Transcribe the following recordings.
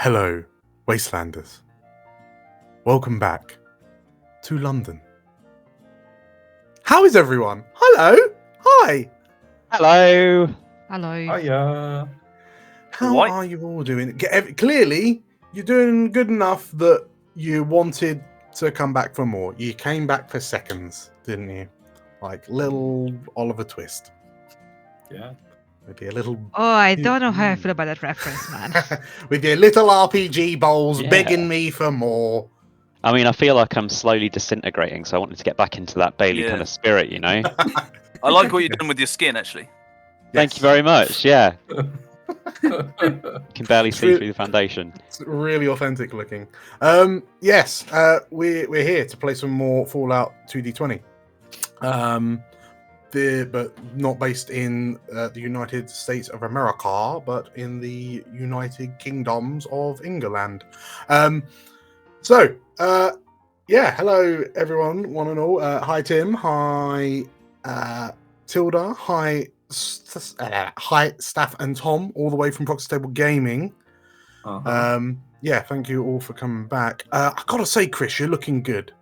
Hello, Wastelanders. Welcome back to London. How is everyone? Hello. Hi. Hello. Hello. Hiya. How What? are you all doing? Clearly, you're doing good enough that you wanted to come back for more. You came back for seconds, didn't you? Like little Oliver Twist. Yeah. Maybe a little... Oh, I don't know how I feel about that reference, man. with your little RPG balls Yeah. begging me for more. I mean, I feel like I'm slowly disintegrating, so I wanted to get back into that Bailey Yeah. kind of spirit, you know? I like what you're doing with your skin, actually. Thank you Yes. very much, yeah. You can barely It's see really- through the foundation. It's really authentic looking. Yes, we're here to play some more Fallout 2D20. But not based in the United States of America, but in the United Kingdoms of England. Hello everyone, one and all. Hi Tim, hi Tilda, hi Staff and Tom, all the way from Proxy Table Gaming. Thank you all for coming back. I gotta say, Chris, you're looking good.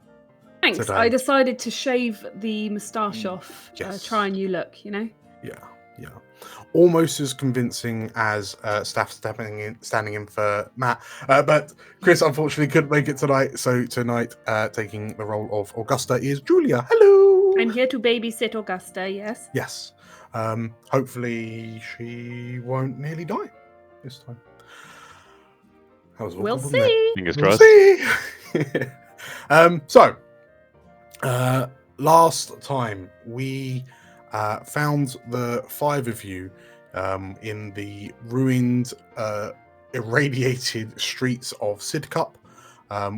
Thanks. Today. I decided to shave the moustache off. Yes. Try a new look, you know? Yeah. Almost as convincing as Staff standing in for Matt. But Chris unfortunately couldn't make it tonight. So tonight, taking the role of Augusta is Julia. Hello. I'm here to babysit Augusta, yes? Yes. Hopefully she won't nearly die this time. That was awkward, We'll wasn't it? see. Fingers We'll crossed. see. Last time we found the five of you in the ruined, irradiated streets of Sidcup,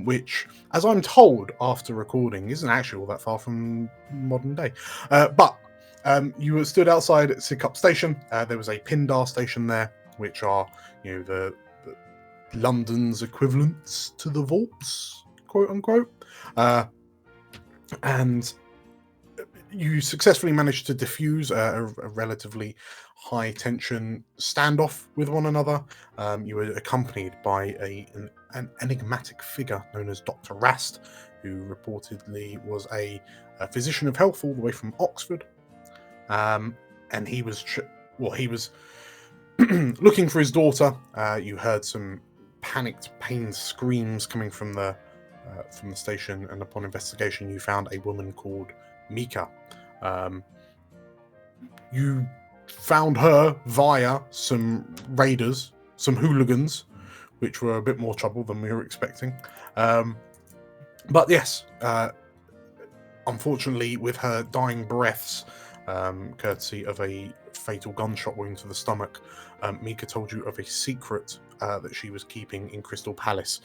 which, as I'm told after recording, isn't actually all that far from modern day. But you were stood outside Sidcup Station. There was a Pindar station there, which are, the London's equivalents to the vaults, quote unquote. And you successfully managed to diffuse a relatively high tension standoff with one another. You were accompanied by an enigmatic figure known as Dr. Rast, who reportedly was a physician of health all the way from Oxford. And he was looking for his daughter. You heard some panicked, pained screams coming from the station, and upon investigation, you found a woman called Mika. You found her via some raiders, some hooligans, which were a bit more trouble than we were expecting. But yes, unfortunately, with her dying breaths, courtesy of a fatal gunshot wound to the stomach, Mika told you of a secret that she was keeping in Crystal Palace,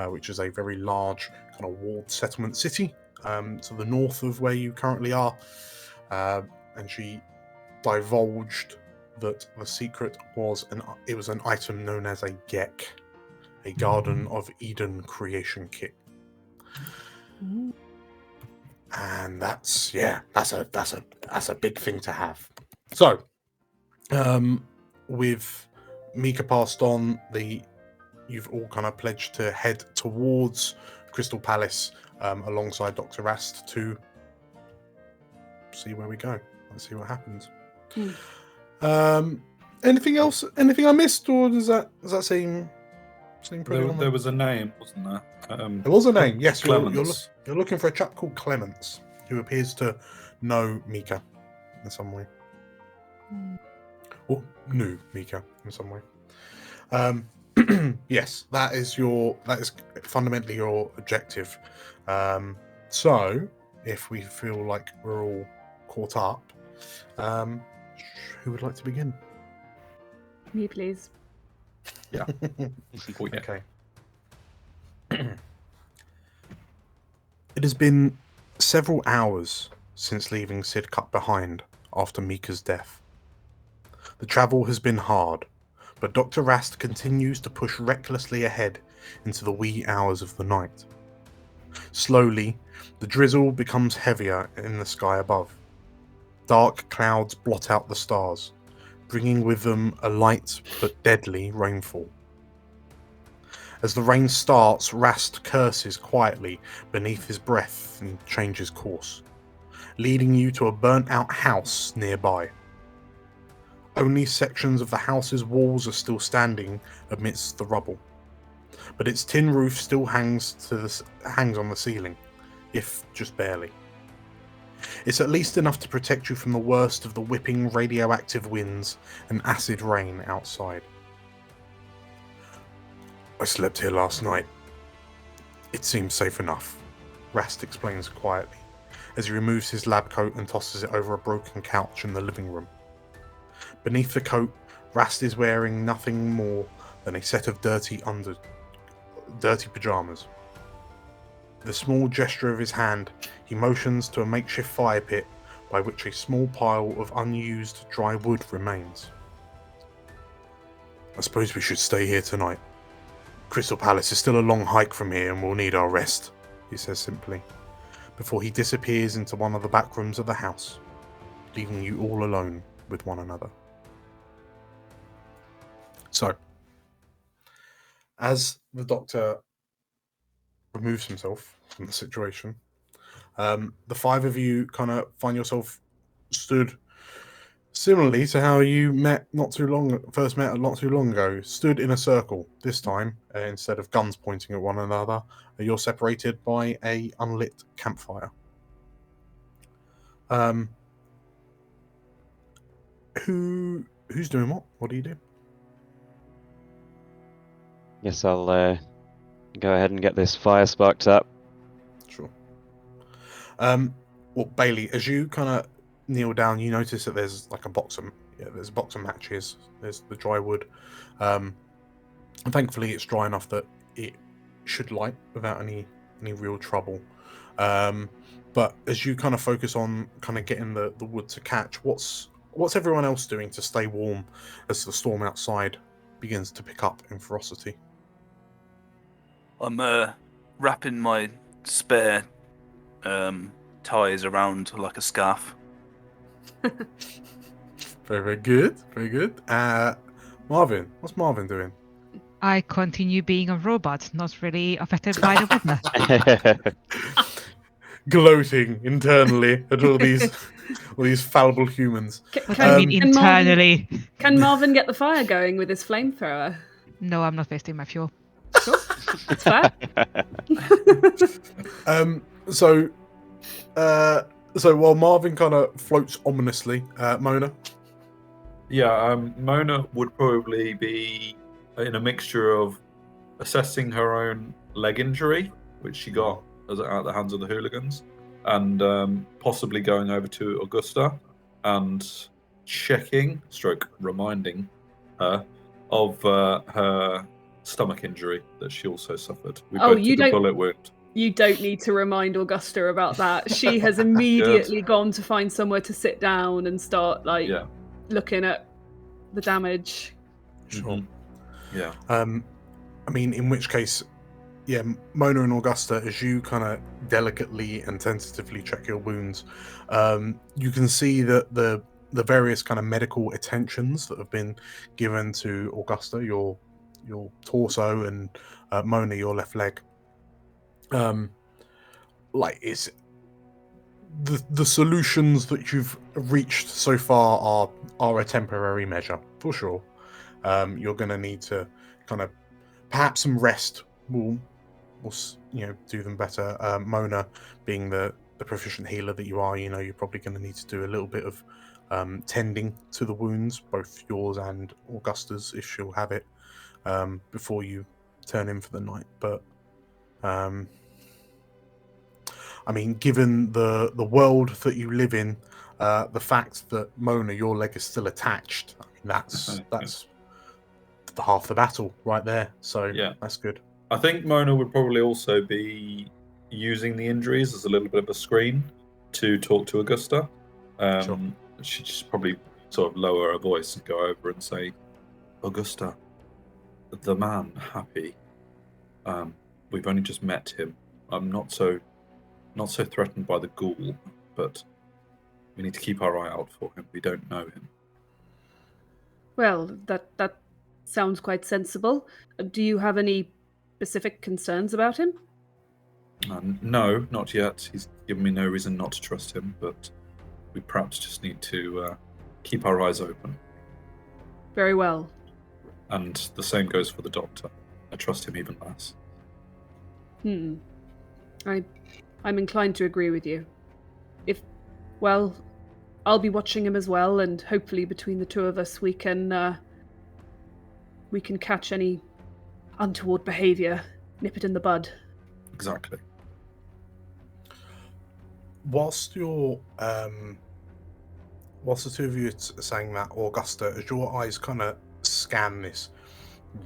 which is a very large kind of walled settlement city to the north of where you currently are. And she divulged that the secret was an item known as a GEK, a Garden of Eden creation kit. And that's a big thing to have. So, with Mika passed on, you've all kind of pledged to head towards Crystal Palace alongside Dr. Rast to see where we go. Let's see what happens. Anything else? Anything I missed, or does that seem pretty? There was a name, wasn't there? There was a name. Yes, you're looking for a chap called Clements, who appears to know Mika in some way, or knew Mika in some way. Yes, that is fundamentally your objective. So, if we feel like we're all caught up, who would like to begin? Me, please. Yeah. Okay. It has been several hours since leaving Sidcup behind after Mika's death. The travel has been hard, but Dr. Rast continues to push recklessly ahead into the wee hours of the night. Slowly, the drizzle becomes heavier in the sky above. Dark clouds blot out the stars, bringing with them a light but deadly rainfall. As the rain starts, Rast curses quietly beneath his breath and changes course, leading you to a burnt-out house nearby. Only sections of the house's walls are still standing amidst the rubble, but its tin roof still hangs on the ceiling, if just barely. It's at least enough to protect you from the worst of the whipping radioactive winds and acid rain outside. I slept here last night. It seems safe enough, Rast explains quietly, as he removes his lab coat and tosses it over a broken couch in the living room. Beneath the coat, Rast is wearing nothing more than a set of dirty pajamas. With a small gesture of his hand, he motions to a makeshift fire pit by which a small pile of unused dry wood remains. I suppose we should stay here tonight. Crystal Palace is still a long hike from here and we'll need our rest, he says simply, before he disappears into one of the back rooms of the house, leaving you all alone with one another. So, as the Doctor removes himself from the situation, the five of you kind of find yourself stood similarly to how you first met not too long ago, stood in a circle. This time, instead of guns pointing at one another, you're separated by a unlit campfire. Who's doing what? What do you do? Yes, I'll go ahead and get this fire sparked up. Sure. Well, Bailey, as you kind of kneel down, you notice that there's like a box of matches. There's the dry wood. And thankfully, it's dry enough that it should light without any real trouble. But as you kind of focus on kind of getting the wood to catch, what's everyone else doing to stay warm as the storm outside begins to pick up in ferocity? I'm wrapping my spare ties around like a scarf. Very, very good. Very good. Marvin, what's Marvin doing? I continue being a robot, not really affected by the weather. Gloating internally at all these fallible humans. What do you mean internally? Can Marvin get the fire going with his flamethrower? No, I'm not wasting my fuel. Sure, that's fair. So while Marvin kind of floats ominously, Mona. Yeah, Mona would probably be in a mixture of assessing her own leg injury, which she got out of the hands of the hooligans, and possibly going over to Augusta and reminding her of her stomach injury that she also suffered. We both took a bullet wound. You don't need to remind Augusta about that. She has immediately gone to find somewhere to sit down and start looking at the damage. Sure. Yeah. I mean, in which case, yeah, Mona and Augusta, as you kind of delicately and tentatively check your wounds, you can see that the various kind of medical attentions that have been given to Augusta, your torso, and Mona, your left leg. Like it's the solutions that you've reached so far are a temporary measure for sure. You're going to need to kind of perhaps some rest will do them better. Mona, being the proficient healer that you are, you're probably going to need to do a little bit of tending to the wounds, both yours and Augusta's, if she'll have it, before you turn in for the night. But I mean, given the world that you live in, the fact that Mona, your leg is still attached, I mean, that's the half the battle right there. So yeah, that's good. I think Mona would probably also be using the injuries as a little bit of a screen to talk to Augusta. Sure. She'd just probably sort of lower her voice and go over and say, Augusta, the man, Happy, we've only just met him. I'm not so threatened by the ghoul, but we need to keep our eye out for him. We don't know him. Well, that sounds quite sensible. Do you have any specific concerns about him? No, not yet. He's given me no reason not to trust him, but we perhaps just need to keep our eyes open. Very well. And the same goes for the doctor. I trust him even less. I'm inclined to agree with you. Well, I'll be watching him as well, and hopefully between the two of us we can catch any untoward behaviour, nip it in the bud. Exactly. Whilst the two of you are saying that, Augusta, as your eyes kind of scan this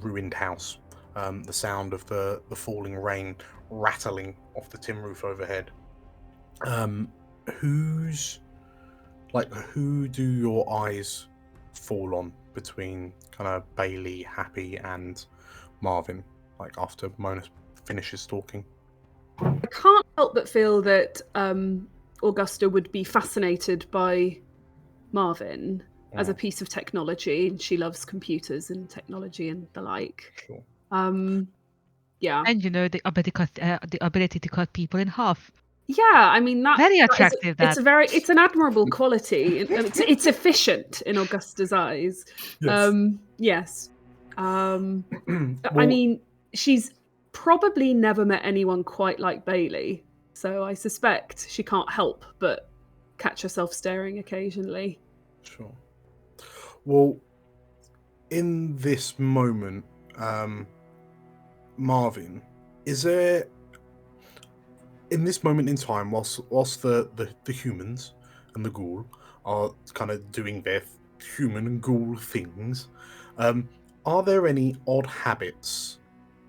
ruined house, the sound of the falling rain rattling off the tin roof overhead, who do your eyes fall on between kind of Bailey, Happy, and Marvin? Like after Mona finishes talking. I can't help but feel that Augusta would be fascinated by Marvin as a piece of technology, and she loves computers and technology and the like. Sure. Yeah. And the ability to cut people in half. Yeah, I mean Very attractive. It's an admirable quality. It's efficient in Augusta's eyes. Yes. Yes. Well, I mean, she's probably never met anyone quite like Bailey, so I suspect she can't help but catch herself staring occasionally. Sure. Well, in this moment, Marvin, is there, in this moment in time, whilst the humans and the ghoul are kind of doing their human and ghoul things, are there any odd habits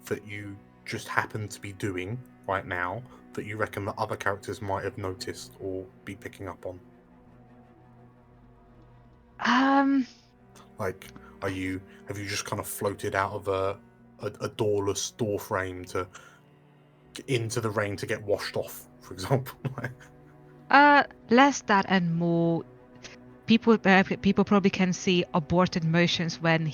that you just happen to be doing right now that you reckon that other characters might have noticed or be picking up on? Like, have you just kind of floated out of a doorless door frame into the rain to get washed off, for example? Less that and more. People probably can see aborted motions when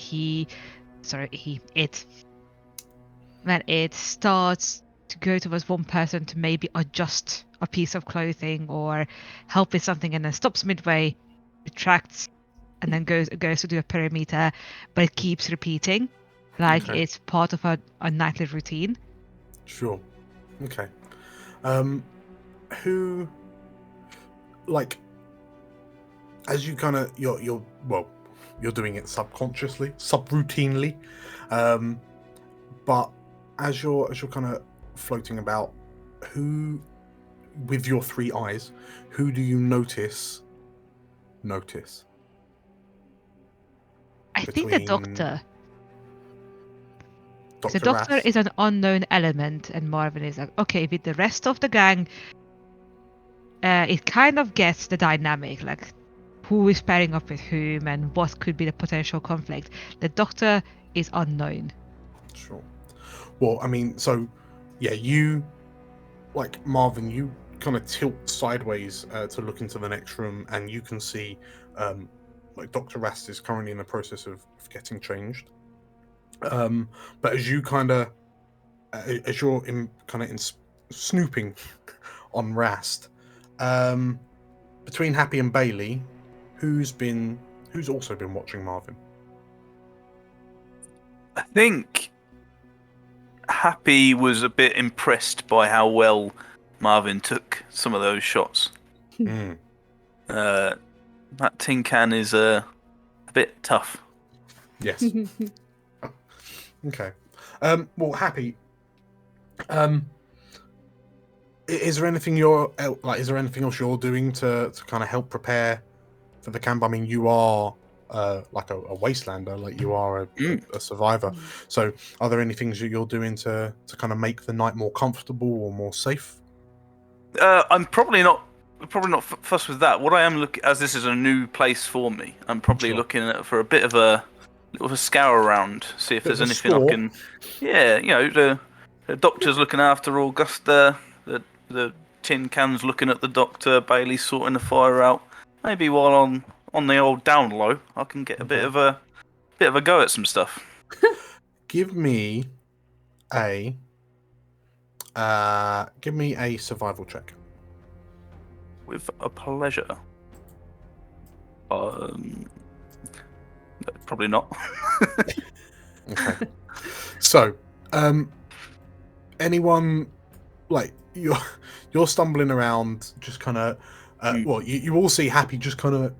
when it starts to go towards one person to maybe adjust a piece of clothing or help with something, and then stops midway, retracts, and then goes to do a perimeter, but it keeps repeating, like it's part of a nightly routine. Sure. Okay. Who, like, as you kind of you're doing it subconsciously, subroutinely, but as you're kind of floating about, who, with your three eyes, who do you notice? I think the doctor. Dr. The doctor Rast? is an unknown element, and Marvin is like, okay, with the rest of the gang, it kind of gets the dynamic, like who is pairing up with whom and what could be the potential conflict. The doctor is unknown. Sure. Well, I mean, so yeah, you, like Marvin, you kind of tilt sideways to look into the next room, and you can see like Dr. Rast is currently in the process of getting changed. But as you as you're snooping on Rast, between Happy and Bailey, who's also been watching Marvin? I think Happy was a bit impressed by how well Marvin took some of those shots. That tin can is a bit tough. Yes. Okay. Well, Happy. Is there anything is there anything else you're doing to kind of help prepare for the camp? I mean, you are like a wastelander, like you are a survivor. So, are there any things that you're doing to kind of make the night more comfortable or more safe? I'm probably not fussed with that. What I am looking, as this is a new place for me, I'm probably looking at for a bit of a scour around, see if there's anything I can. Yeah, the doctor's looking after Augusta. The tin can's looking at the doctor. Bailey sorting the fire out. Maybe while on the old down low, I can get a bit of a go at some stuff. Give me give me a survival check. With a pleasure. Probably not. Okay. So, anyone like you're stumbling around, just kind of. Well, you all see Happy just kind of.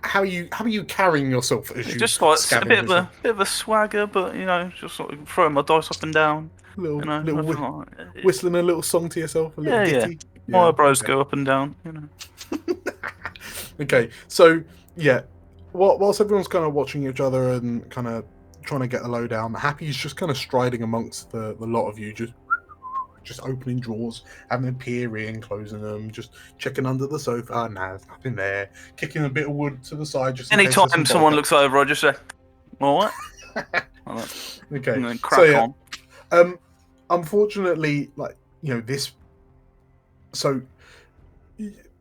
How are you carrying yourself as you Just like a scavenge bit of a swagger, but just sort of throwing my dice up and down. little nothing like, whistling a little song to yourself, a little ditty. My eyebrows go up and down. Okay, so yeah, whilst everyone's kind of watching each other and kind of trying to get the lowdown, Happy's just kind of striding amongst the lot of you, just opening drawers, having a peer in, closing them, just checking under the sofa. Nah, there's nothing there. Kicking a bit of wood to the side. Just anytime someone looks over, I just say, "All right." Okay, And then crack on. Unfortunately, this. So,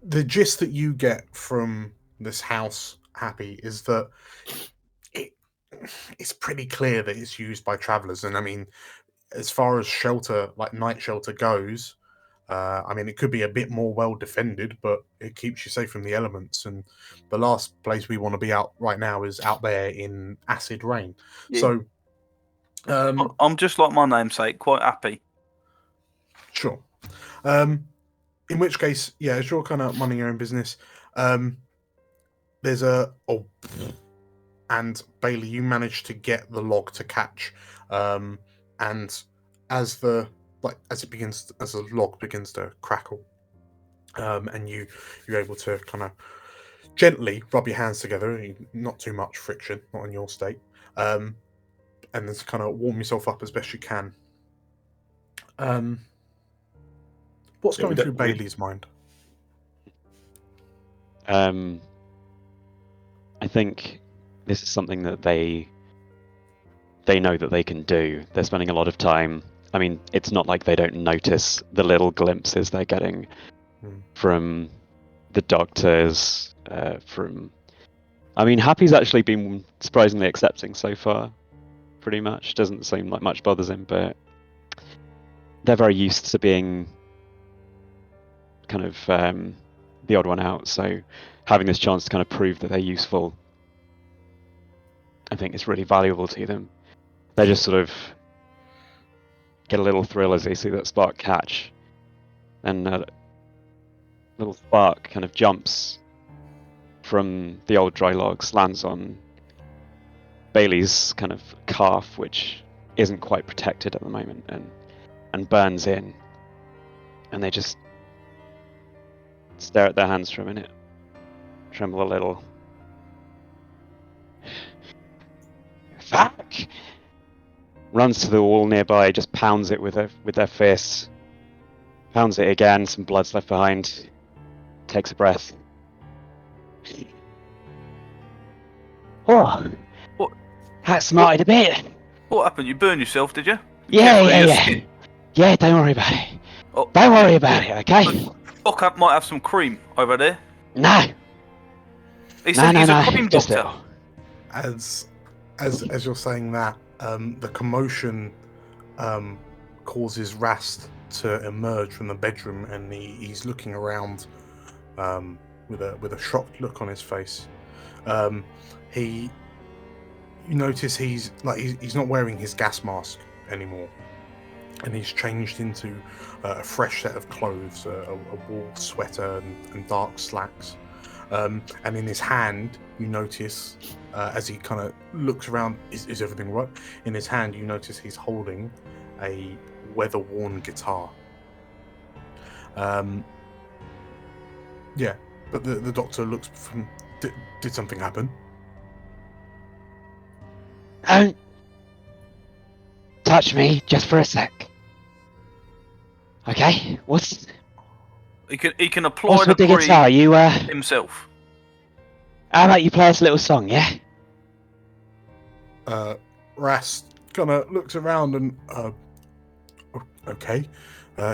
the gist that you get from this house, Happy, is that it's pretty clear that it's used by travelers, and I mean, as far as shelter, like night shelter goes, I mean, it could be a bit more well defended, but it keeps you safe from the elements. And the last place we want to be out right now is out there in acid rain. Yeah. So, I'm just like my namesake, quite happy. Sure. In which case, yeah, as you're kind of minding your own business, there's and Bailey, you managed to get the log to catch, and as the log begins to crackle, and you're able to kind of gently rub your hands together, not too much friction, not in your state, and then kind of warm yourself up as best you can. What's going through Bailey's mind? I think this is something that they know that they can do. They're spending a lot of time. I mean, it's not like they don't notice the little glimpses they're getting from the doctors. I mean, Happy's actually been surprisingly accepting so far. Pretty much doesn't seem like much bothers him, but they're very used to being kind of the odd one out, so having this chance to kind of prove that they're useful, I think is really valuable to them. They just sort of get a little thrill as they see that spark catch, and a little spark kind of jumps from the old dry logs, lands on Bailey's kind of calf, which isn't quite protected at the moment, and burns in, and they just stare at their hands for a minute, tremble a little. Fuck! Runs to the wall nearby, just pounds it with their fists. Pounds it again, some blood's left behind. Takes a breath. Oh! What? That smarted a bit. What happened? You burned yourself, did you? Yeah. Yeah, don't worry about it. Oh, don't worry about it, okay? Doc might have some cream over there. No. He's a cream just doctor. As you're saying that, the commotion causes Rast to emerge from the bedroom, and he's looking around with a shocked look on his face. You notice he's not wearing his gas mask anymore, and he's changed into a fresh set of clothes, a wool sweater and dark slacks. And in his hand, you notice, as he kind of looks around, is everything right? In his hand, you notice he's holding a weather-worn guitar. Yeah, but the doctor looks from. Did something happen? Don't touch me just for a sec. Okay, He can apply with the guitar? You himself. How about you play us a little song, yeah? Rast kind of looks around and okay.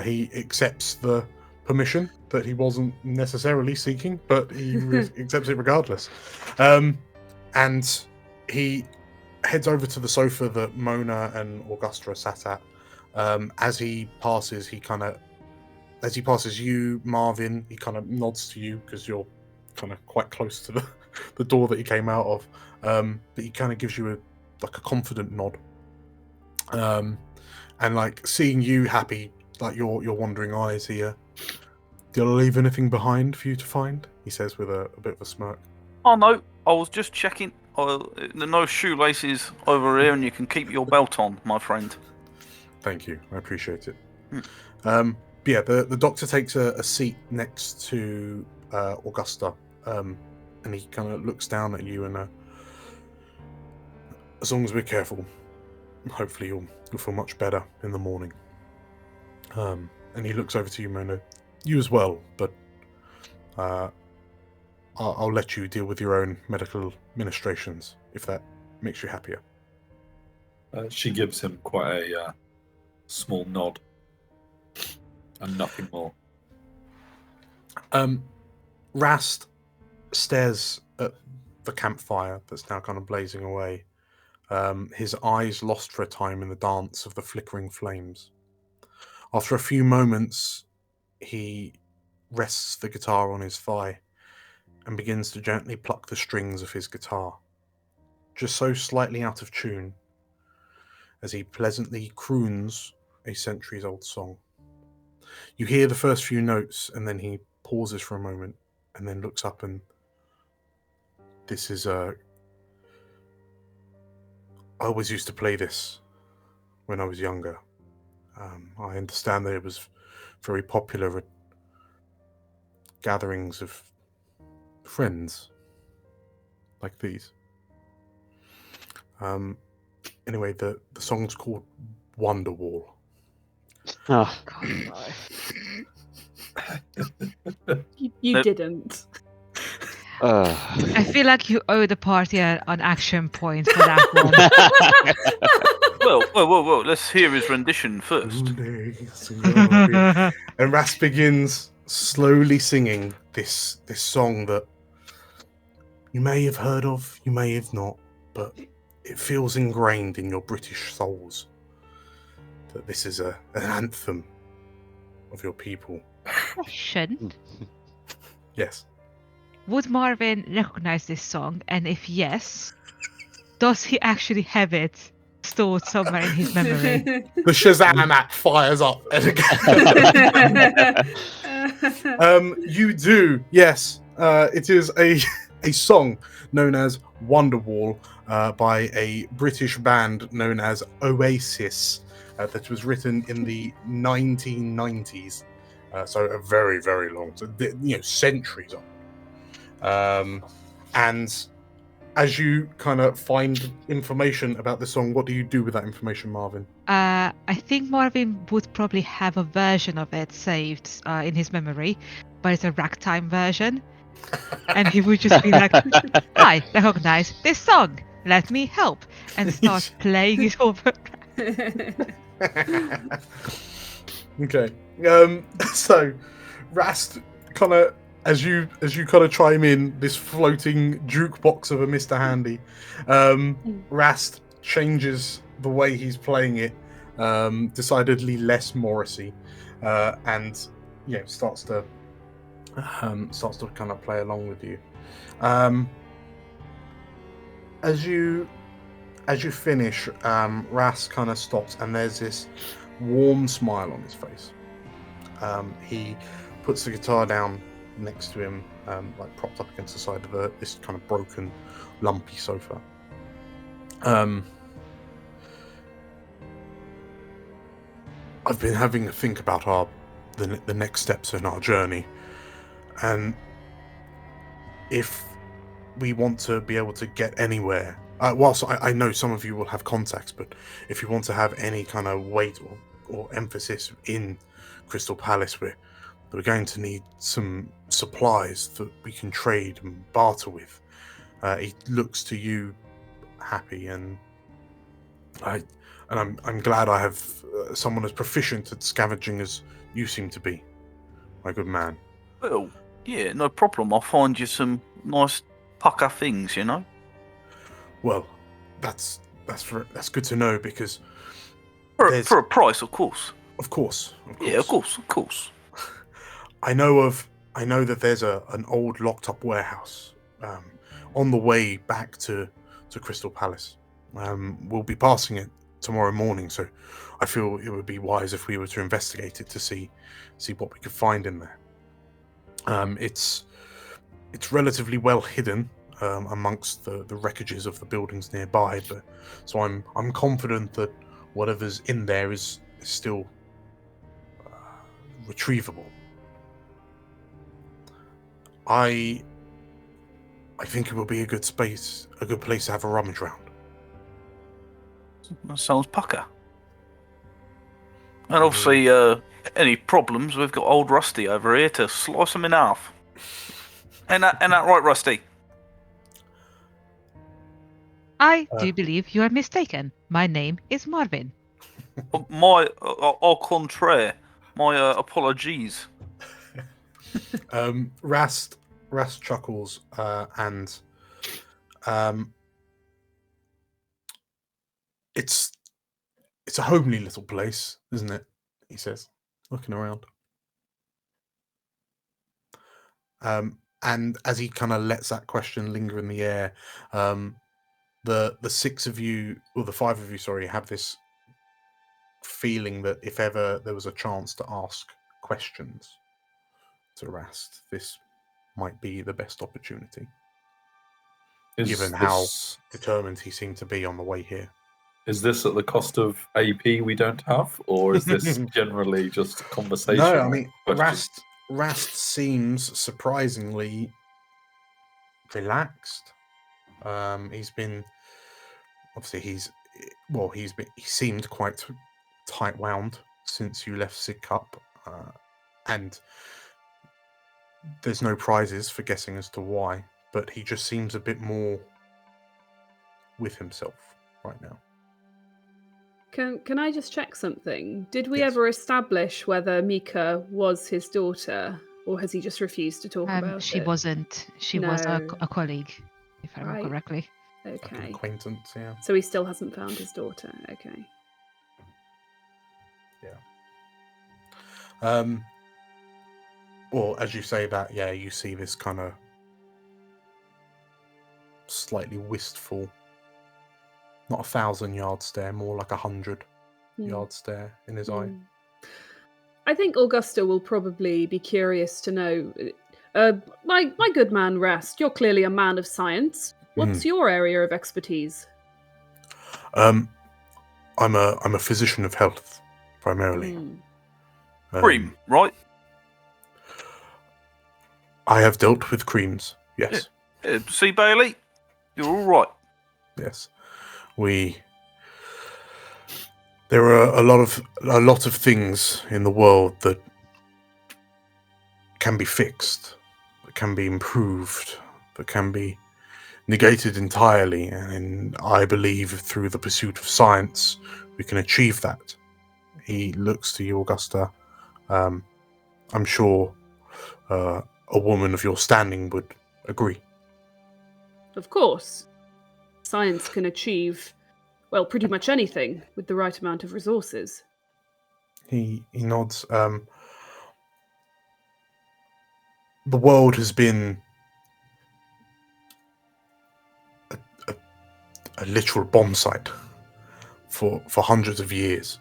He accepts the permission that he wasn't necessarily seeking, but he accepts it regardless. And he heads over to the sofa that Mona and Augusta are sat at, As he passes you, Marvin, he kind of nods to you because you're kind of quite close to the door that he came out of. But he kind of gives you a confident nod. And like seeing you happy, like your wandering eyes here. Did I leave anything behind for you to find? He says with a bit of a smirk. Oh no, I was just checking. No shoelaces over here, and you can keep your belt on, my friend. Thank you, I appreciate it. But yeah, the doctor takes a seat next to Augusta, and he kind of looks down at you, and as long as we're careful, hopefully you'll feel much better in the morning. And he looks over to you, Mona. You as well, but I'll let you deal with your own medical ministrations if that makes you happier. She gives him quite a small nod and nothing more. Rast stares at the campfire that's now kind of blazing away, his eyes lost for a time in the dance of the flickering flames. After a few moments, he rests the guitar on his thigh and begins to gently pluck the strings of his guitar, just so slightly out of tune, as he pleasantly croons a centuries-old song. You hear the first few notes, and then he pauses for a moment, and then looks up, and this is I always used to play this when I was younger. I understand that it was very popular at gatherings of friends like these. Anyway, the song's called Wonderwall. Oh, God, no. You didn't. I feel like you owe the party an action point for that one. Well, let's hear his rendition first. And Rast begins slowly singing this song that you may have heard of, you may have not, but it feels ingrained in your British souls that this is an anthem of your people. Question. Yes. Would Marvin recognize this song? And if yes, does he actually have it stored somewhere in his memory? The Shazam app fires up. You do, yes. It is a song known as Wonderwall by a British band known as Oasis that was written in the 1990s. So a very, very long, centuries old. And as you kind of find information about the song, what do you do with that information, Marvin? I think Marvin would probably have a version of it saved in his memory, but it's a ragtime version. And he would just be like, I recognize this song. Let me help. And start playing it over. Okay. So Rast kind of, as you kind of chime in, this floating jukebox of a Mr. Handy, Rast changes the way he's playing it, decidedly less Morrissey, and starts to kind of play along with you. As you finish, Rast kind of stops, and there's this warm smile on his face. He puts the guitar down next to him, like propped up against the side of this kind of broken, lumpy sofa. I've been having to think about the next steps in our journey, and if we want to be able to get anywhere, whilst I know some of you will have contacts, but if you want to have any kind of weight or emphasis in Crystal Palace, we're going to need some supplies that we can trade and barter with. He looks to you, Happy, and I'm glad I have someone as proficient at scavenging as you seem to be, my good man. Well, yeah, no problem. I'll find you some nice pucker things, you know. Well, that's good to know, because For a price, of course. Of course. Yeah, of course. I know that there's an old locked up warehouse on the way back to Crystal Palace. We'll be passing it tomorrow morning, so I feel it would be wise if we were to investigate it to see what we could find in there. It's relatively well hidden amongst the wreckages of the buildings nearby, but so I'm confident that whatever's in there is still retrievable. I think it will be a good place to have a rummage round. That sounds pucker. And obviously, any problems, we've got old Rusty over here to slice them in half. Ain't that right, Rusty? I do believe you are mistaken. My name is Marvin. Au contraire. My apologies. Rast chuckles and it's a homely little place, isn't it? He says, looking around. And as he kind of lets that question linger in the air, the six of you, or the five of you, sorry, have this feeling that if ever there was a chance to ask questions to Rast, this might be the best opportunity, given how determined he seemed to be on the way here. Is this at the cost of AP we don't have, or is this generally just a conversation? No, I mean, Rast seems surprisingly relaxed. He seemed quite tight wound since you left Sidcup, and there's no prizes for guessing as to why, but he just seems a bit more with himself right now. Can I just check something? Did we ever establish whether Mika was his daughter, or has he just refused to talk about it? She wasn't. She was a colleague, if I remember correctly. Okay. Like an acquaintance, yeah. So he still hasn't found his daughter. Okay. Yeah. Well, as you say that, yeah, you see this kind of slightly wistful, not 1,000-yard stare, more like 100-yard stare in his eye. I think Augusta will probably be curious to know. My good man, Rast, you're clearly a man of science. What's your area of expertise? I'm a physician of health, primarily. Cream, right? I have dealt with creams, yes. Yeah. See, Bailey, you're all right. Yes, there are a lot of things in the world that can be fixed, that can be improved, that can be negated entirely, and I believe through the pursuit of science we can achieve that. He looks to you, Augusta. I'm sure a woman of your standing would agree. Of course. Science can achieve, well, pretty much anything with the right amount of resources. He nods. The world has been a literal bomb site for hundreds of years.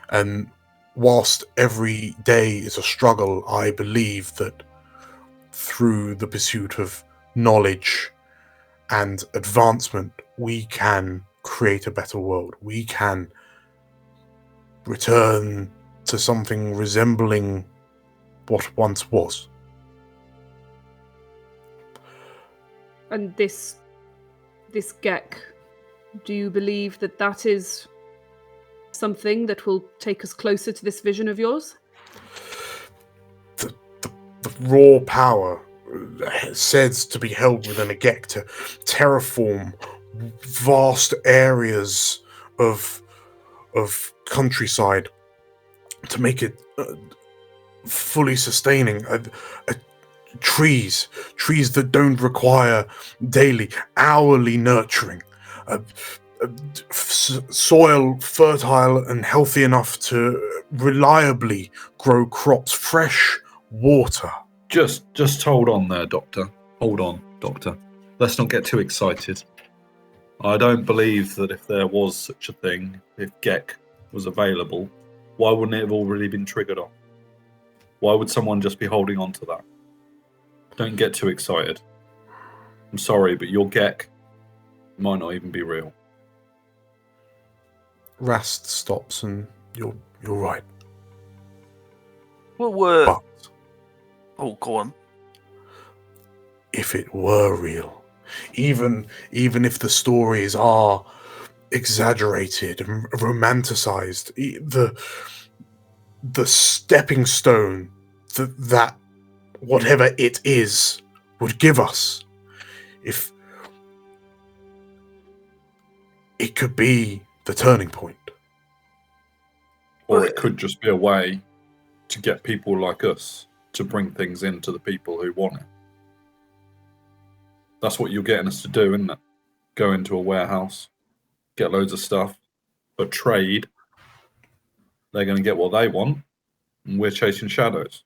And whilst every day is a struggle, I believe that through the pursuit of knowledge and advancement, we can create a better world. We can return to something resembling what once was. And this Gek, do you believe that is something that will take us closer to this vision of yours? The raw power said to be held within a Gek to terraform vast areas of countryside to make it fully sustaining. Trees that don't require daily, hourly nurturing. soil fertile and healthy enough to reliably grow crops, fresh water. Just hold on there, Doctor. Hold on, Doctor. Let's not get too excited. I don't believe that if there was such a thing, if GEC was available, why wouldn't it have already been triggered on? Why would someone just be holding on to that? Don't get too excited. I'm sorry, but your GEC might not even be real. Rast stops, and you're right. Well, we're... But Oh, go on. if it were real, even if the stories are exaggerated and romanticized, the stepping stone that whatever it is would give us, if it could be the turning point. Or it could just be a way to get people like us to bring things into the people who want it. That's what you're getting us to do, isn't it? Go into a warehouse, get loads of stuff, but trade. They're going to get what they want, and we're chasing shadows.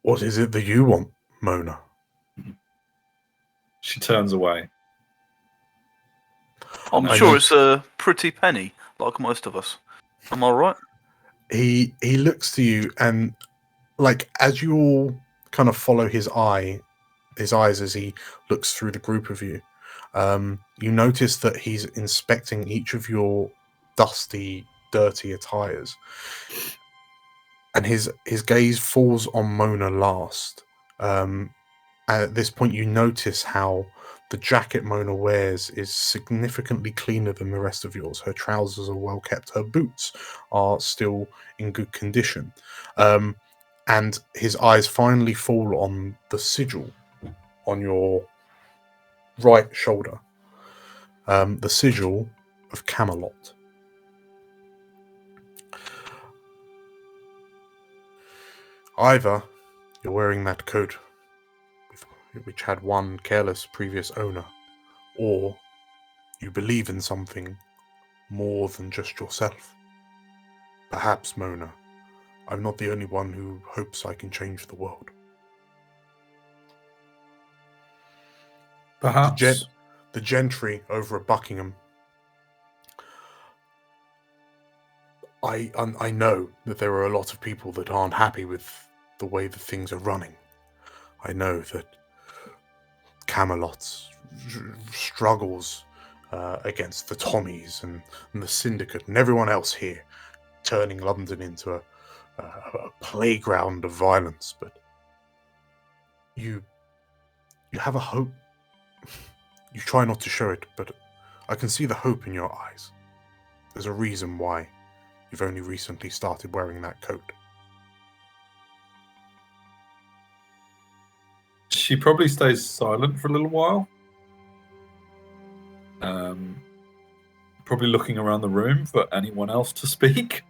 What is it that you want, Mona? She turns away. I'm sure it's a pretty penny, like most of us. Am I right? He looks to you, and like as you all kind of follow his eyes as he looks through the group of you, you notice that he's inspecting each of your dusty, dirty attires, and his gaze falls on Mona last. At this point, you notice how the jacket Mona wears is significantly cleaner than the rest of yours. Her trousers are well kept. Her boots are still in good condition. And his eyes finally fall on the sigil on your right shoulder. The sigil of Camelot. Either you're wearing that coat which had one careless previous owner, or you believe in something more than just yourself. Perhaps, Mona, I'm not the only one who hopes I can change the world. Perhaps. The gentry over at Buckingham, I know that there are a lot of people that aren't happy with the way that things are running. I know that Camelot struggles against the Tommies and the Syndicate and everyone else here, turning London into a playground of violence. But you have a hope. You try not to show it, but I can see the hope in your eyes. There's a reason why you've only recently started wearing that coat. She probably stays silent for a little while. Probably looking around the room for anyone else to speak.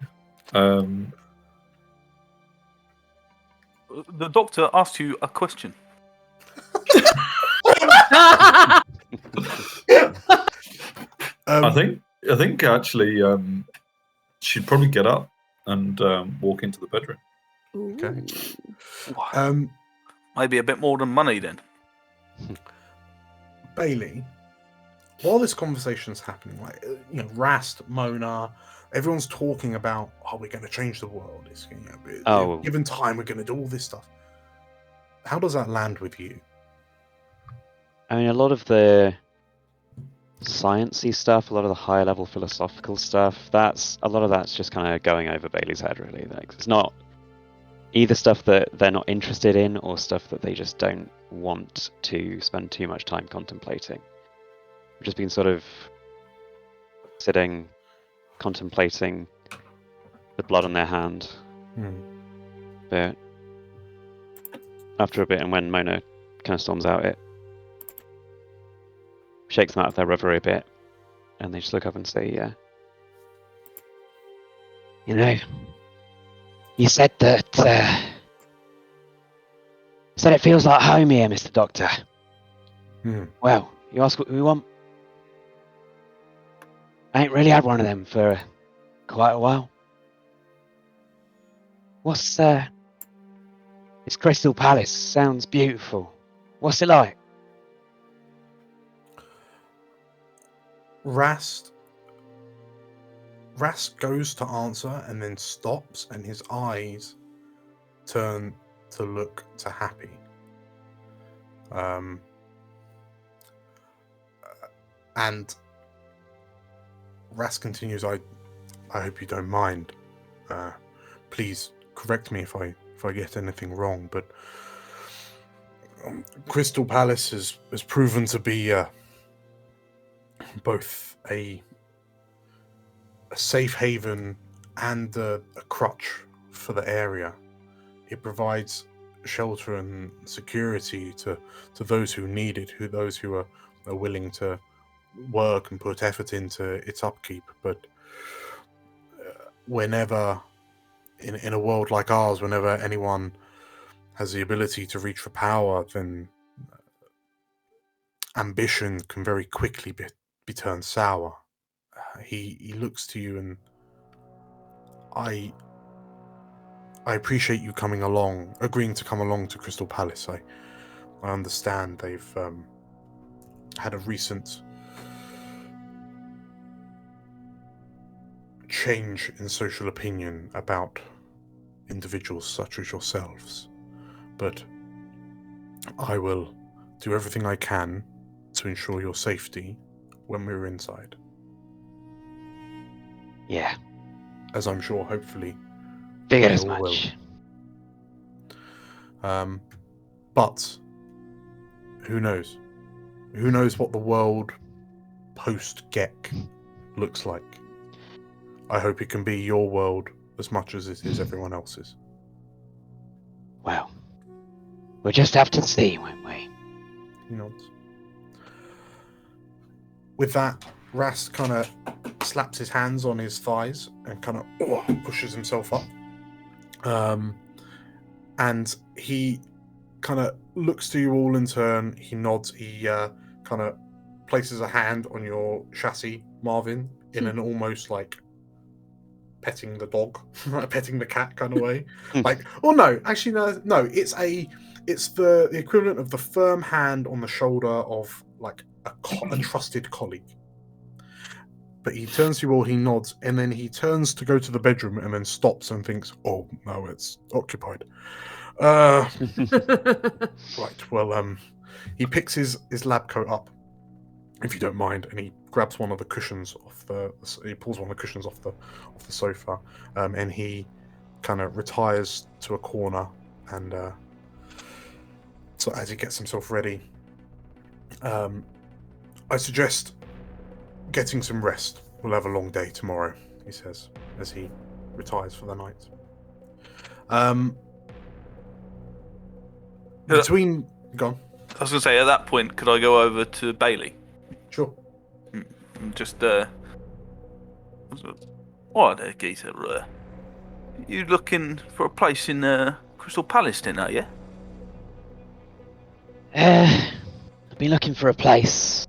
The doctor asked you a question. I think actually she'd probably get up and walk into the bedroom. Okay. Maybe a bit more than money then. Bailey, while this conversation's happening, Rast, Mona, everyone's talking about, we're going to change the world. It's, given time, we're going to do all this stuff. How does that land with you? I mean, a lot of the sciencey stuff, a lot of the higher level philosophical stuff, a lot of that's just kind of going over Bailey's head, really. Like, it's not either stuff that they're not interested in or stuff that they just don't want to spend too much time contemplating. I've just been sort of sitting, contemplating the blood on their hand. But after a bit, and when Mona kind of storms out, it shakes them out of their reverie a bit, and they just look up and say, you said that, said it feels like home here, Mr. Doctor. Well, You ask what we want? I ain't really had one of them for quite a while. What's this Crystal Palace? Sounds beautiful. What's it like? Rast goes to answer and then stops, and his eyes turn to look to Happy. And Rast continues, I hope you don't mind. Please correct me if I get anything wrong, but Crystal Palace has proven to be both a safe haven and a crutch for the area. It provides shelter and security to those who need it, those who are willing to work and put effort into its upkeep. But whenever, in a world like ours, whenever anyone has the ability to reach for power, then ambition can very quickly be turned sour. He looks to you, and I appreciate you agreeing to come along to Crystal Palace. I understand they've had a recent change in social opinion about individuals such as yourselves, but I will do everything I can to ensure your safety when we're inside. Yeah. As I'm sure, hopefully, figured as much. But who knows? Who knows what the world post-Gek looks like? I hope it can be your world as much as it is everyone else's. Well, we'll just have to see, won't we? He nods. With that, Rast kind of slaps his hands on his thighs and kind of pushes himself up. And he kind of looks to you all in turn. He nods. He kind of places a hand on your chassis, Marvin, in an almost like petting the dog, petting the cat kind of way. Like, oh no, actually no. It's the equivalent of the firm hand on the shoulder of like a trusted colleague. But he turns to you all, he nods, and then he turns to go to the bedroom and then stops and thinks, oh, no, it's occupied. Right, well, he picks his lab coat up, if you don't mind, and he grabs one of the cushions he pulls one of the cushions off the sofa, and he kind of retires to a corner, and so as he gets himself ready, I suggest getting some rest. We'll have a long day tomorrow, he says, as he retires for the night. Between... Go on. I was going to say, at that point, could I go over to Bailey? Sure. And just, what there, geezer? You looking for a place in Crystal Palace then, are you? I've been looking for a place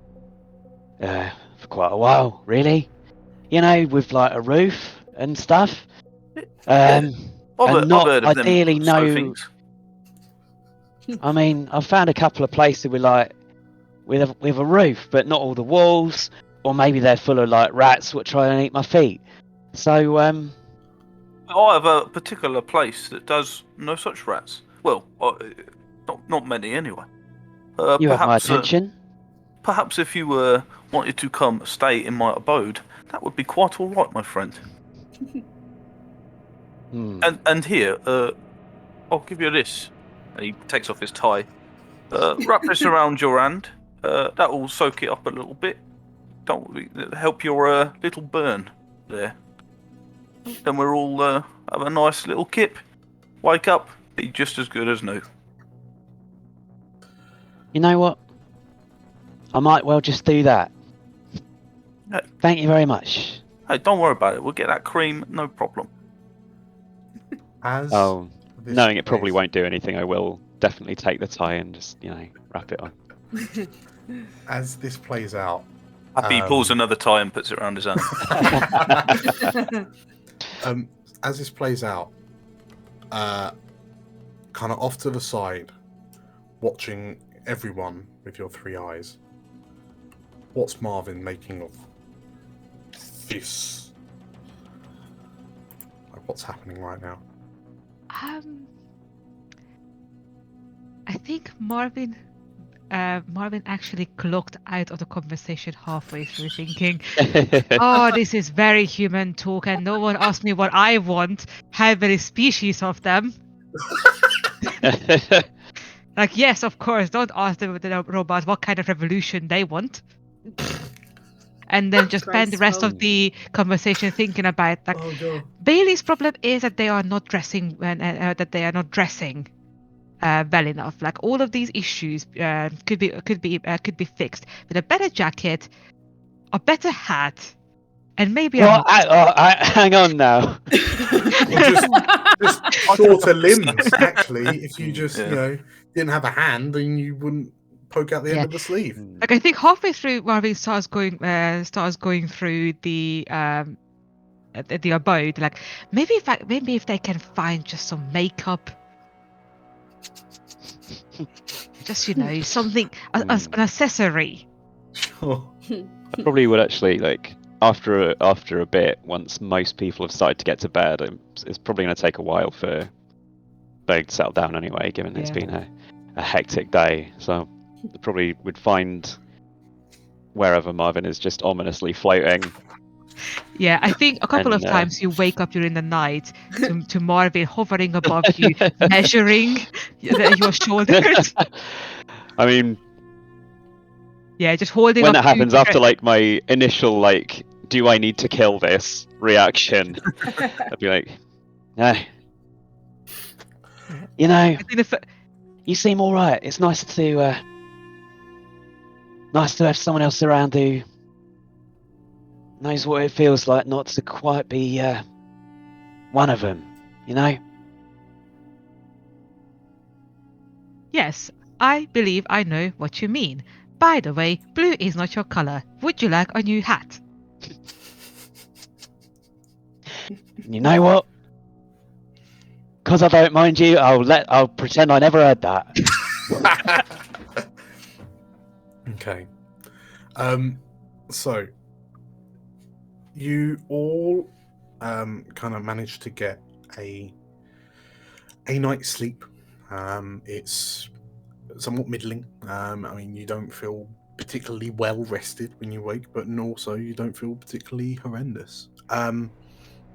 for quite a while, really. You know, with like a roof and stuff. And not ideally no. I mean, I've found a couple of places with like with a roof, but not all the walls, or maybe they're full of like rats which try and eat my feet. So I have a particular place that does no such rats. Well, not many anyway. You have my attention. Perhaps if you wanted to come stay in my abode, that would be quite all right, my friend. And here, I'll give you this. And he takes off his tie. Wrap this around your hand. That will soak it up a little bit. Don't help your little burn there. Then we're all have a nice little kip. Wake up, be just as good as new. You know what? I might well just do that. Thank you very much. Hey, don't worry about it. We'll get that cream, no problem. Knowing it probably won't do anything, I will definitely take the tie and just, wrap it on. As this plays out, Happy pulls another tie and puts it around his arm. As this plays out, kind of off to the side, watching everyone with your three eyes, what's Marvin making of this? Like, what's happening right now? I think Marvin actually clocked out of the conversation halfway through, thinking, "Oh, this is very human talk, and no one asked me what I want. How many species of them?" Like, yes, of course. Don't ask the robot what kind of revolution they want, and then just spend the rest of the conversation thinking about like Bailey's problem is that they are not dressing well enough. Like all of these issues could be fixed with a better jacket, a better hat, and maybe hang on now. just shorter limbs. Actually, if you just didn't have a hand, then you wouldn't poke out the end of the sleeve. Like I think halfway through, Marvin starts going through the abode. Like maybe if they can find just some makeup. Just something, an accessory. Sure. I probably would actually like after a bit, once most people have started to get to bed. It's probably going to take a while for Berg to settle down anyway, given it's been a hectic day. So I probably would find wherever Marvin is just ominously floating. Yeah, I think a couple of times you wake up during the night to Marvin hovering above you, measuring your shoulders. I mean, yeah, just holding. When up that happens, after like my initial like, do I need to kill this reaction, I'd be like, you seem all right. It's nice to have someone else around who knows what it feels like not to quite be one of them, Yes, I believe I know what you mean. By the way, blue is not your color. Would you like a new hat? You know what? Because I don't mind you, I'll pretend I never heard that. Okay. So you all kind of managed to get a night's sleep. It's somewhat middling. I mean, you don't feel particularly well rested when you wake, but also you don't feel particularly horrendous.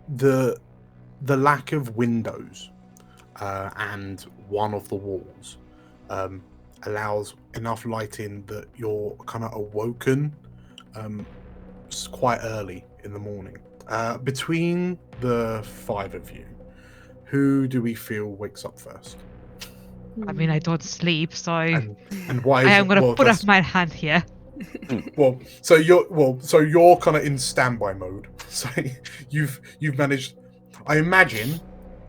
The lack of windows and one of the walls allows enough light in that you're kind of awoken quite early in the morning. Between the five of you, who do we feel wakes up first? I mean, I don't sleep, so and why is I am going to put up my hand here. So you're kind of in standby mode. So you've managed. I imagine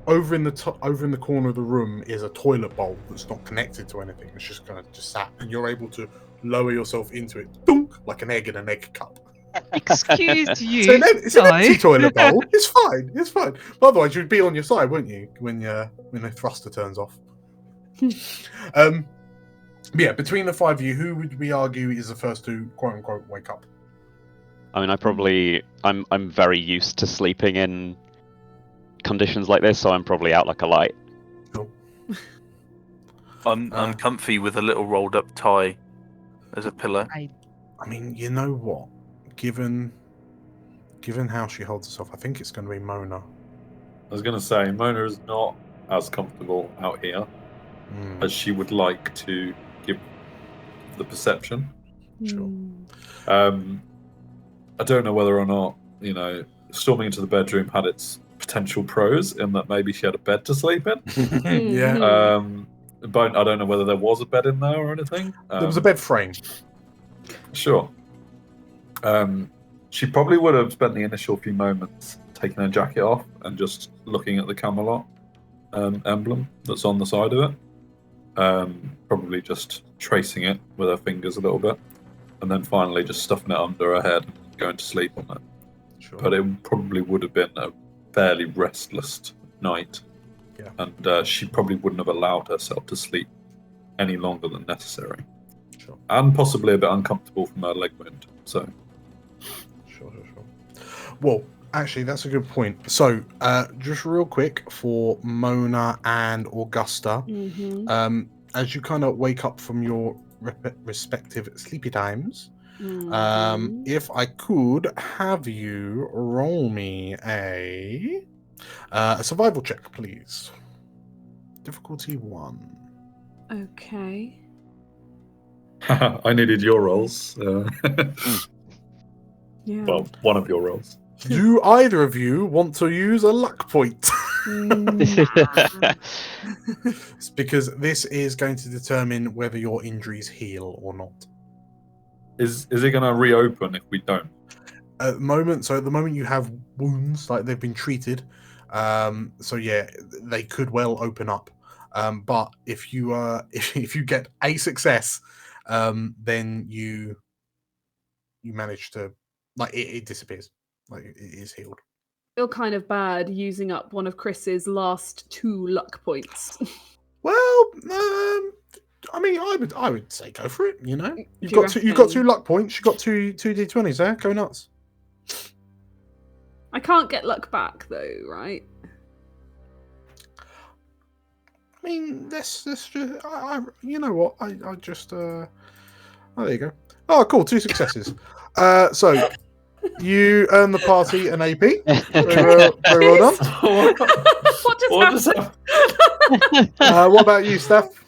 over in the corner of the room is a toilet bowl that's not connected to anything. It's just kind of sat, and you're able to lower yourself into it, dunk, like an egg in an egg cup. Excuse you. So it's an empty toilet bowl. It's fine. It's fine. Otherwise, you'd be on your side, wouldn't you? When the thruster turns off. Yeah. Between the five of you, who would we argue is the first to quote unquote wake up? I mean, I'm very used to sleeping in conditions like this, so I'm probably out like a light. Cool. I'm comfy with a little rolled up tie as a pillow. I mean, you know what? Given how she holds herself, I think it's going to be Mona. I was going to say, Mona is not as comfortable out here as she would like to give the perception. Sure. I don't know whether or not, storming into the bedroom had its potential pros in that maybe she had a bed to sleep in. Yeah. But I don't know whether there was a bed in there or anything. There was a bed frame. Sure. She probably would have spent the initial few moments taking her jacket off and just looking at the Camelot emblem that's on the side of it. probably just tracing it with her fingers a little bit, and then finally just stuffing it under her head and going to sleep on it. Sure. But it probably would have been a fairly restless night, Yeah. and she probably wouldn't have allowed herself to sleep any longer than necessary. Sure. And possibly a bit uncomfortable from her leg wound. So. Sure. Well, actually, that's a good point. So, just real quick for Mona and Augusta, as you kind of wake up from your respective sleepy times, if I could have you roll me a survival check, please. Difficulty 1. Okay. I needed your rolls. Yeah. Well, one of your rolls. Do either of you want to use a luck point? It's because this is going to determine whether your injuries heal or not. Is it going to reopen if we don't? At the moment you have wounds, like they've been treated. So yeah, they could well open up. But if you if you get a success, then you manage to, like, it disappears. Like, it is healed. Feel kind of bad using up one of Chris's last 2 luck points. Well, I mean, I would say go for it. You know, you've got 2 luck points. You've got two d20s there. Go nuts. I can't get luck back though, right? I mean, let's just. You know what? I just. Oh, there you go. Oh, cool. 2 successes. So you earn the party an AP. Very well done. What just happened? What about you, Steph?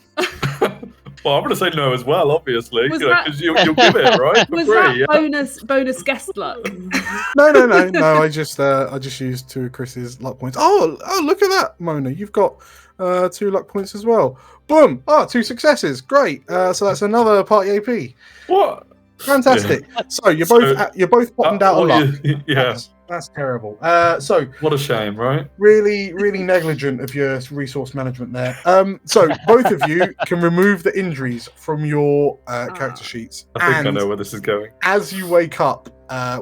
Well, I'm going to say no as well, obviously, Was because you'll give it, right? For Was free, that bonus guest luck? No. I just used 2 of Chris's luck points. Oh, look at that, Mona. You've got 2 luck points as well. Boom! 2 successes. Great. So that's another party AP. What? Fantastic. Yeah. So you're both bottomed out on luck. Yeah. That's terrible. So what a shame, right? Really, really negligent of your resource management there. So both of you can remove the injuries from your character sheets. I think I know where this is going. As you wake up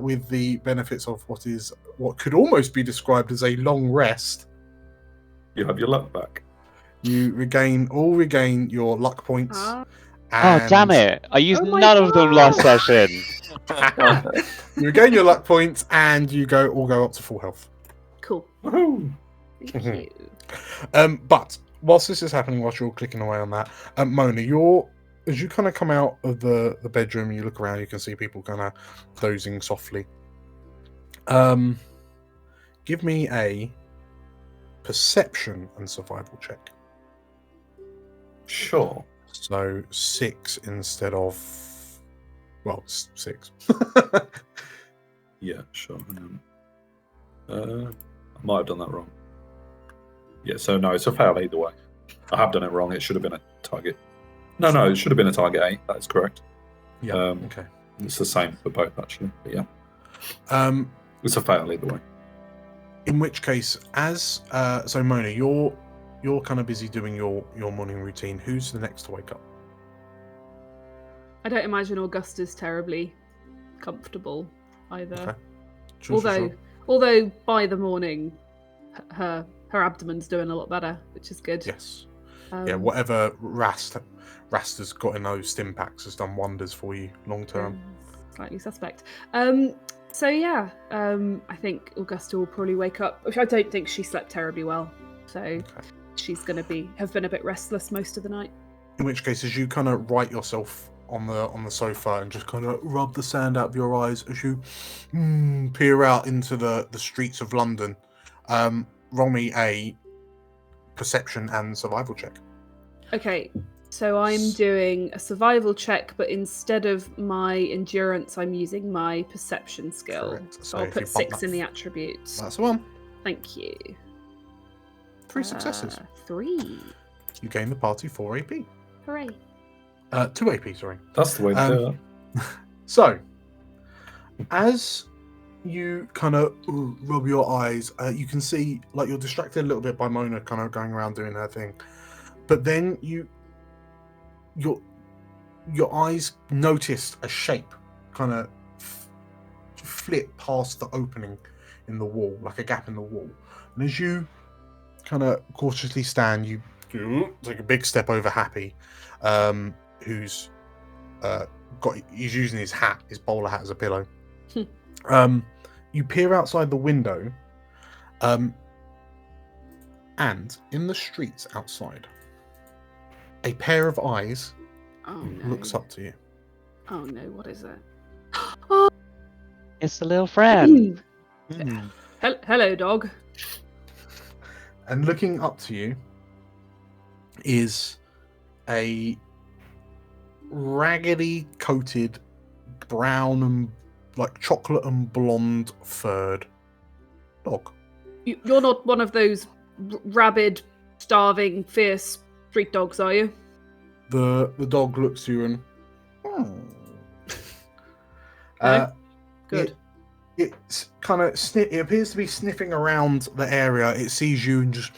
with the benefits of what could almost be described as a long rest, you have your luck back. You regain your luck points. Oh, damn it! I used none of them last session. You regain your luck points, and you all go up to full health. Cool. Woohoo! Thank you. But whilst this is happening, whilst you're clicking away on that, Mona, as you kind of come out of the bedroom, you look around, you can see people kind of dozing softly. Give me a perception and survival check. Sure. So 6 instead of, 6. Yeah, sure. I might have done that wrong. Yeah, so no, it's a fail either way. I have done it wrong. It should have been a target. No, it should have been a target 8. That is correct. Yeah. Okay. It's the same for both, actually. But yeah. It's a fail either way. In which case, so Mona, you're kind of busy doing your morning routine. Who's the next to wake up? I don't imagine Augusta's terribly comfortable either. Okay. Sure. Although by the morning, her abdomen's doing a lot better, which is good. Yes. Yeah. Whatever Rast has got in those stim packs has done wonders for you long term. Slightly suspect. So yeah, I think Augusta will probably wake up. Which I don't think she slept terribly well. So she's going to have been a bit restless most of the night. In which case, as you kind of right yourself on the sofa and just kind of rub the sand out of your eyes as you peer out into the streets of London, roll me a perception and survival check. Okay, so I'm doing a survival check, but instead of my endurance, I'm using my perception skill. Correct. So I'll put 6 in the attributes. That's the one. Thank you. 3 successes. 3. You gain the party 4 AP. Hooray. 2 AP, sorry. That's the way to do it. So, as you kind of rub your eyes, you can see, like, you're distracted a little bit by Mona kind of going around doing her thing. But then you your eyes noticed a shape kind of flit past the opening in the wall, like a gap in the wall. And as you kind of cautiously stand, you take a big step over Happy, who's he's using his bowler hat as a pillow. You peer outside the window, and in the streets outside, a pair of eyes looks up to you. Oh no, what is it? It's the little friend. Hello, dog. And looking up to you is a raggedy coated brown and like chocolate and blonde furred dog. You're not one of those rabid, starving, fierce street dogs, are you? The dog looks to you and Okay. Good. It's kind of it appears to be sniffing around the area. It sees you and just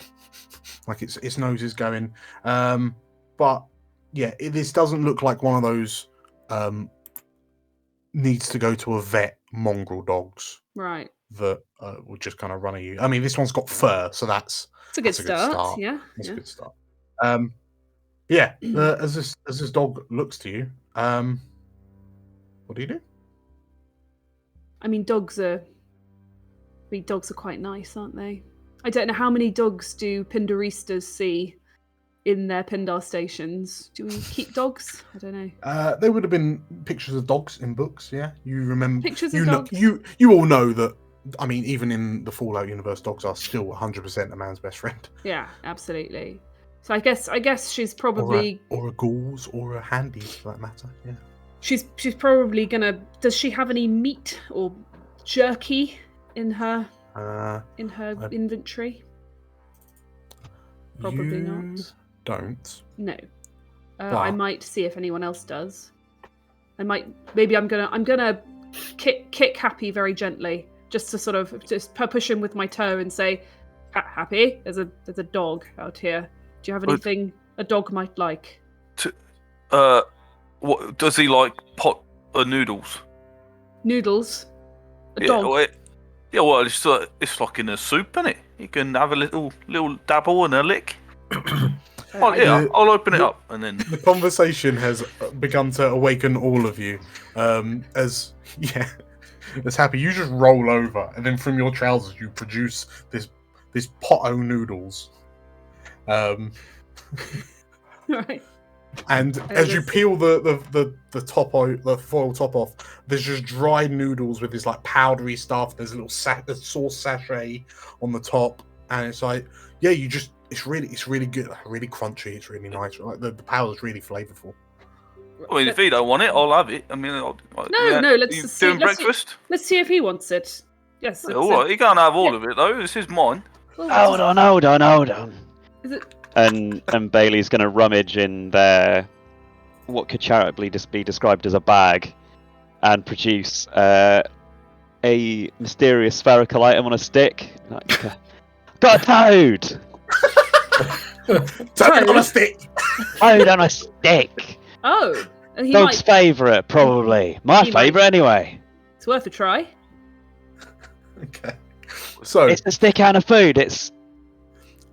like its nose is going. But yeah, this doesn't look like one of those needs to go to a vet mongrel dogs. Right. That will just kind of run at you. I mean, this one's got fur, so that's a good start. Yeah. That's a good start. As this dog looks to you, what do you do? I mean, dogs are quite nice, aren't they? I don't know how many dogs do Pindaristas see in their Pindar stations. Do we keep dogs? I don't know. There would have been pictures of dogs in books. Yeah, you remember pictures of dogs. You all know that. I mean, even in the Fallout universe, dogs are still 100% a man's best friend. Yeah, absolutely. So I guess she's probably or a ghouls or a handy for that matter. Yeah. She's probably gonna. Does she have any meat or jerky in her inventory? Probably not. Don't. No. I might see if anyone else does. Maybe I'm gonna kick Happy very gently, just to sort of just push him with my toe and say, Happy, there's a dog out here. Do you have anything a dog might like? What does he like? Pot noodles? Noodles? A dog? Well, it's like in a soup, isn't it? You can have a little dabble and a lick. I'll open it up and then. The conversation has begun to awaken all of you. As Happy, you just roll over, and then from your trousers you produce this pot of noodles. Right. And as you peel the foil top off, there's just dried noodles with this like powdery stuff. There's a little sauce sachet on the top, and it's like, it's really good, really crunchy. It's really nice. Like the powder's really flavorful. I mean, if he don't want it, I'll have it. I mean, no. Let's see. Breakfast. Let's see if he wants it. Yes. All right, he can't have all of it though. This is mine. Hold on. Is it? And Bailey's going to rummage in their what could charitably just be described as a bag, and produce a mysterious spherical item on a stick. Got a toad. Toad on a stick. Toad on a stick. Oh, dog's favourite, probably. My favourite, anyway. It's worth a try. Okay. So it's a stick and a food. It's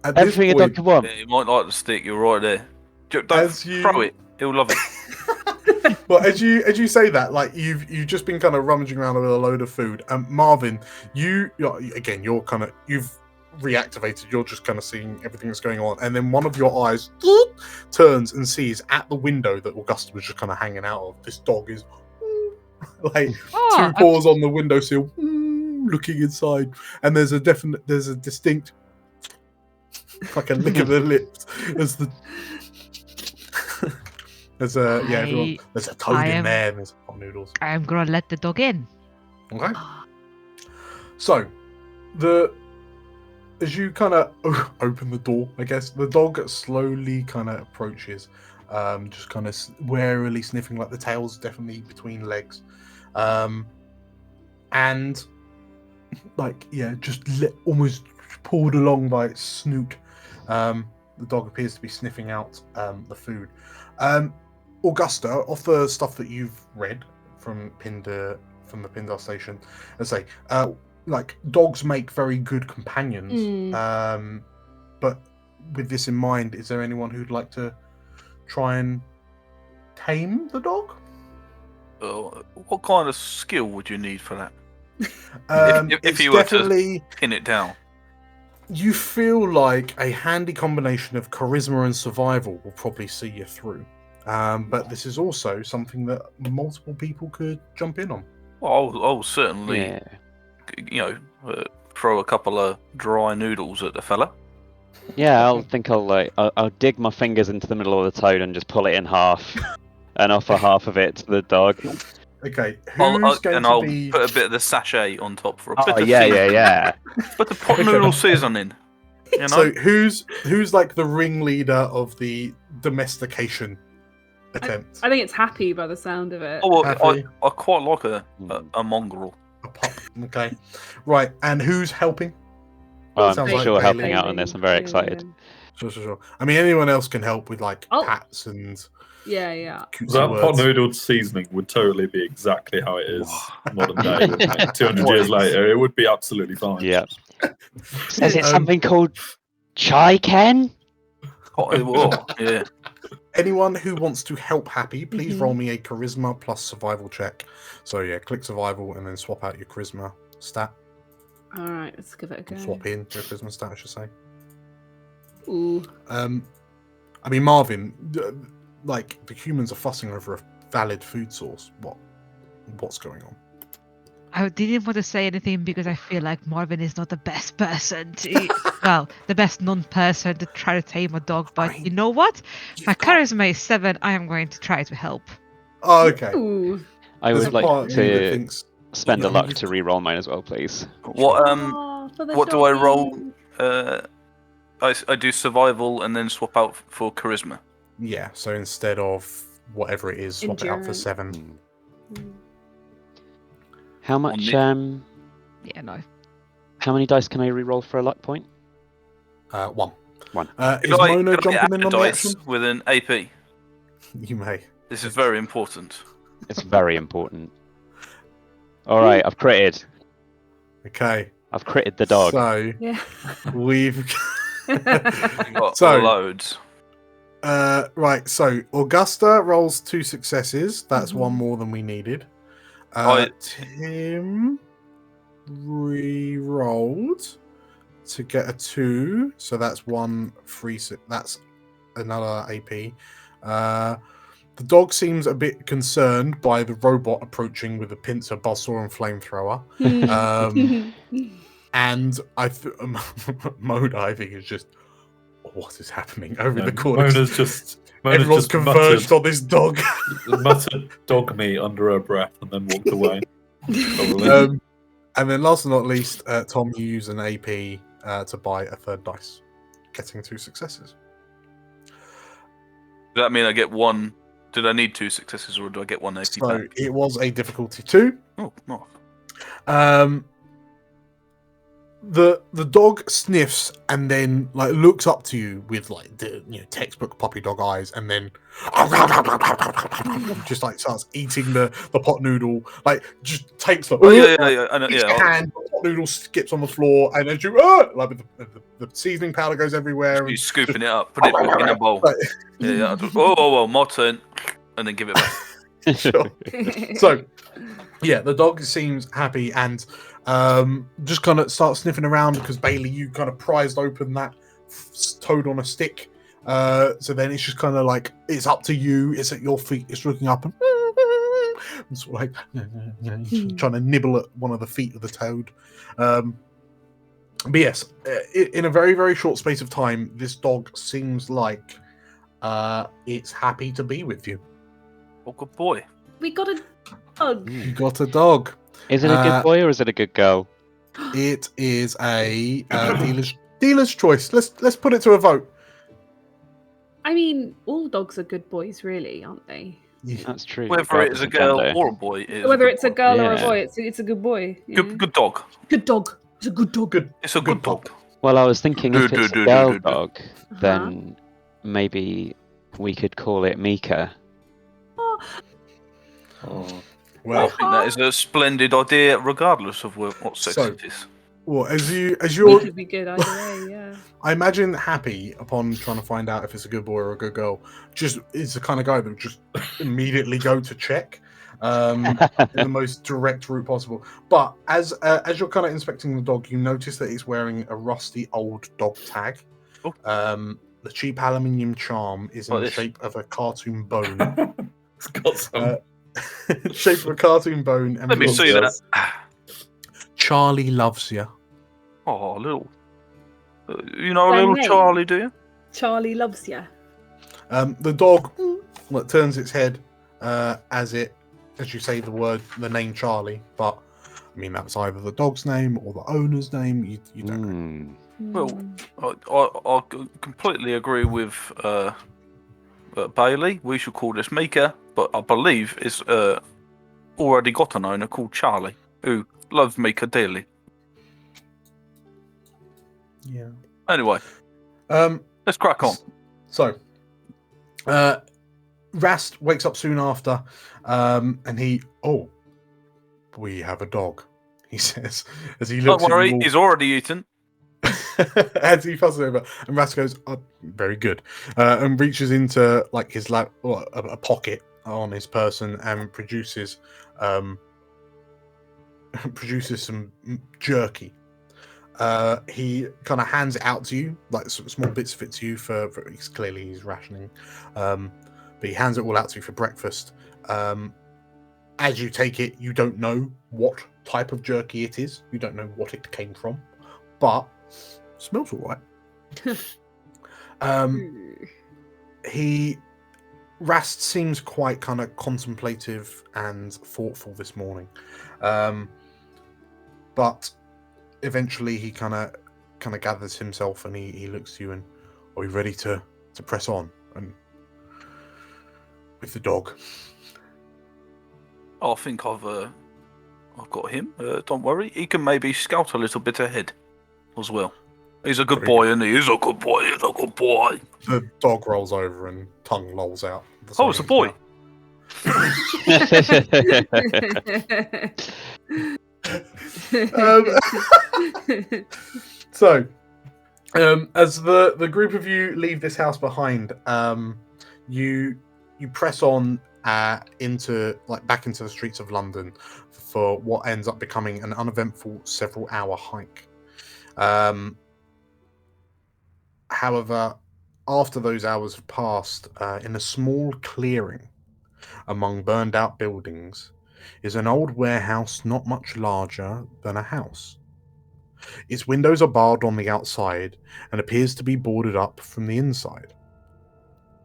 everything a dog could want. Yeah, he might like the stick. You're right there. Don't throw it. He'll love it. Well, as you say that, like you've just been kind of rummaging around with a load of food. Marvin, you're you've reactivated. You're just kind of seeing everything that's going on, and then one of your eyes turns and sees at the window that Augusta was just kind of hanging out of. This dog is like two paws on the windowsill, looking inside, and there's a distinct like a lick of the lips as the there's a toad in there and there's hot noodles. I'm gonna let the dog in. Okay. So as you kind of open the door, I guess the dog slowly kind of approaches, just kind of warily sniffing, like the tail's definitely between legs, and like just almost pulled along by its snoot. The dog appears to be sniffing out the food. Augusta, off the stuff that you've read from the Pindar station, let's say, like dogs make very good companions. But with this in mind, is there anyone who'd like to try and tame the dog? What kind of skill would you need for that? If you were to pin it down. You feel like a handy combination of charisma and survival will probably see you through. But this is also something that multiple people could jump in on. Well, I'll certainly, throw a couple of dry noodles at the fella. Yeah, I'll dig my fingers into the middle of the toad and just pull it in half, and offer half of it to the dog. Okay, I'll put a bit of the sachet on top for a bit of yeah. Put the pot noodle seasoning. You know? So who's like the ringleader of the domestication attempt? I think it's Happy by the sound of it. Oh, well, I quite like a mongrel. A pup. Okay, right. And who's helping? I'm Sounds sure like helping Bailey. out on this. I'm very excited. Sure. I mean, anyone else can help with like pats and. Yeah. That pot noodled seasoning would totally be exactly how it is modern day. Wouldn't it? 200 years later, it would be absolutely fine. Yeah. Is it something called chai Ken? Yeah. Anyone who wants to help Happy, please roll me a charisma plus survival check. So yeah, click survival and then swap out your charisma stat. All right, let's give it a go. Swap in your charisma stat, I should say. Ooh. I mean, Marvin, like the humans are fussing over a valid food source. What's going on? I didn't want to say anything because I feel like Marvin is not the best person the best non-person to try to tame a dog. But you know what? My charisma is 7. I am going to try to help. Oh, okay. Ooh. I would like to spend a luck you've- to re-roll mine as well, please. What do I roll? I do survival and then swap out for charisma. Yeah, so instead of whatever it is, swap it out for 7. How much? Yeah, no. How many dice can I re-roll for a luck point? 1. One. Is Mona jumping in on the action? With an AP? You may. This is very important. It's very important. All right, I've critted. Okay. I've critted the dog. So we've got So- loads. right. So Augusta rolls 2 successes. That's one more than we needed. Tim re-rolled to get a 2, so that's 1 free. That's another AP. The dog seems a bit concerned by the robot approaching with a pincer, buzzsaw, and flamethrower. And Mona, I think, is just, what is happening over the course? Mona's Everyone's just converged on this dog. muttered dog meat under her breath and then walked away. And then last but not least, Tom, you use an AP to buy a 3rd dice, getting 2 successes. Does that mean I get 1? Did I need 2 successes or do I get 1 AP So back? it was a difficulty 2. Oh, no. The dog sniffs and then like looks up to you with like the textbook puppy dog eyes, and then just like starts eating the pot noodle. Like just takes the hand, the pot noodle skips on the floor, and as you like with the seasoning powder goes everywhere. He's scooping it up, put it in a bowl. Oh, my turn, and then give it back. Sure. So yeah, the dog seems happy and just kind of starts sniffing around because Bailey, you kind of prized open that toad on a stick. So then it's just kind of like it's up to you. It's at your feet. It's looking up and sort of like trying to nibble at one of the feet of the toad. But yes, in a very, very short space of time, this dog seems like it's happy to be with you. Oh, good boy. We got a dog. You got a dog. Is it a good boy or is it a good girl? It is a dealer's choice. Let's put it to a vote. I mean, all dogs are good boys, really, aren't they? Yeah. That's true. Whether it is a girl or a boy, Whether it's a girl or a Yeah. boy, it's a good boy. Yeah. good dog. Good dog. It's a good dog. It's a good dog. Well, I was thinking if it's a girl dog, Uh-huh. then maybe we could call it Mika. Oh. Well, I think that is a splendid idea, regardless of what sex So- it is. well, as We you're, could be good either way, yeah. I imagine Happy, upon trying to find out if it's a good boy or a good girl, just is the kind of guy that would just immediately go to check in the most direct route possible. But as you're kind of inspecting the dog, you notice that it's wearing a rusty old dog tag. Oh. The cheap aluminium charm is in Like the this. shape of a cartoon bone. It's got some. Shape of a cartoon bone. And Let me reads, see that. Charlie loves you. Oh, little. You know, Their little name? Charlie, do you? Charlie loves you. The dog turns its head as you say the name Charlie, but I mean that's either the dog's name or the owner's name. You don't know. Well, I completely agree with Bailey. We should call this Mika, but I believe it's already got an owner called Charlie, who loves Mika dearly. Yeah. Anyway, let's crack on. So, Rast wakes up soon after, and we have a dog. He says as he looks. Don't worry, at you all, he's already eaten. as he fuzzes over, and Rast goes, oh, "Very good," and reaches into like his lap, a pocket on his person, and produces some jerky. He kind of hands it out to you, like some small bits of it to you for he's rationing, but he hands it all out to you for breakfast. As you take it, you don't know what type of jerky it is. You don't know what it came from, but it smells all right. Rast seems quite kind of contemplative and thoughtful this morning, but eventually he kind of gathers himself and he looks to you and, are we ready to press on and with the dog? I think I've got him. Don't worry, he can maybe scout a little bit ahead as well. He's a good boy, and he is a good boy. He's a good boy. The dog rolls over and tongue lolls out. Oh, it's a boy. So, as the group of you leave this house behind, you press on back into the streets of London for what ends up becoming an uneventful several-hour hike. However, after those hours have passed, in a small clearing among burned-out buildings is an old warehouse not much larger than a house. Its windows are barred on the outside and appears to be boarded up from the inside.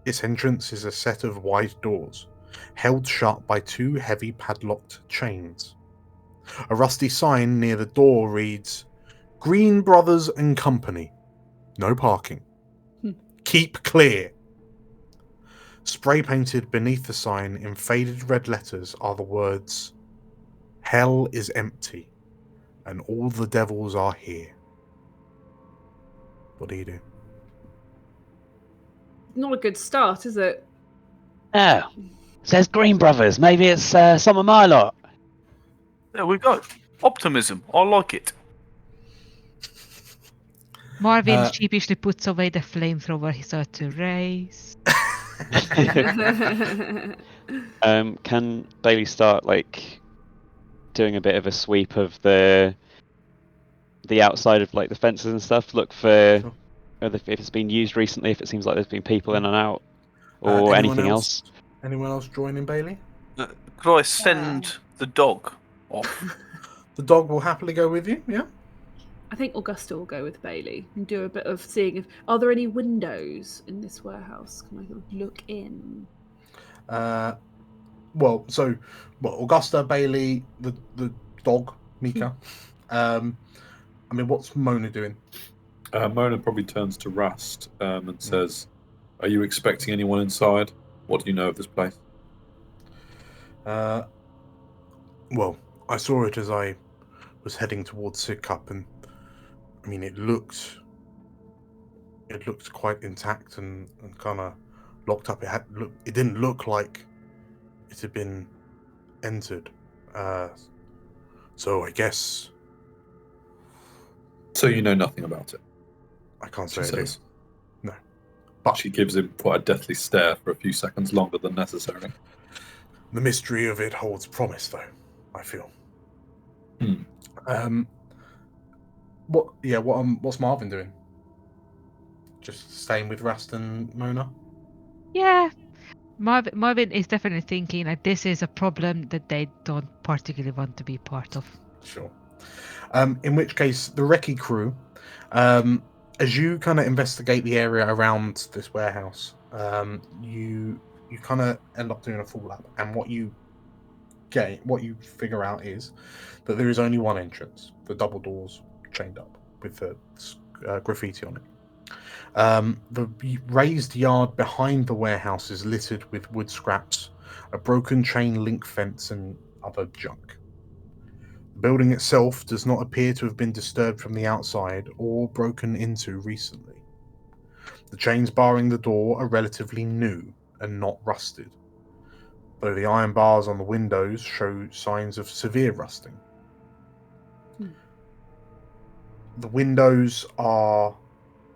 Its entrance is a set of wide doors, held shut by two heavy padlocked chains. A rusty sign near the door reads, Greene Brothers and Company. No parking. Keep clear. Spray painted beneath the sign in faded red letters are the words, Hell is empty, and all the devils are here. What do you do? Not a good start, is it? Oh, says Green Brothers. Maybe it's some of my lot. There we go. Optimism. I like it. Marvin sheepishly puts away the flamethrower he started to raise. Can Bailey start doing a bit of a sweep of the outside of the fences and stuff? Look for if it's been used recently. If it seems like there's been people in and out, or anything else. Anyone else joining Bailey? Could I send the dog off? The dog will happily go with you. Yeah. I think Augusta will go with Bailey and do a bit of seeing if are there any windows in this warehouse? Can I look in? Augusta, Bailey, the dog, Mika. I mean, what's Mona doing? Mona probably turns to Rast and says, "Are you expecting anyone inside? What do you know of this place?" Well, I saw it as I was heading towards Sidcup, and I mean, it looked quite intact and kind of locked up. It didn't look like it had been entered. So I guess So you know nothing about it, I can't she say I do. says. No. But She gives him quite a deathly stare for a few seconds longer than necessary. the mystery of it holds promise, though, I feel. What's Marvin doing? Just staying with Rust and Mona? Yeah. Marvin is definitely thinking that this is a problem that they don't particularly want to be part of. Sure. In which case, the recce crew, as you kind of investigate the area around this warehouse, you kind of end up doing a full lap, and what you figure out is that there is only one entrance, the double doors chained up with the graffiti on it. The raised yard behind the warehouse is littered with wood scraps, a broken chain link fence, and other junk. The building itself does not appear to have been disturbed from the outside or broken into recently. The chains barring the door are relatively new and not rusted, though the iron bars on the windows show signs of severe rusting. The windows are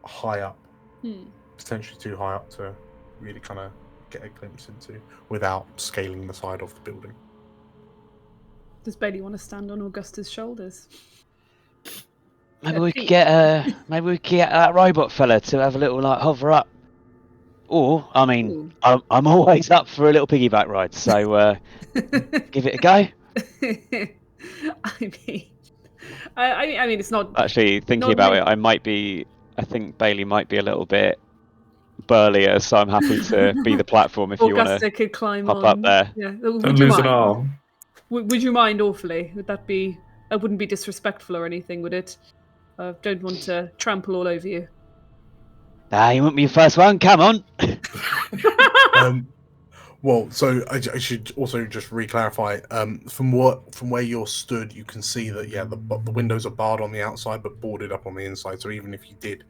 high up, potentially too high up to really kind of get a glimpse into without scaling the side of the building. Does Bailey want to stand on Augusta's shoulders? Maybe we could get that robot fella to have a little like hover up. Or, I mean, I'm always up for a little piggyback ride, so give it a go. I mean, it's not Actually, thinking not about really- it, I think Bailey might be a little bit burlier, so I'm happy to be the platform if you want Augusta to could climb hop on. up there. Yeah. Don't Would you lose an mind? arm. Would you mind awfully? Would that be? That wouldn't be disrespectful or anything, would it? I don't want to trample all over you. You won't be your first one. Come on. Well, so I should also just re-clarify. From where you're stood, you can see that the windows are barred on the outside, but boarded up on the inside. So even if you did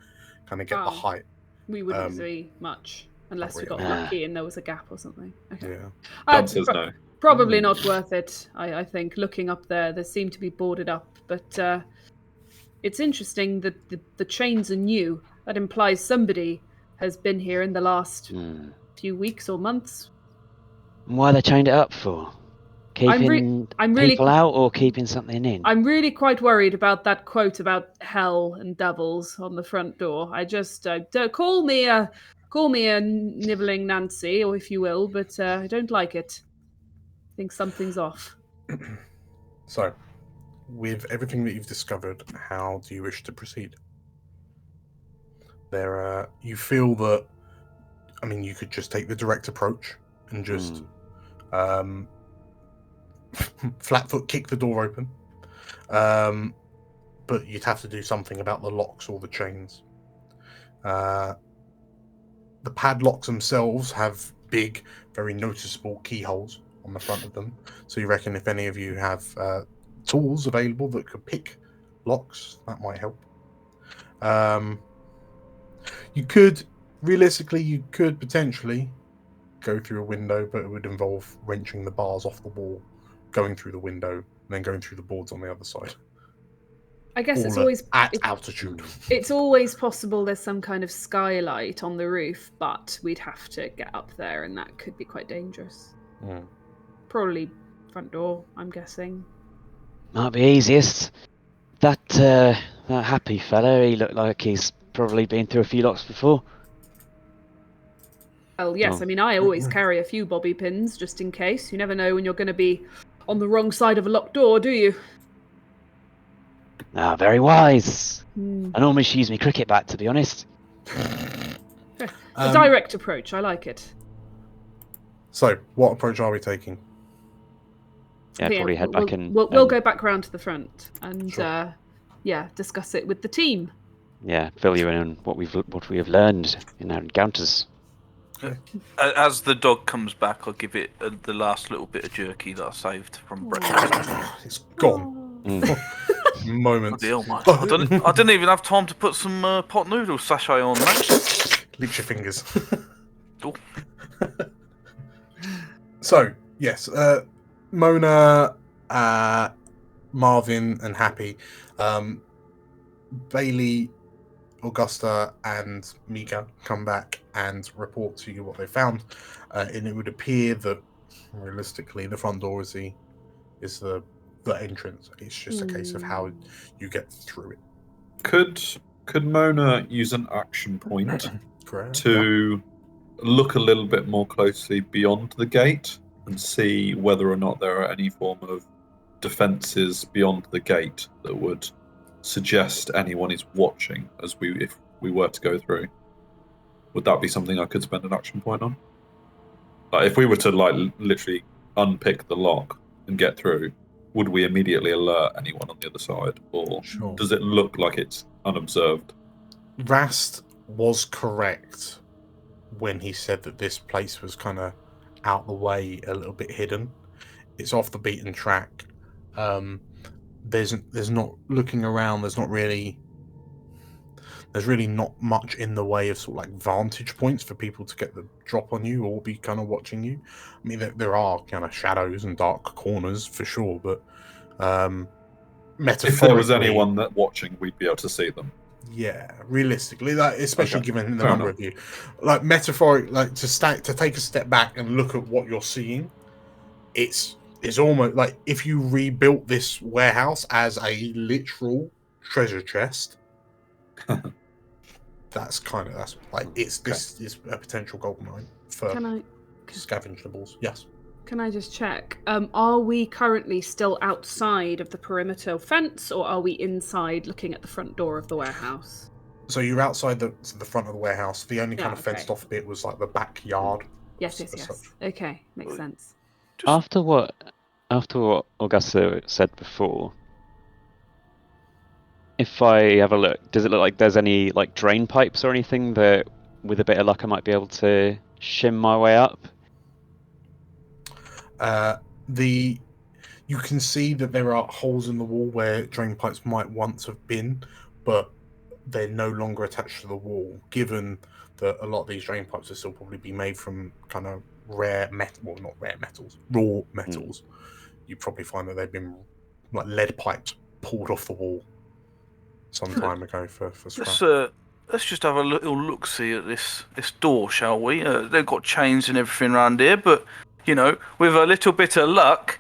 kind of get the height, we wouldn't see much unless we got really. lucky and there was a gap or something. Okay. yeah. God says no. Probably not worth it. I think looking up there, they seem to be boarded up, but it's interesting that the chains are new. That implies somebody has been here in the last few weeks or months. Why are they chained it up for? Keeping people out or keeping something in? I'm really quite worried about that quote about hell and devils on the front door. I just call me a nibbling Nancy, or if you will, but I don't like it. I think something's off. So, with everything that you've discovered, how do you wish to proceed? You feel that, I mean, you could just take the direct approach and just flat foot kick the door open. But you'd have to do something about the locks or the chains. The padlocks themselves have big, very noticeable keyholes on the front of them. So you reckon if any of you have tools available that could pick locks, that might help. You could potentially go through a window, but it would involve wrenching the bars off the wall, going through the window, and then going through the boards on the other side. I guess it's always at altitude. It's always possible there's some kind of skylight on the roof, but we'd have to get up there, and that could be quite dangerous. Probably front door, I'm guessing. Might be easiest. That happy fella, he looked like he's probably been through a few locks before. Well, yes, I mean, I always carry a few bobby pins, just in case. You never know when you're going to be on the wrong side of a locked door, do you? Very wise. I normally just use my cricket bat, to be honest. A direct approach, I like it. So, what approach are we taking? Yeah, probably head back and... We'll go back round to the front and, Sure. discuss it with the team. Yeah, fill you in on what we have learned in our encounters. As the dog comes back, I'll give it the last little bit of jerky that I saved from breakfast. It's gone. Moments. I didn't even have time to put some pot noodle sachet on, mate. Lick your fingers. Oh. So, yes, Mona, Marvin, and Happy, Bailey, Augusta, and Mika come back and report to you what they found, and it would appear that realistically the front door is the entrance. It's just a case of how you get through it. Could Mona use an action point Correct. to look a little bit more closely beyond the gate and see whether or not there are any form of defenses beyond the gate that would suggest anyone is watching if we were to go through? Would that be something I could spend an action point on? Like if we were to literally unpick the lock and get through, would we immediately alert anyone on the other side, or does it look like it's unobserved? Rast was correct when he said that this place was kind of out the way, a little bit hidden. It's off the beaten track. There's not looking around. There's really not much in the way of sort of like vantage points for people to get the drop on you or be kind of watching you. I mean, there are kind of shadows and dark corners for sure, but metaphorically, if there was anyone that watching, we'd be able to see them. Yeah, realistically, like, especially given the Fair number enough. of you, like metaphoric, like to take a step back and look at what you're seeing, it's almost like if you rebuilt this warehouse as a literal treasure chest. That's like this is a potential gold mine for scavengeables. Yes. Can I just check? Are we currently still outside of the perimeter fence, or are we inside looking at the front door of the warehouse? So you're outside the front of the warehouse. The only kind of fenced off bit was like the backyard. Yes. Okay, makes sense. After what Augusta said before, if I have a look, does it look like there's any like drain pipes or anything that, with a bit of luck, I might be able to shim my way up? You can see that there are holes in the wall where drain pipes might once have been, but they're no longer attached to the wall, given that a lot of these drain pipes will still probably be made from kind of raw metals. You probably find that they've been like lead pipes pulled off the wall some time ago for scrap. Let's just have a little look-see at this door, shall we? They've got chains and everything around here, but with a little bit of luck,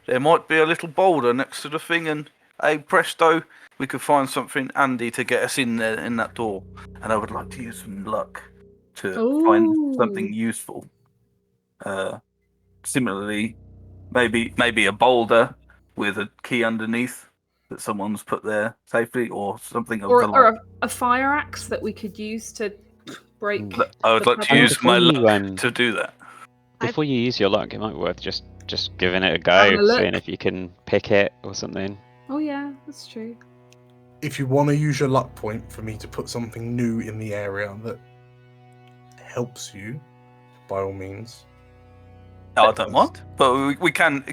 there might be a little boulder next to the thing, and hey, presto, we could find something handy to get us in there in that door. And I would like to use some luck to find something useful. Similarly, maybe a boulder with a key underneath that someone's put there safely, or something of the like. Or a fire axe that we could use to break. I would like to use my luck to do that. Before you use your luck, it might be worth just giving it a go, seeing if you can pick it or something. Oh yeah, that's true. If you want to use your luck point for me to put something new in the area that helps you, by all means. No, I don't mind. But we can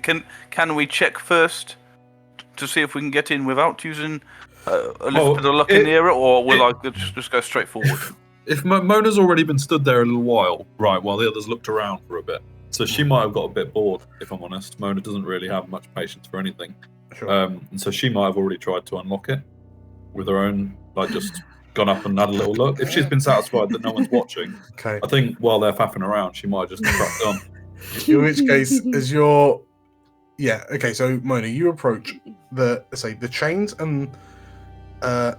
we check first to see if we can get in without using a little bit of luck in the area, or will I just go straight forward? If Mona's already been stood there a little while, right, while the others looked around for a bit, so she might have got a bit bored, if I'm honest. Mona doesn't really have much patience for anything. Sure. And so she might have already tried to unlock it with her own, just gone up and had a little look. If she's been satisfied that no one's watching, I think while they're faffing around, she might have just cracked on. In which case, as you're... Yeah, okay, so Mona, you approach the chains and... the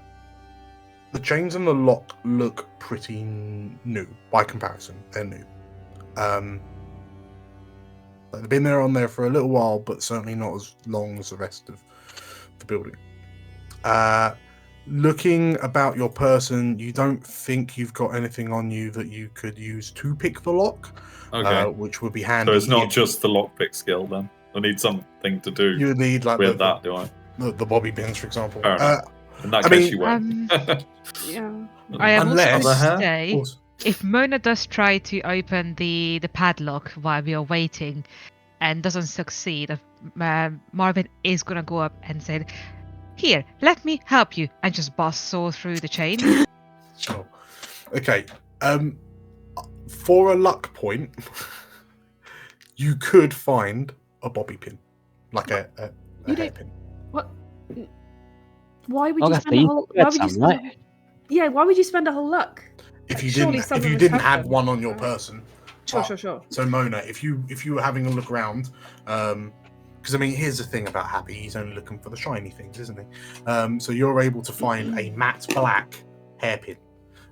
chains and the lock look pretty new by comparison. They're new. They've been on there for a little while, but certainly not as long as the rest of the building. Looking about your person, you don't think you've got anything on you that you could use to pick the lock, which would be handy. So it's not just the lockpick skill then? I need something to do you would need, like, with that, do I? The bobby pins, for example. In that case, you won't. Yeah. I am also going to say, if Mona does try to open the padlock while we are waiting and doesn't succeed, Marvin is going to go up and say, "Here, let me help you," and just bustle through the chain. Sure. Okay. For a luck point, you could find a a bobby pin, like a hairpin. What? Why would you Augustus, spend a whole? Why would you some, right? Yeah, why would you spend a whole luck? If you Surely didn't, some if of you us didn't have have them. one on your person. Sure. So Mona, if you were having a look around, because I mean, here's the thing about Happy: he's only looking for the shiny things, isn't he? So you're able to find a matte black hairpin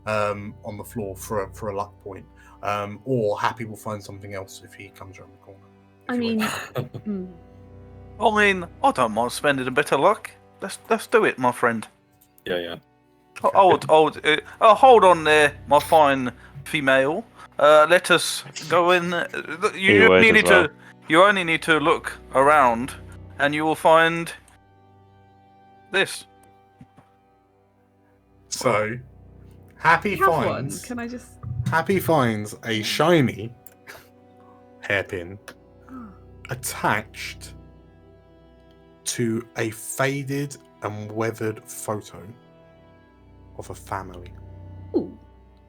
on the floor for a luck point, or Happy will find something else if he comes around the corner. I mean, I don't mind spending a bit of luck. Let's do it, my friend. Yeah. Hold on there, my fine female. Let us go in. You only need to look around, and you will find this. So Happy have finds. one. Can I just? Happy finds a shiny hairpin attached to a faded and weathered photo of a family. Ooh.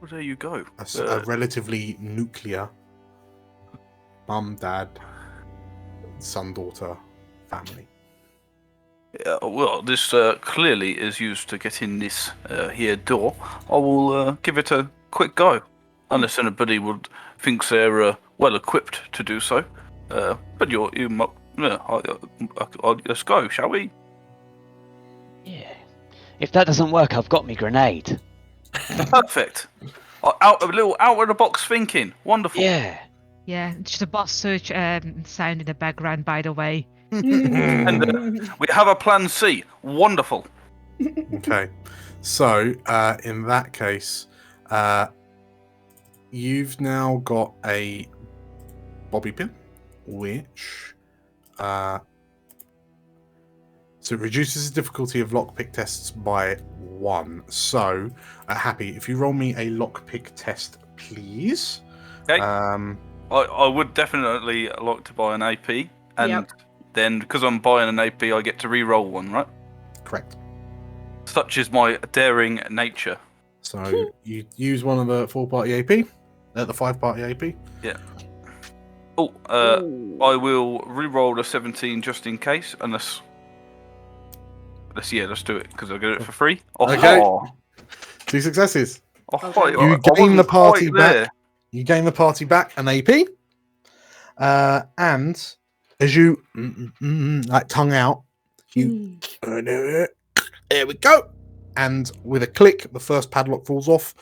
Well, there you go. A relatively nuclear mum, dad, son, daughter family. Well, this clearly is used to get in this here door. I will give it a quick go, unless anybody thinks they're well equipped to do so. But let's go, shall we? Yeah. If that doesn't work, I've got me grenade. Perfect. A little out of the box thinking. Wonderful. Yeah. Yeah, just a boss search sound in the background, by the way. And we have a plan C. Wonderful. Okay, so in that case, you've now got a bobby pin, which so it reduces the difficulty of lockpick tests by 1. So, Happy, if you roll me a lockpick test, please. Okay. I would definitely like to buy an AP, and then because I'm buying an AP, I get to re-roll one, right? Correct. Such is my daring nature. So you use one of the 4-party AP, the 5-party AP. Yeah. I will re-roll the 17 just in case, unless. Let's do it because I'll get it for free. Okay. 2 successes. You gain the party back. You gain the party back an AP, and as you like tongue out, you there we go, and with a click, the first padlock falls off.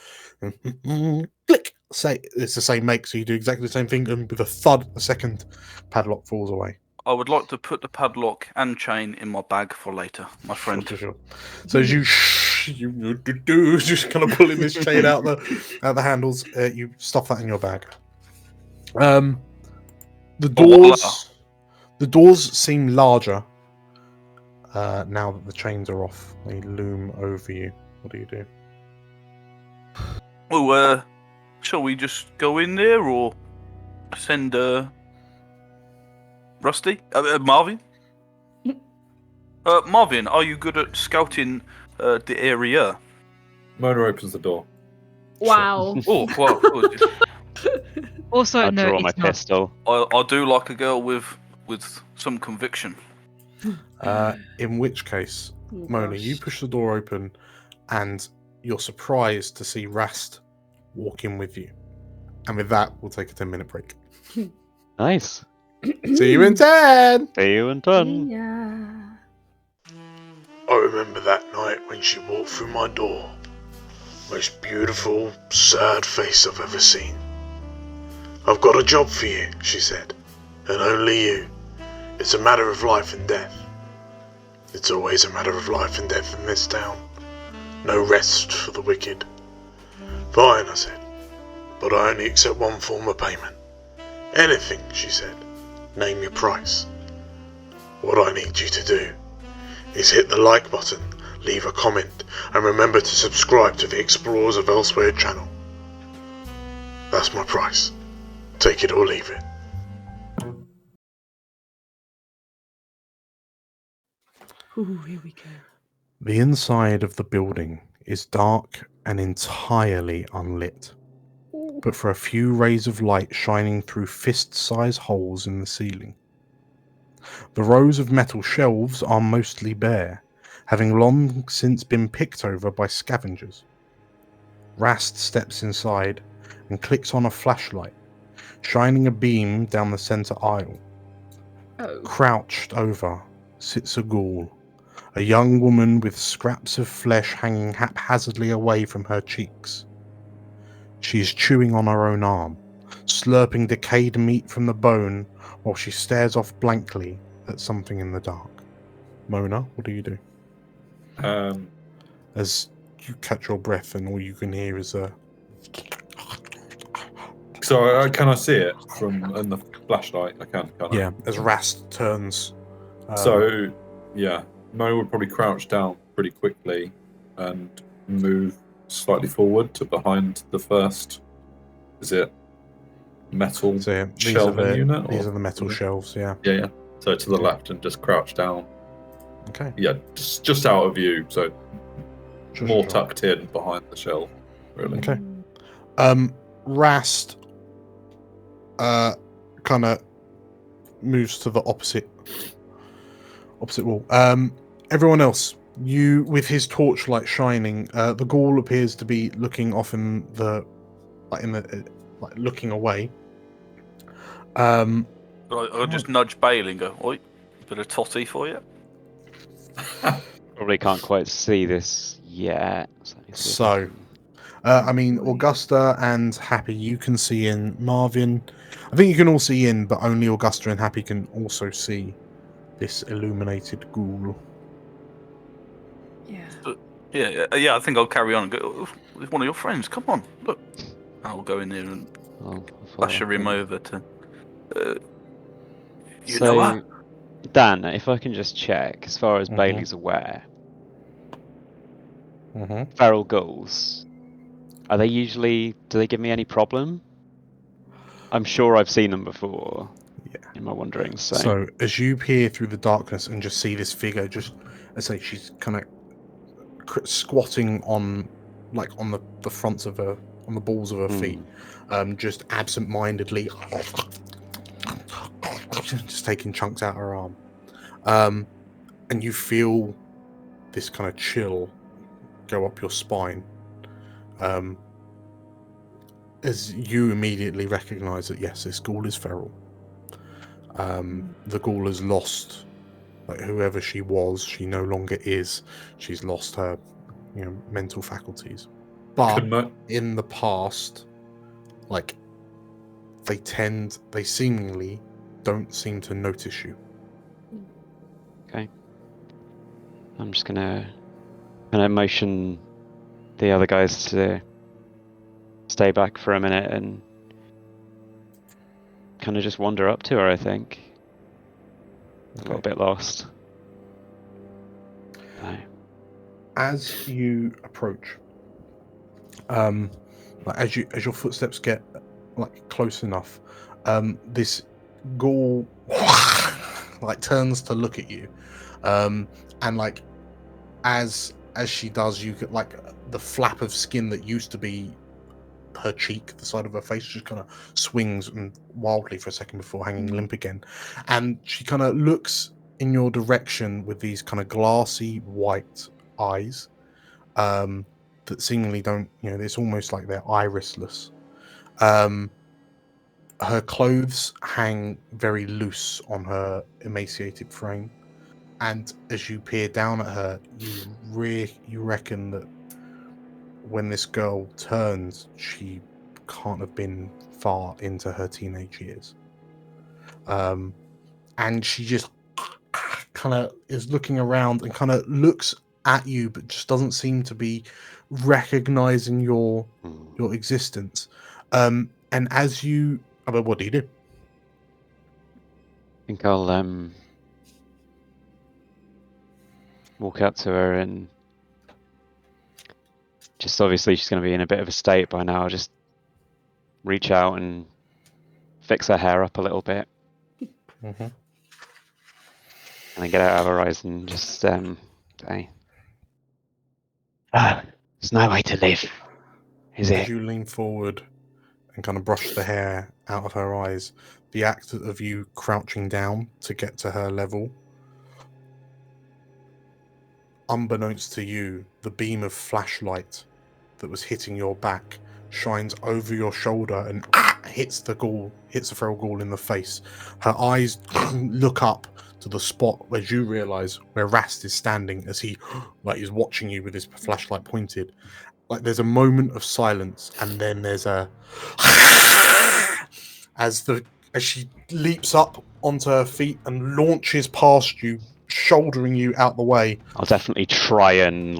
Click. Say it's the same make, so you do exactly the same thing, and with a thud, the second padlock falls away. I would like to put the padlock and chain in my bag for later, my friend. Sure. So as you just kind of pulling this chain out the handles, you stuff that in your bag. The doors seem larger now that the chains are off. They loom over you. What do you do? Well, shall we just go in there or send Rusty? Marvin? Marvin, are you good at scouting the area? Mona opens the door. Wow. Oh, wow. Also, I'll no, draw my it's not. pistol. I do like a girl with some conviction. In which case, Mona, you push the door open, and you're surprised to see Rast walk in with you. And with that, we'll take a 10-minute break. Nice. See you in 10! See you in 10. Yeah. I remember that night when she walked through my door. Most beautiful, sad face I've ever seen. "I've got a job for you," she said, "and only you. It's a matter of life and death." It's always a matter of life and death in this town. No rest for the wicked. "Fine," I said, "but I only accept one form of payment." "Anything," she said. "Name your price." "What I need you to do is hit the like button, leave a comment, and remember to subscribe to the Explorers of Elsewhere channel. That's my price. Take it or leave it. Ooh, here we go. The inside of the building is dark and entirely unlit, but for a few rays of light shining through fist-sized holes in the ceiling. The rows of metal shelves are mostly bare, having long since been picked over by scavengers. Rast steps inside and clicks on a flashlight, shining a beam down the center aisle. Oh. Crouched over sits a ghoul, a young woman with scraps of flesh hanging haphazardly away from her cheeks. She is chewing on her own arm, slurping decayed meat from the bone while she stares off blankly at something in the dark. Mona, what do you do? As you catch your breath and all you can hear is a... So can I see it from in the flashlight? I can, can't I? Yeah, as Rast turns. So, yeah, Mo would probably crouch down pretty quickly and move slightly forward to behind the first, is it metal shelving unit? These are the metal shelves, yeah. Yeah. So to the left and just crouch down. Okay. Yeah, just out of view, so more Sure. tucked in behind the shelf, really. Okay. Rast kind of moves to the opposite wall. Everyone else, you with his torchlight shining, the ghoul appears to be looking off in the looking away. I'll just nudge Bailey and go, "Oi, bit of totty for you." Probably can't quite see this yet. So, I mean, Augusta and Happy, you can see in. Marvin, I think you can all see in, but only Augusta and Happy can also see this illuminated ghoul. Yeah. Yeah. I think I'll carry on and go with one of your friends. Come on, look. I'll go in there and usher him over to. You know her? Dan, if I can just check, as far as Bailey's aware, feral ghouls, are they usually? Do they give me any problem? I'm sure I've seen them before. Yeah. In my wanderings. So as you peer through the darkness and just see this figure, I say she's kind of squatting on the fronts of her, on the balls of her feet, just absent-mindedly, just taking chunks out of her arm, and you feel this kind of chill go up your spine, as you immediately recognize that yes, this ghoul is feral. The ghoul has lost, whoever she was, she no longer is. She's lost her, mental faculties. But in the past, they seemingly don't seem to notice you. Okay. I'm just gonna motion the other guys to stay back for a minute and kind of just wander up to her, I think. A little bit lost. No. As you approach, as your footsteps get close enough, this ghoul turns to look at you, and as she does, you get the flap of skin that used to be her cheek, the side of her face, just kind of swings and wildly for a second before hanging limp again, and she kind of looks in your direction with these kind of glassy white eyes, that seemingly don't, it's almost like they're irisless. Her clothes hang very loose on her emaciated frame, and as you peer down at her, you reckon that when this girl turns, she can't have been far into her teenage years. And she just kind of is looking around and kind of looks at you, but just doesn't seem to be recognizing your existence. And as you, what do you do? I think I'll walk up to her and just, obviously she's going to be in a bit of a state by now. Just reach out and fix her hair up a little bit, and then get out of her eyes and just say, "There's no way to live, is it?" As you lean forward and kind of brush the hair out of her eyes, the act of you crouching down to get to her level, unbeknownst to you, the beam of flashlight that was hitting your back shines over your shoulder and hits the feral ghoul in the face. Her eyes look up to the spot where you realise where Rast is standing as he is watching you with his flashlight pointed. Like there's a moment of silence, and then there's a as she leaps up onto her feet and launches past you, shouldering you out the way. I'll definitely try and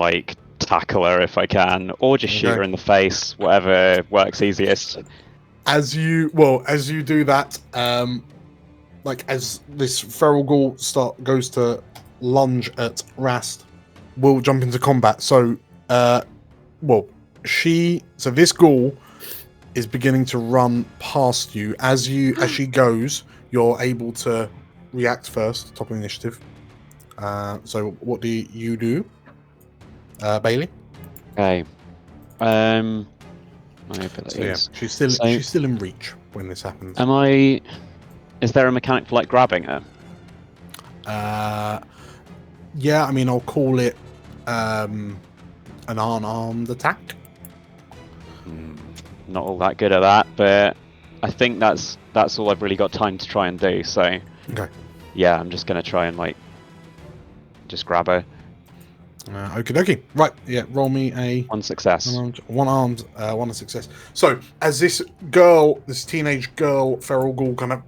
tackle her if I can, or just shoot her in the face, whatever works easiest. As you do that, as this feral ghoul goes to lunge at Rast, we'll jump into combat. So, this ghoul is beginning to run past you. As she goes, you're able to react first, top of initiative. So what do you do, Bailey? Okay. My abilities. So, yeah, she's still in reach when this happens. Is there a mechanic for grabbing her? Yeah, I mean, I'll call it an unarmed attack. Not all that good at that, but I think that's all I've really got time to try and do. So, okay. Yeah, I'm just gonna try and just grab her. Okie dokie. Right, yeah, roll me a... One success. One success. So, as this teenage girl, feral ghoul, kind of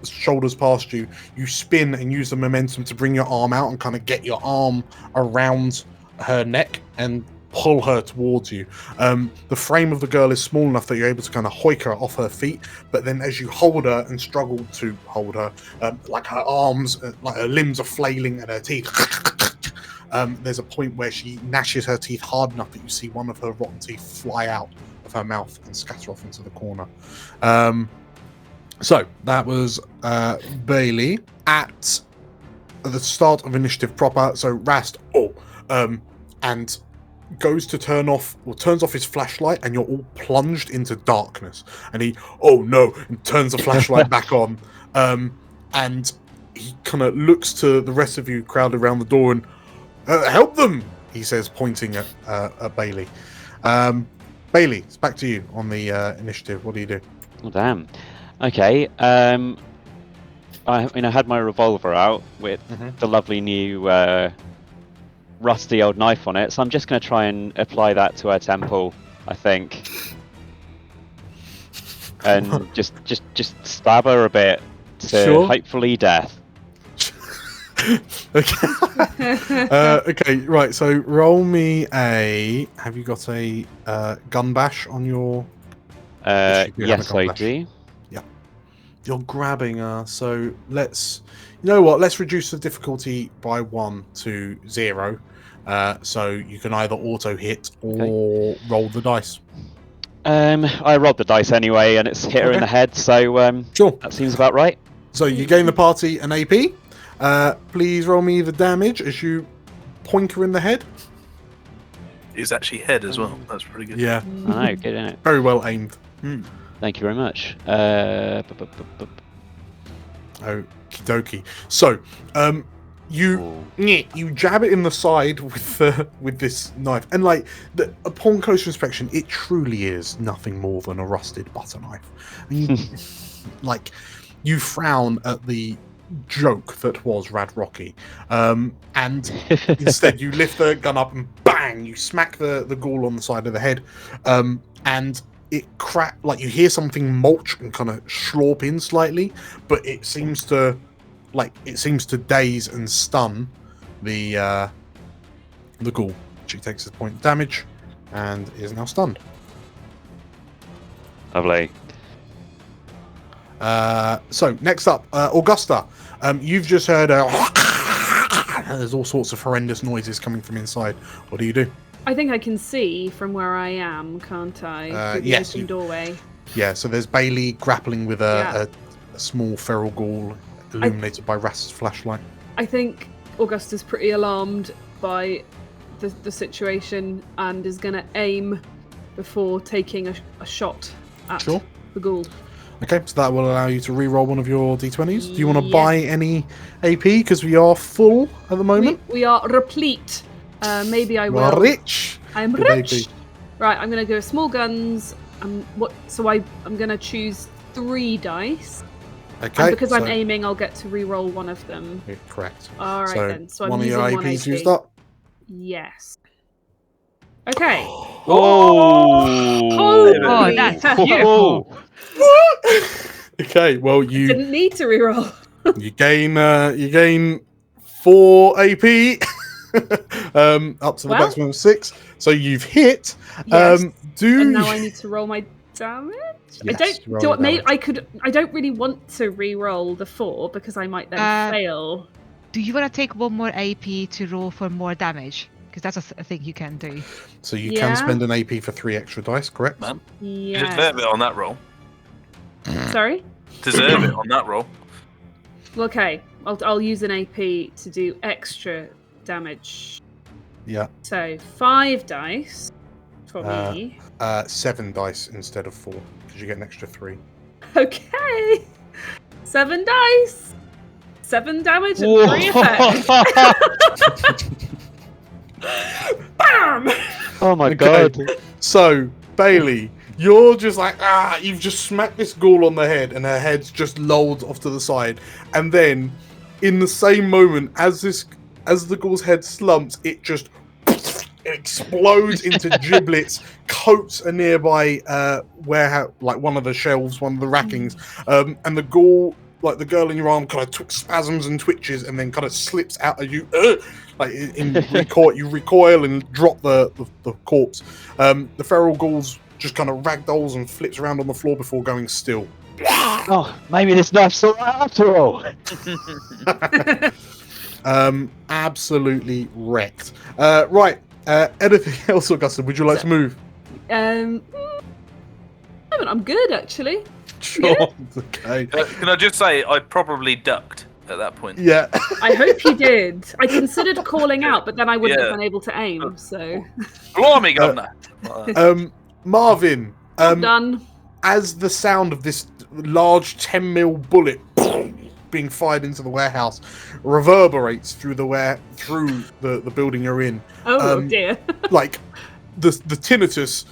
shoulders past you, you spin and use the momentum to bring your arm out and kind of get your arm around her neck and pull her towards you. The frame of the girl is small enough that you're able to kind of hoik her off her feet, but then as you hold her and struggle to hold her, her arms, her limbs are flailing and her teeth... there's a point where she gnashes her teeth hard enough that you see one of her rotten teeth fly out of her mouth and scatter off into the corner. So that was Bailey at the start of initiative proper. So Rast and goes to turns off his flashlight, and you're all plunged into darkness. And he and turns the flashlight back on. And he kind of looks to the rest of you crowded around the door and help them, he says, pointing at Bailey. Bailey, it's back to you on the initiative. What do you do? Oh, damn. Okay. I had my revolver out with the lovely new rusty old knife on it, so I'm just going to try and apply that to her temple, I think, and just stab her a bit to hopefully death. Okay, right, so roll me a... Have you got a gun bash on your... yes, I do. Yeah. You're grabbing her, so let's... You know what, let's reduce the difficulty by 1 to 0. So you can either auto-hit or roll the dice. I rolled the dice anyway, and it's hit her in the head, so sure. That seems about right. So you gain the party an AP. Please roll me the damage as you poink her in the head. It's actually head as well. That's pretty good. Yeah. I know, good, isn't it? Very well aimed. Thank you very much. Okie dokie. So, you jab it in the side with this knife, and upon closer inspection, it truly is nothing more than a rusted butter knife. And you frown at the joke that was Rad Rocky, and instead you lift the gun up and bang, you smack the ghoul on the side of the head, and it crack, you hear something mulch and kind of slorp in slightly, but it seems to daze and stun the ghoul. She takes a point of damage and is now stunned. Lovely. So next up, Augusta. You've just heard there's all sorts of horrendous noises coming from inside. What do you do? I think I can see from where I am, can't I? Through the open doorway. Yeah, so there's Bailey grappling with a small feral ghoul illuminated by Rast's flashlight. I think Augusta's pretty alarmed by the situation and is going to aim before taking a shot at the ghoul. Okay, so that will allow you to re-roll one of your d20s. Do you want to Yes. buy any AP because we are full at the moment? We are replete. Maybe I You will. are rich. I'm with rich. AP. Right, I'm gonna go small guns. I'm gonna choose 3 dice. Okay. And because I'm so- aiming, I'll get to re-roll one of them. Yeah, correct. All right then. So I'm one of using your one APs AP. used up. Yes. Okay. Oh, Oh, that's beautiful. Okay, well you Didn't need to re-roll. you gain 4 AP up to the Well. maximum of 6. So you've hit. Yes. Do And now I need to roll my damage. Yes, I roll don't. your damage. I don't really want to re-roll the 4 because I might then fail. Do you want to take one more AP to roll for more damage? Because that's a thing you can do. So you Yeah. can spend an AP for 3 extra dice, correct? Man, you Yeah. deserve it on that roll. Sorry. Deserve it on that roll. Okay. I'll use an AP to do extra damage. Yeah. So 5 dice for me. 7 dice instead of 4 because you get an extra 3. Okay. 7 dice. 7 damage and 3 effect. Bam! oh my Okay. god. So Bailey, you're just like you've just smacked this ghoul on the head, and her head's just lolled off to the side, and then in the same moment as the ghoul's head slumps, it just explodes into giblets, coats a nearby warehouse, like one of the shelves, one of the rackings, and the ghoul, like the girl in your arm, kind of spasms and twitches, and then kind of slips out of you. Like in recoil, you recoil and drop the corpse. The feral ghoul's just kind of ragdolls and flips around on the floor before going still. Oh, maybe this knife's all right after all. Absolutely wrecked. Right. Anything else, Augusta? Would you like to move? I'm good actually. Sure. Okay. Can I just say, I probably ducked at that point. Yeah. I hope you did. I considered calling out, but then I wouldn't Yeah. have been able to aim. So Blimey, governor! Marvin. done. As the sound of this large 10mm bullet being fired into the warehouse reverberates through the building you're in, Oh dear. like the tinnitus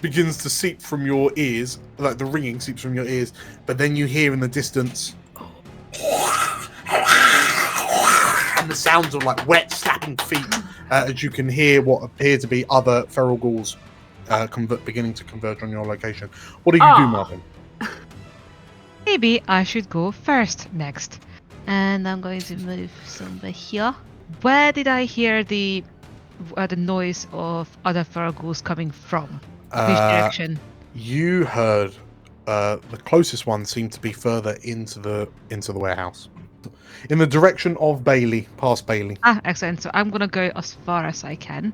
begins to seep from your ears, like the ringing seeps from your ears, but then you hear in the distance and the sounds of like wet slapping feet as you can hear what appear to be other feral ghouls beginning to converge on your location. What do you do, Marvin? Maybe I should go first next. And I'm going to move somewhere here. Where did I hear the noise of other feral ghouls coming from? Which direction? You heard the closest one seemed to be further into the warehouse, in the direction of Bailey, past Bailey. Ah, excellent. So I'm gonna go as far as I can,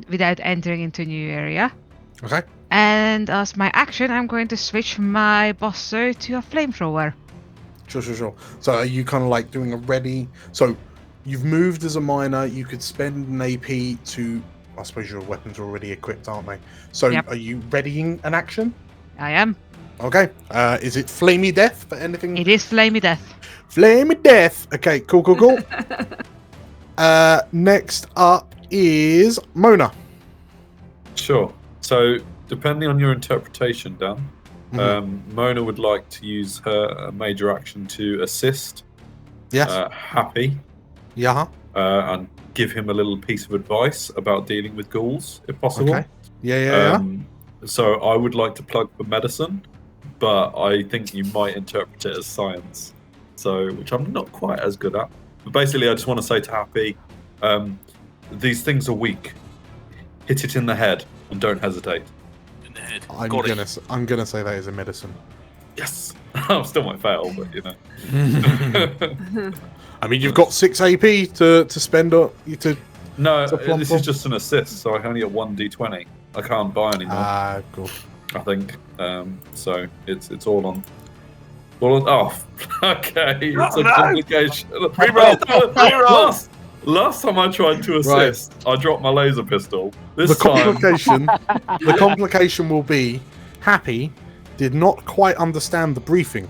without entering into a new area. Okay. And as my action, I'm going to switch my bosso to a flamethrower. Sure. So are you kind of like doing a ready? So you've moved as a miner. You could spend an AP to. I suppose your weapons are already equipped, aren't they? So Yep. Are you readying an action? I am. Okay. Is it flamey death for anything? It is flamey death. Flamey death. Okay. Cool. Next up is Mona. Sure. So, depending on your interpretation, Dan, Mona would like to use her major action to assist Yes. Happy Yeah. and give him a little piece of advice about dealing with ghouls, if possible. Okay. Yeah. So, I would like to plug for medicine, but I think you might interpret it as science, which I'm not quite as good at. But basically, I just want to say to Happy, these things are weak. Hit it in the head and don't hesitate. In the head. I'm Got it. gonna say that is a medicine. Yes! I still might fail, but you know. I mean, you've got 6 AP to spend on you to. No, It's a plum this plum. is just an assist, so I can only get 1 d20. I can't buy anymore, Cool. I think. So it's all on. Oh, okay. It's a no! complication. Reroll! Last time I tried to assist, I dropped my laser pistol. This The time, complication will be Happy. did not quite understand the briefing.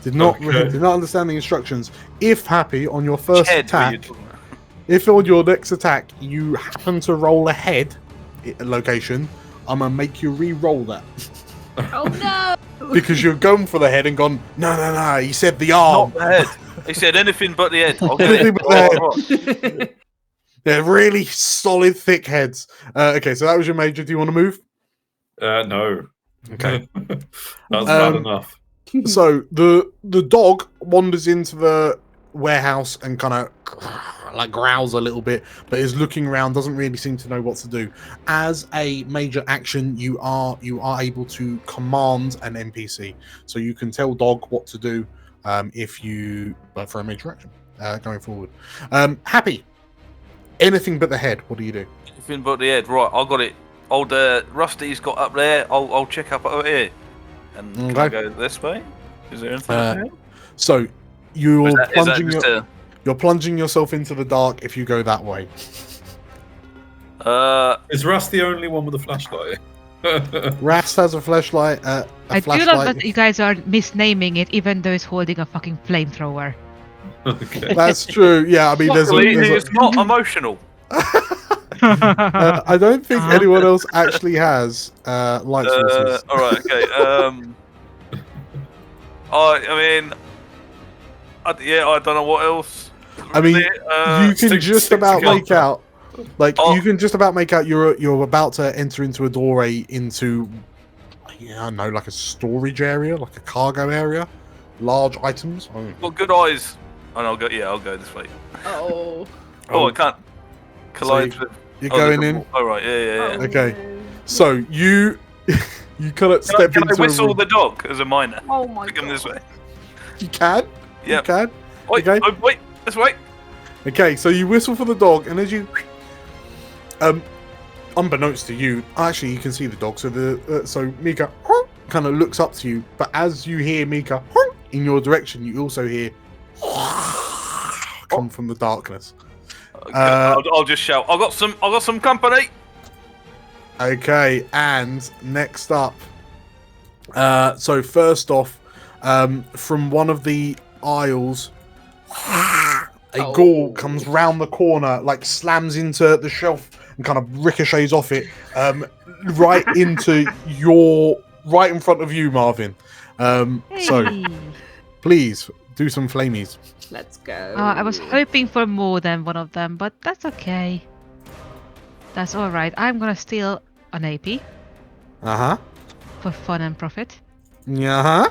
Did not understand the instructions. If Happy on your first attack, if on your next attack you happen to roll a head location, I'm gonna make you re-roll that. Oh no! Because you're going for the head and gone. No. He said the arm. Not the head. He said anything but the head. I'll get Anything it. but the head. They're really solid, thick heads. Okay, so that was your major. Do you want to move? No. Okay. That's bad enough. So the dog wanders into the warehouse and kind of like growls a little bit, but is looking around, doesn't really seem to know what to do. As a major action, you are able to command an NPC, so you can tell dog what to do for a major action going forward. Happy, anything but the head. What do you do? Anything but the head. Right, I got it. Old Rusty's got up there. I'll check up over here. And can I go this way? Is there anything up there? So you're plunging you're plunging yourself into the dark if you go that way. Is Russ the only one with a flashlight? Rast has a flashlight. I do love that you guys are misnaming it, even though it's holding a fucking flamethrower. Okay. That's true. Yeah, I mean, it's not emotional. I don't think anyone else actually has light sources. All right, okay. I don't know what else. I mean, you can just about make out. Like you can just about make out you're about to enter into a doorway into, I don't know, like a storage area, like a cargo area, large items. Got good eyes, and I'll go this way. Oh, I can't collide with. You're going in. Oh right, yeah. Okay, so you cannot step into. Can I whistle the dog as a miner? Oh my god! Come this way. You can. Yeah. You can. Wait, okay. Wait, this way. Okay, so you whistle for the dog, and as you, unbeknownst to you, actually you can see the dog. So so Mika kind of looks up to you, but as you hear Mika in your direction, you also hear come from the darkness. Okay, I'll just shout. I got some company. Okay, and next up, so first off, from one of the aisles, a ghoul comes round the corner, like slams into the shelf and kind of ricochets off it, right in front of you, Marvin. So please do some flamies. Let's go. I was hoping for more than one of them, but that's okay. That's all right. I'm gonna steal an AP. For fun and profit. Oh,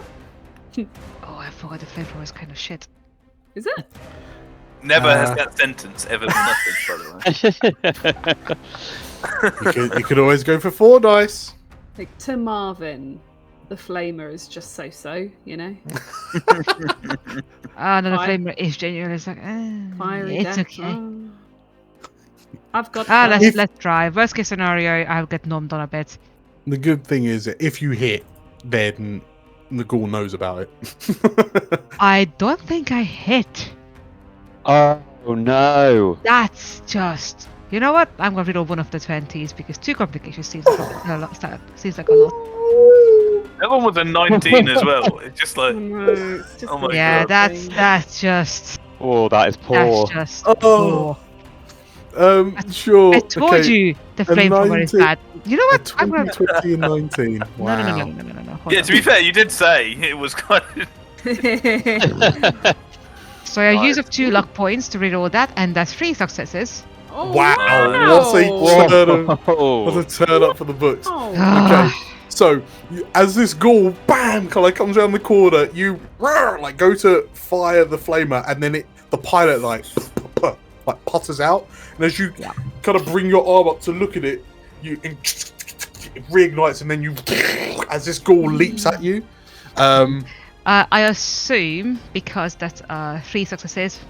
I forgot the flavor was kind of shit. Is it? Never has that sentence ever been uttered, by the way. you could always go for 4 dice. Like, to Marvin, the flamer is just so, you know? No, the flamer is genuine. It's like, Fiery it's death. okay. I've got let's try. Worst case scenario, I'll get nommed on a bit. The good thing is that if you hit, then the ghoul knows about it. I don't think I hit. Oh no! That's just. You know what? I'm gonna reroll one of the 20s because 2 complications seems like a lot. That one was a 19 as well. It's just like. Oh my yeah, god. that's just. Oh, that is poor. That's just. Poor. Sure. I told you the flamethrower is bad. You know what? I'm gonna 20 and 19. Wow. No. Yeah, to be fair, you did say it was kind of. So I use up 2 luck points to reroll that, and that's 3 successes. Oh, wow. What a turn up for the books. Okay. So as this ghoul, bam, kind of comes around the corner, you like go to fire the flamer, and then the pilot like putters out, and as you kind of bring your arm up to look at it, it reignites, and then you, as this ghoul leaps at you. I assume because that's 3 successes.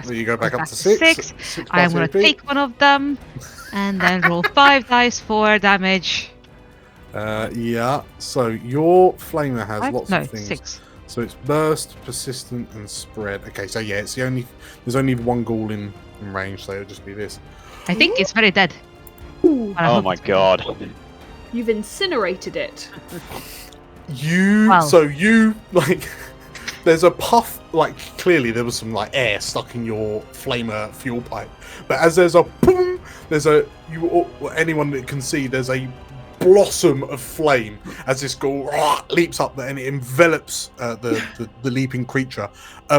So you go back up to 6. I'm gonna take one of them, and then roll 5 dice for damage. Yeah. So your flamer has lots of things. 6. So it's burst, persistent, and spread. Okay, so yeah, there's only one ghoul in range, so it'll just be this. I think it's very dead. Oh my god. You've incinerated it. like, there's a puff, like, clearly there was some, like, air stuck in your flamer fuel pipe. But as there's a boom, anyone that can see, there's a blossom of flame as this ghoul leaps up there and it envelops the leaping creature.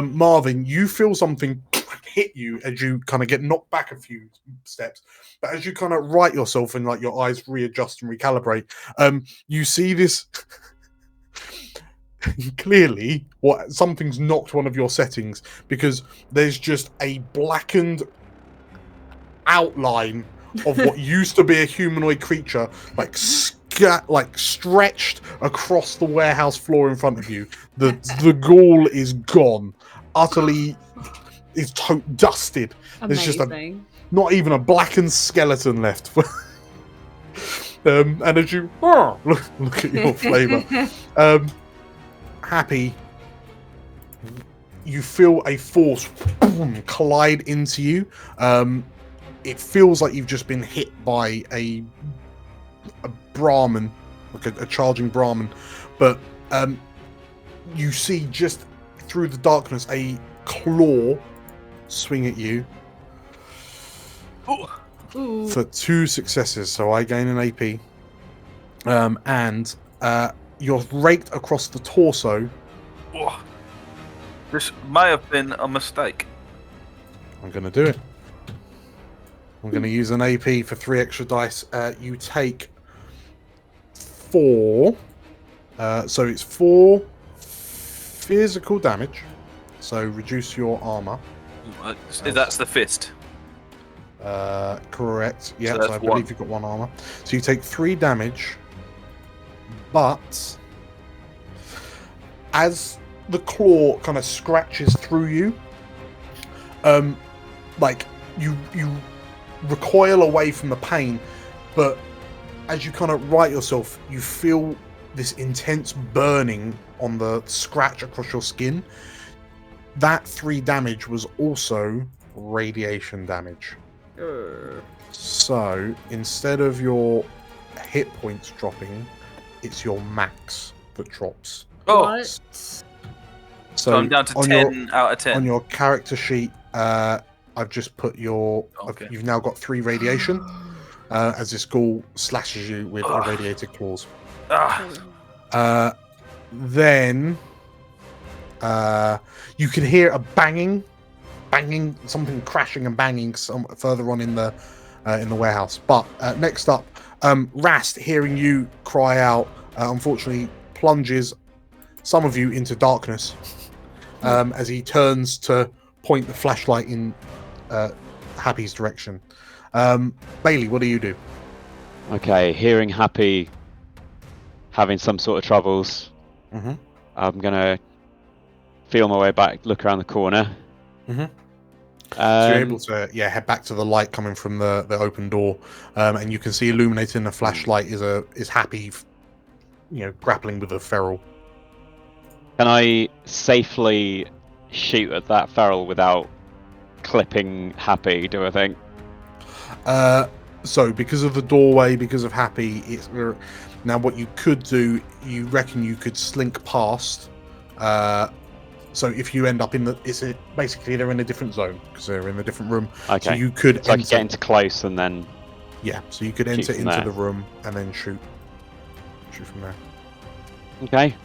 Marvin, you feel something hit you as you kind of get knocked back a few steps, but as you kind of right yourself and like your eyes readjust and recalibrate, you see this clearly something's knocked one of your settings, because there's just a blackened outline of what used to be a humanoid creature, like stretched across the warehouse floor in front of you. The ghoul is gone, utterly. It's dusted. Amazing. There's just not even a blackened skeleton left. And as you look at your flavor, Happy, you feel a force collide into you. It feels like you've just been hit by a Brahmin, like a charging Brahmin, but you see just through the darkness a claw swing at you. Ooh. For 2 successes, so I gain an AP, and you're raked across the torso. This may have been a mistake. I'm going to do it. I'm going to use an AP for 3 extra dice. You take 4. So it's 4 physical damage. So reduce your armor. That's the fist. Correct. Yeah, So so I believe you've got 1 armor. So you take 3 damage. But as the claw kind of scratches through you, like you recoil away from the pain, but as you kind of right yourself, you feel this intense burning on the scratch across your skin. That 3 damage was also radiation damage. So instead of your hit points dropping, it's your max that drops. What? So I'm down to 10 out of 10. On your character sheet, I've just put you've now got 3 radiation, as this ghoul slashes you with irradiated claws. Then you can hear a banging, something crashing and banging further on in the warehouse. But next up, Rast, hearing you cry out, unfortunately plunges some of you into darkness as he turns to point the flashlight in Happy's direction. Bailey, what do you do? Okay, hearing Happy having some sort of troubles, Mm-hmm. I'm gonna feel my way back, look around the corner. Mm-hmm. So you're able to head back to the light coming from the open door, and you can see illuminated in the flashlight is Happy, grappling with a feral. Can I safely shoot at that feral without clipping Happy, do I think? So because of the doorway, because of Happy, now what you could do, you reckon you could slink past. So if you end up basically they're in a different zone because they're in a different room. Okay. So you could I could get into close and then. Yeah. So you could enter into the room and then shoot from there. Okay.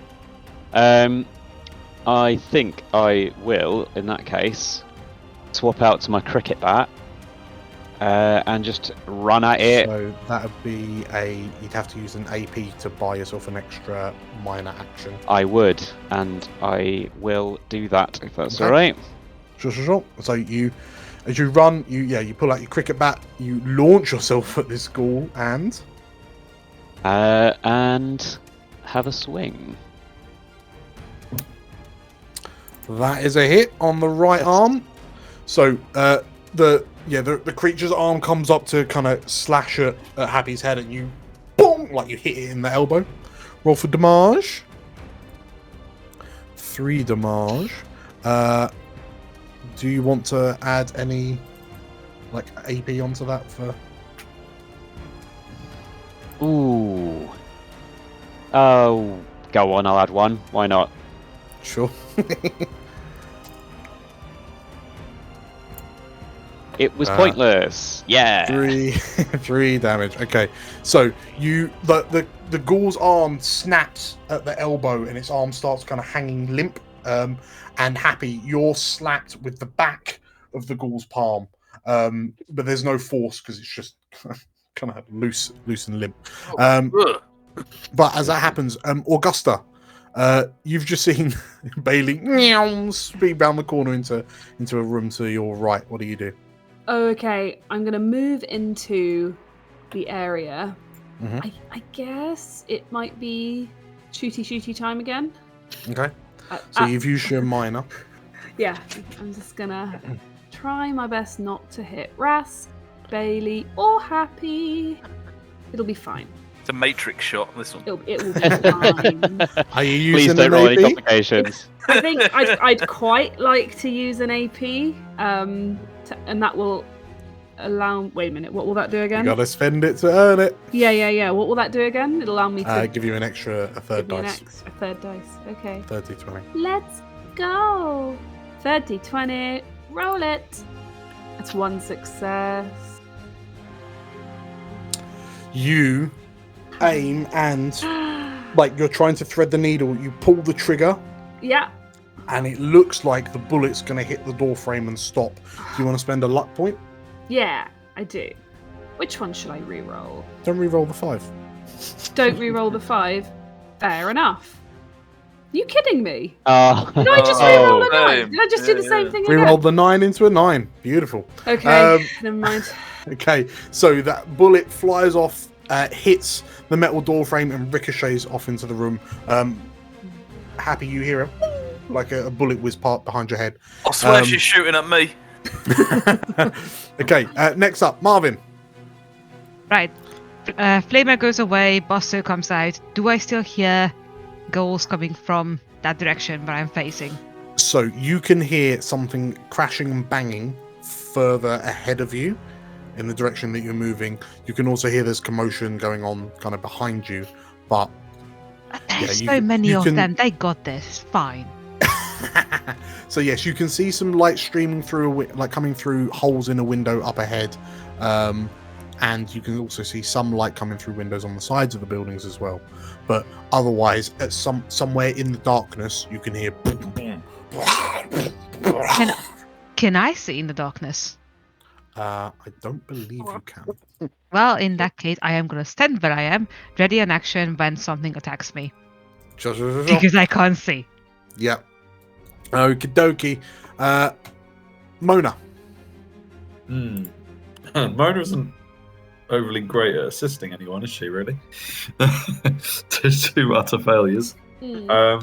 I think I will, in that case, swap out to my cricket bat and just run at it. So that would be you'd have to use an AP to buy yourself an extra minor action. I would, and I will do that if that's all right. Sure. So as you run, you pull out your cricket bat, you launch yourself at this ghoul and have a swing. That is a hit on the right arm. So the creature's arm comes up to kind of slash at Happy's head, and you boom, like you hit it in the elbow. Roll for damage. 3 damage. Do you want to add any like AP onto that for? Ooh. Oh Go on, I'll add 1. Why not? Sure. It was pointless. Yeah. 3 damage. Okay, so the ghoul's arm snaps at the elbow, and its arm starts kind of hanging limp. And Happy, you're slapped with the back of the ghoul's palm, but there's no force because it's just kind of loose and limp. But as that happens, Augusta, you've just seen Bailey speed round the corner into a room to your right. What do you do? Okay, I'm going to move into the area. Mm-hmm. I guess it might be shooty time again. Okay. So you've used your minor. Yeah, I'm just going to try my best not to hit Ras, Bailey, or Happy. It'll be fine. It's a matrix shot, this one. It will be fine. Are you using Please don't an roll any AP? complications. I think I'd quite like to use an AP, and that will allow. Wait a minute, what will that do You again? gotta spend it to earn it. Yeah. What will that do again? It'll allow me to Give you a third give me dice. a third dice. Okay. 30-20. Let's go. 30-20. Roll it. That's 1 success. You aim and like you're trying to thread the needle. You pull the trigger, Yeah. and it looks like the bullet's gonna hit the door frame and stop. Do you want to spend a luck point? Yeah, I do. Which one should I re-roll? Don't re-roll the 5. Don't re-roll the 5. Fair enough. Are you kidding me? Did I just Oh. re-roll a 9? Same. Did I just do the Yeah, same yeah. thing again? Re-roll the 9 into a 9. Beautiful. Okay, never mind. Okay, so that bullet flies off, hits the metal door frame, and ricochets off into the room. Happy, you hear like a bullet whiz part behind your head. I swear she's shooting at me. Okay, next up, Marvin. Right. Flamer goes away, Buster comes out. Do I still hear ghouls coming from that direction where I'm facing? So you can hear something crashing and banging further ahead of you in the direction that you're moving. You can also hear there's commotion going on kind of behind you, but There's you so can- many you of can- them. They got this. Fine. So yes, you can see some light streaming through, like coming through holes in a window up ahead, and you can also see some light coming through windows on the sides of the buildings as well. But otherwise, at somewhere in the darkness, you can hear. Can I see in the darkness? I don't believe you can. Well, in that case, I am going to stand where I am, ready in action when something attacks me. Because I can't see. Yeah. Okie dokie. Mona. Mona isn't overly great at assisting anyone, is she, really? Two utter failures. I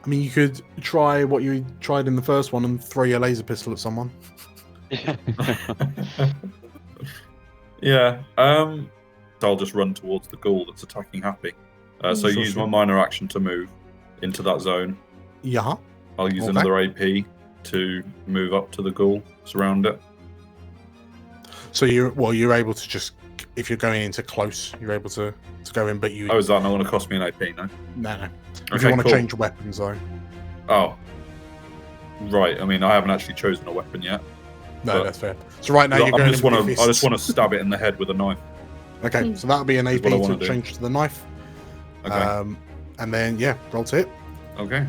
mean, you could try what you tried in the first one and throw your laser pistol at someone. Yeah. So I'll just run towards the ghoul that's attacking Happy. So Sure, use sure. my minor action to move into that zone. Yeah. I'll use Okay. another AP to move up to the ghoul, surround it. So you're able to just, if you're going into close, you're able to go in, but you. Oh, is that not going to cost me an AP? No. No. If Okay, you want to cool. change weapons, though. Oh. Right. I mean, I haven't actually chosen a weapon yet. No, But- that's fair. So right now you're I going just in with want your to. I just fists. want to stab it in the head with a knife. Okay, so that'll be an AP what I to wanna do. change to the knife. Okay. And then roll to hit. Okay.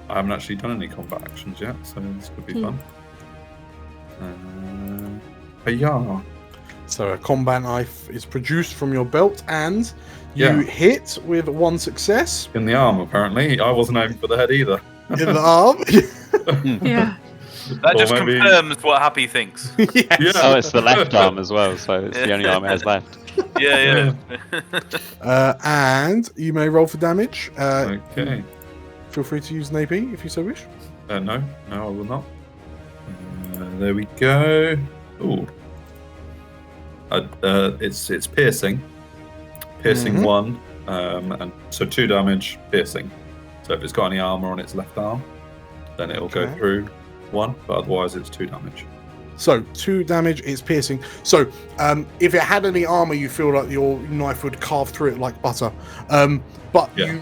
I haven't actually done any combat actions yet, so this could be fun. Yeah. So a combat knife is produced from your belt, and you Yeah. hit with 1 success In the arm, apparently. I wasn't aiming for the head either. in the arm. Yeah. That Or just maybe- confirms what Happy thinks. Yes. Yeah. Oh, it's the left arm as well, so it's the only arm it has left. Yeah. And you may roll for damage. Okay. Feel free to use an AP if you so wish. No, I will not. There we go. Ooh. It's piercing. Piercing Mhm. 1, and so 2 damage, piercing. So if it's got any armor on its left arm, then it'll go Okay. through 1, but otherwise it's 2 damage. So 2 damage, it's piercing. So if it had any armor, you feel like your knife would carve through it like butter. But you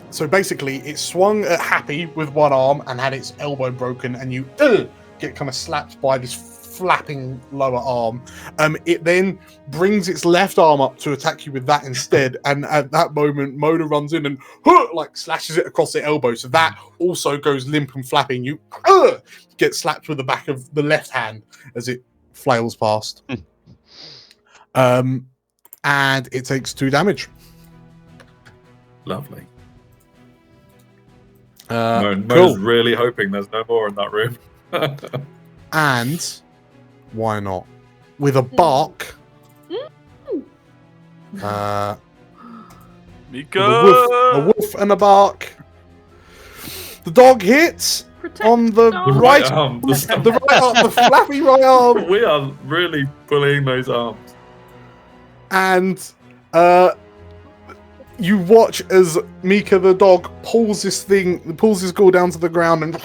so basically it swung at Happy with one arm and had its elbow broken, and you get kind of slapped by this flapping lower arm. It then brings its left arm up to attack you with that instead, and at that moment Mona runs in and like slashes it across the elbow, so that also goes limp and flapping. You get slapped with the back of the left hand as it flails past. And it takes 2 damage. Lovely. Cool. Mo's really hoping there's no more in that room. And why not? With a bark. Mika! A wolf and a bark. The dog hits on the right arm. the right arm, the flappy right arm. We are really pulling those arms. And you watch as Mika the dog pulls his gall down to the ground and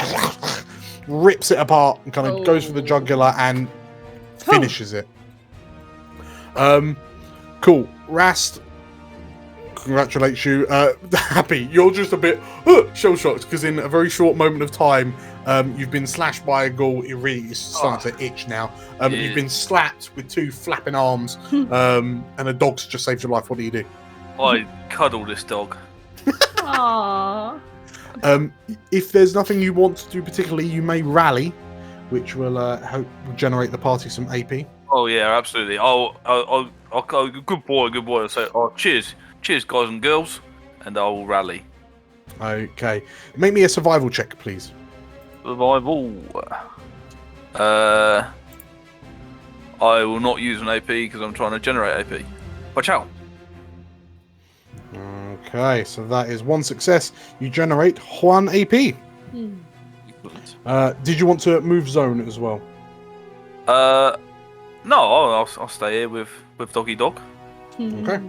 rips it apart and kind of goes for the jugular and finishes it. Cool. Rast congratulates you. Happy, you're just a bit shell-shocked because in a very short moment of time, you've been slashed by a ghoul. It really is starting to itch now. You've been slapped with 2 flapping arms, and a dog's just saved your life. What do you do? I cuddle this dog. Aww. If there's nothing you want to do particularly, you may rally, which will help generate the party some AP. Oh yeah, absolutely. I'll go, good boy. I'll say, cheers, guys and girls, and I'll rally. Okay, make me a survival check, please. Survival. I will not use an AP because I'm trying to generate AP. Watch out. Okay, so that is 1 success. You generate 1 AP. Did you want to move zone as well? No, I'll stay here with Doggy Dog. Okay.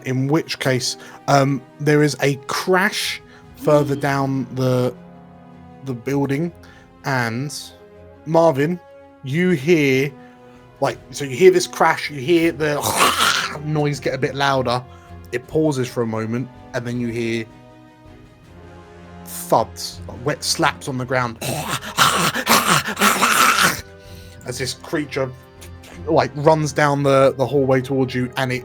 In which case, there is a crash further down the building, and Marvin, you hear you hear this crash. You hear the noise get a bit louder. It pauses for a moment, and then you hear thuds, like wet slaps on the ground, as this creature runs down the hallway towards you, and it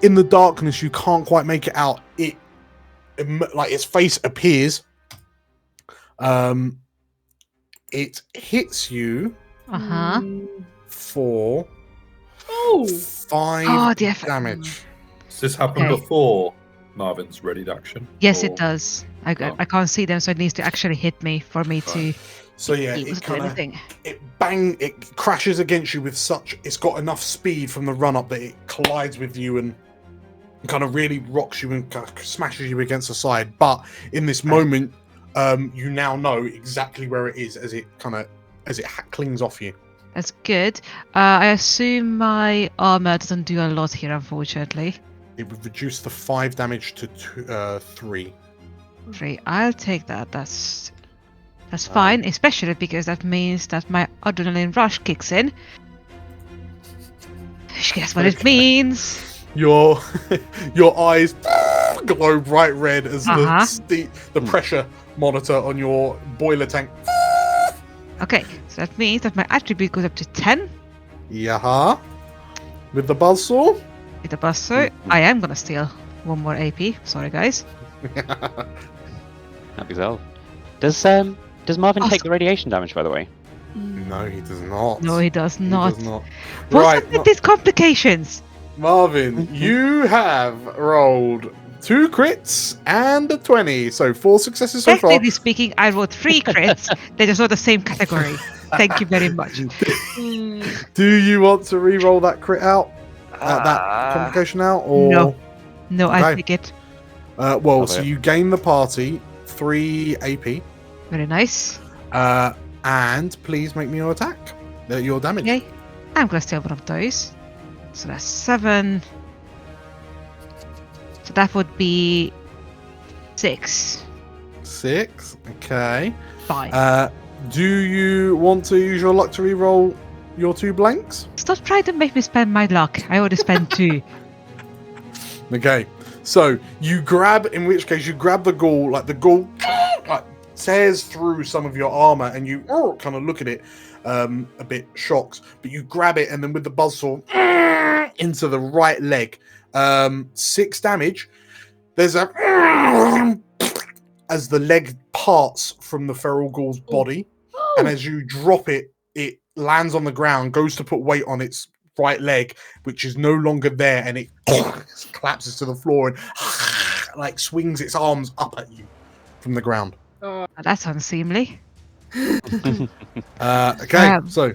in the darkness you can't quite make it out. It its face appears. It hits you for 5 damage. Does this happen before Marvin's readied action? Yes, it does. I can't see them, so it needs to actually hit me for me to. So yeah, it crashes against you with such. It's got enough speed from the run up that it collides with you and kind of really rocks you and kind of smashes you against the side. But in this moment, you now know exactly where it is as it clings off you. That's good. I assume my armor doesn't do a lot here, unfortunately. It would reduce the 5 damage to 3. 3. I'll take that. That's fine, especially because that means that my adrenaline rush kicks in. Guess what it means? Your eyes glow bright red as the pressure monitor on your boiler tank. Okay, so that means that my attribute goes up to 10. Yeah. With the buzzsaw? With the buzzsaw, I am gonna steal 1 more AP. Sorry, guys. Happy self. Does Marvin take the radiation damage, by the way? No, he does not. No, he does not. What's up with these complications? Marvin, you have rolled 2 crits and a 20, so 4 successes so far. Technically speaking, I rolled 3 crits. They're just not the same category. Thank you very much. Do you want to re-roll that crit out? That complication out? Or... No, okay. I take it. So you gain the party 3 AP. Very nice. And please make me your attack. Your damage. Okay. I'm going to steal one of those. So that's 7. So that would be 6. 6. Okay. 5. Do you want to use your luck to re-roll your 2 blanks? Stop trying to make me spend my luck. I already spent 2. Okay, so you grab, in which case you grab the ghoul, like the ghoul like, tears through some of your armor, and you kind of look at it a bit shocked, but you grab it, and then with the buzzsaw into the right leg, 6 damage. There's a as the leg parts from the feral ghoul's body, and as you drop it, it lands on the ground, goes to put weight on its right leg, which is no longer there, and it collapses to the floor and like swings its arms up at you from the ground. That's unseemly. Okay, so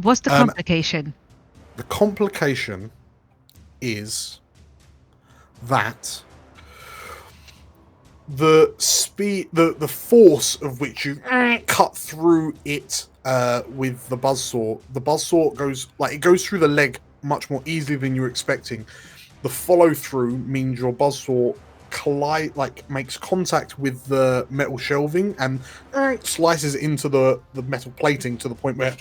what's the complication? The complication is that the speed, the force of which you cut through it with the buzzsaw goes through the leg much more easily than you were expecting. The follow through means your buzzsaw makes contact with the metal shelving and slices into the metal plating to the point where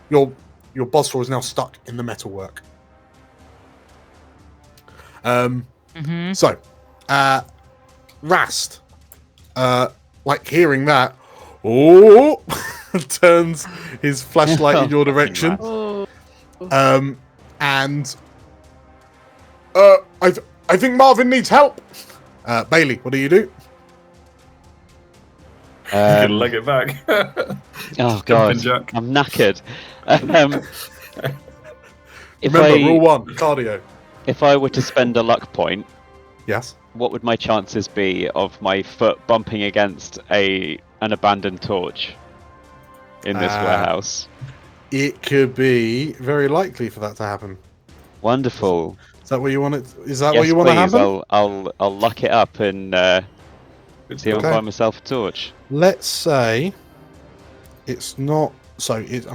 your buzzsaw is now stuck in the metalwork. So Rast, like hearing that, turns his flashlight in your direction. And I think Marvin needs help. Bailey, what do you do? You can leg it back. Oh god, Jack. I'm knackered. Remember, rule 1, cardio. If I were to spend a luck point, yes, what would my chances be of my foot bumping against an abandoned torch in this warehouse? It could be very likely for that to happen. Wonderful. Is that what you want? Is that yes, what you want to happen? I'll luck it up and see if I can find myself a torch. Let's say it's not. So it's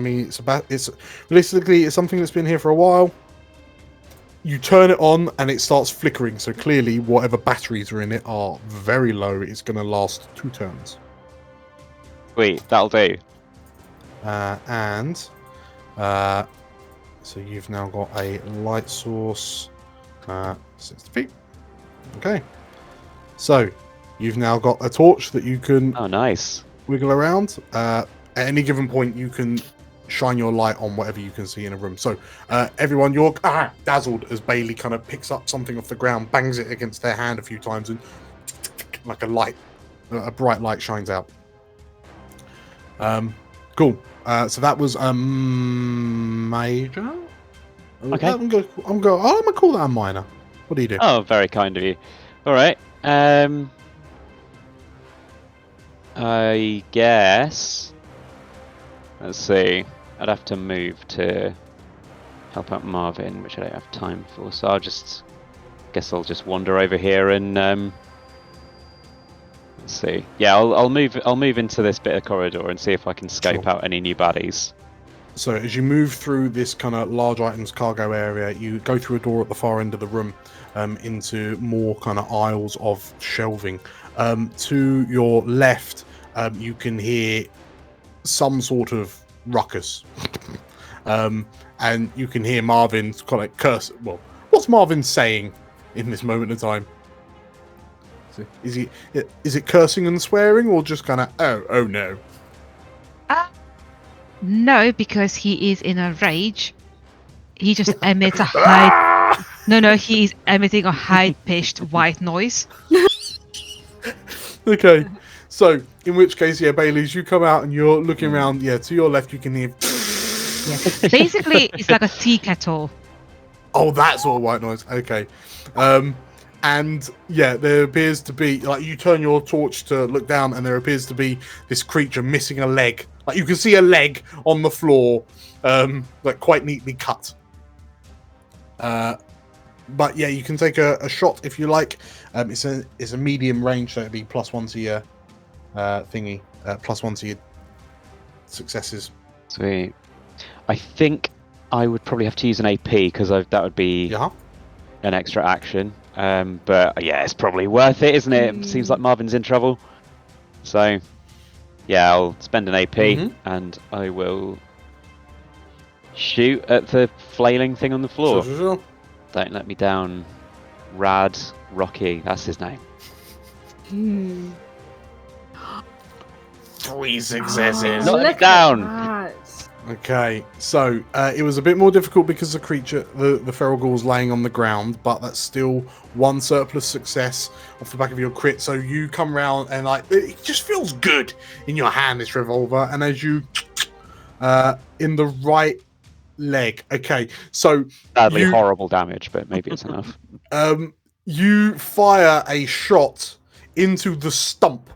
realistically it's something that's been here for a while. You turn it on and it starts flickering. So clearly, whatever batteries are in it are very low. It's going to last 2 turns. Sweet, that'll do. So you've now got a light source, 60 feet. Okay. So you've now got a torch that you can wiggle around. At any given point, you can shine your light on whatever you can see in a room. So everyone, you're dazzled as Bailey kind of picks up something off the ground, bangs it against their hand a few times, and like a bright light shines out. Cool. So that was major. Okay. I'm gonna call that a minor. What do you do? Oh, very kind of you. All right. I guess. Let's see. I'd have to move to help out Marvin, which I don't have time for. So I'll just wander over here and let's see. Yeah, I'll move into this bit of corridor and see if I can scope out any new baddies. So as you move through this kind of large items cargo area, you go through a door at the far end of the room into more kind of aisles of shelving. To your left, you can hear some sort of ruckus. And you can hear Marvin's kind of curse. Well, what's Marvin saying in this moment of time? Is it cursing and swearing, or just kind of oh no? No, because he is in a rage. He just emits a high. No, he's emitting a high-pitched white noise. Okay, so in which case, Bailey, as you come out and you're looking around, to your left you can hear. Yeah. Basically, it's like a tea kettle. Oh, that's all white noise. Okay. And there appears to be, like, you turn your torch to look down, and there appears to be this creature missing a leg. Like, you can see a leg on the floor, like quite neatly cut. But you can take a shot if you like. It's a medium range, so it'd be +1 to your thingy, +1 to your successes. Sweet. I think I would probably have to use an AP because that would be an extra action. But it's probably worth it, isn't it? It seems like Marvin's in trouble. So Yeah, I'll spend an AP Mhm. and I will shoot at the flailing thing on the floor. Sure. Don't let me down. Rad Rocky, that's his name. 3 successes. Not Look down. at that. Okay, so it was a bit more difficult because the creature, the feral ghoul, was laying on the ground, but that's still 1 surplus success off the back of your crit. So you come round and it just feels good in your hand, this revolver, and as you in the right leg. Okay, so Sadly, you, horrible damage, but maybe it's enough. you fire a shot into the stump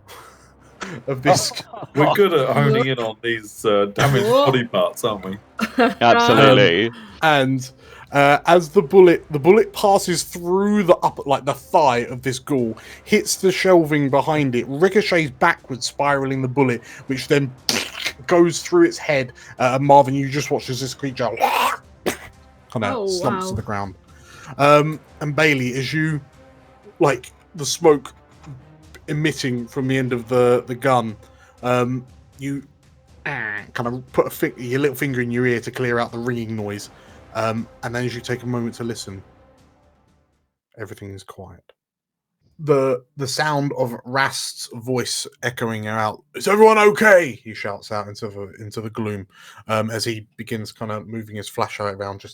of this. We're good at honing in on these damaged body parts, aren't we? Absolutely. And as the bullet passes through the upper, like the thigh of this ghoul, hits the shelving behind it, ricochets backwards, spiraling the bullet, which then goes through its head. And Marvin, you just watch as this creature kind of slumps to the ground. And Bailey, as you, like the smoke emitting from the end of the gun, you kind of put your little finger in your ear to clear out the ringing noise, and then as you take a moment to listen, everything is quiet. The sound of Rast's voice echoing out, "Is everyone okay?" he shouts out into the gloom, as he begins kind of moving his flashlight around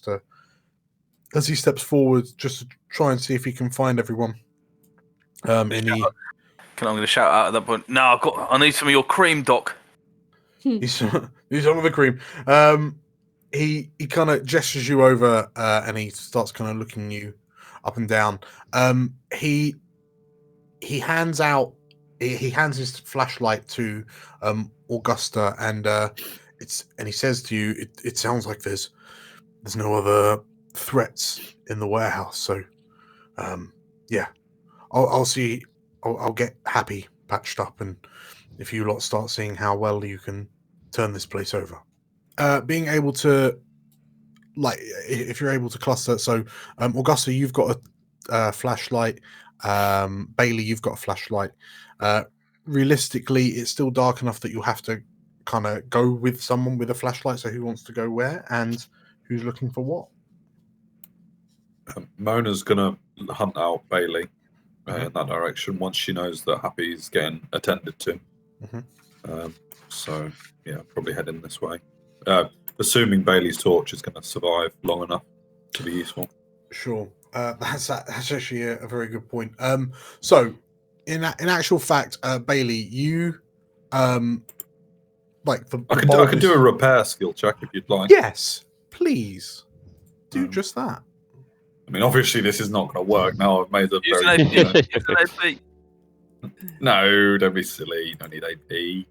as he steps forward just to try and see if he can find everyone. I'm going to shout out at that point. No, I need some of your cream, Doc. He's some of the cream. He kind of gestures you over, and he starts kind of looking you up and down. He hands his flashlight to Augusta, and he says to you, "It sounds like there's no other threats in the warehouse. So, yeah, I'll see. I'll get Happy patched up, and if you lot start seeing how well you can turn this place over, being able to, like, if you're able to cluster. So, Augusta, you've got a flashlight. Bailey, you've got a flashlight. Realistically, it's still dark enough that you'll have to kind of go with someone with a flashlight. So, who wants to go where and who's looking for what? Mona's gonna hunt out Bailey in that direction once she knows that Happy's getting attended to. So yeah, probably heading this way. Assuming Bailey's torch is going to survive long enough to be useful. Sure, that's actually a very good point. So in actual fact, Bailey, you like the I can do a repair skill check if you'd like. Yes, please do just that. I mean, obviously this is not going to work now. I've made the Use an AP. No, don't be silly. You don't need AP.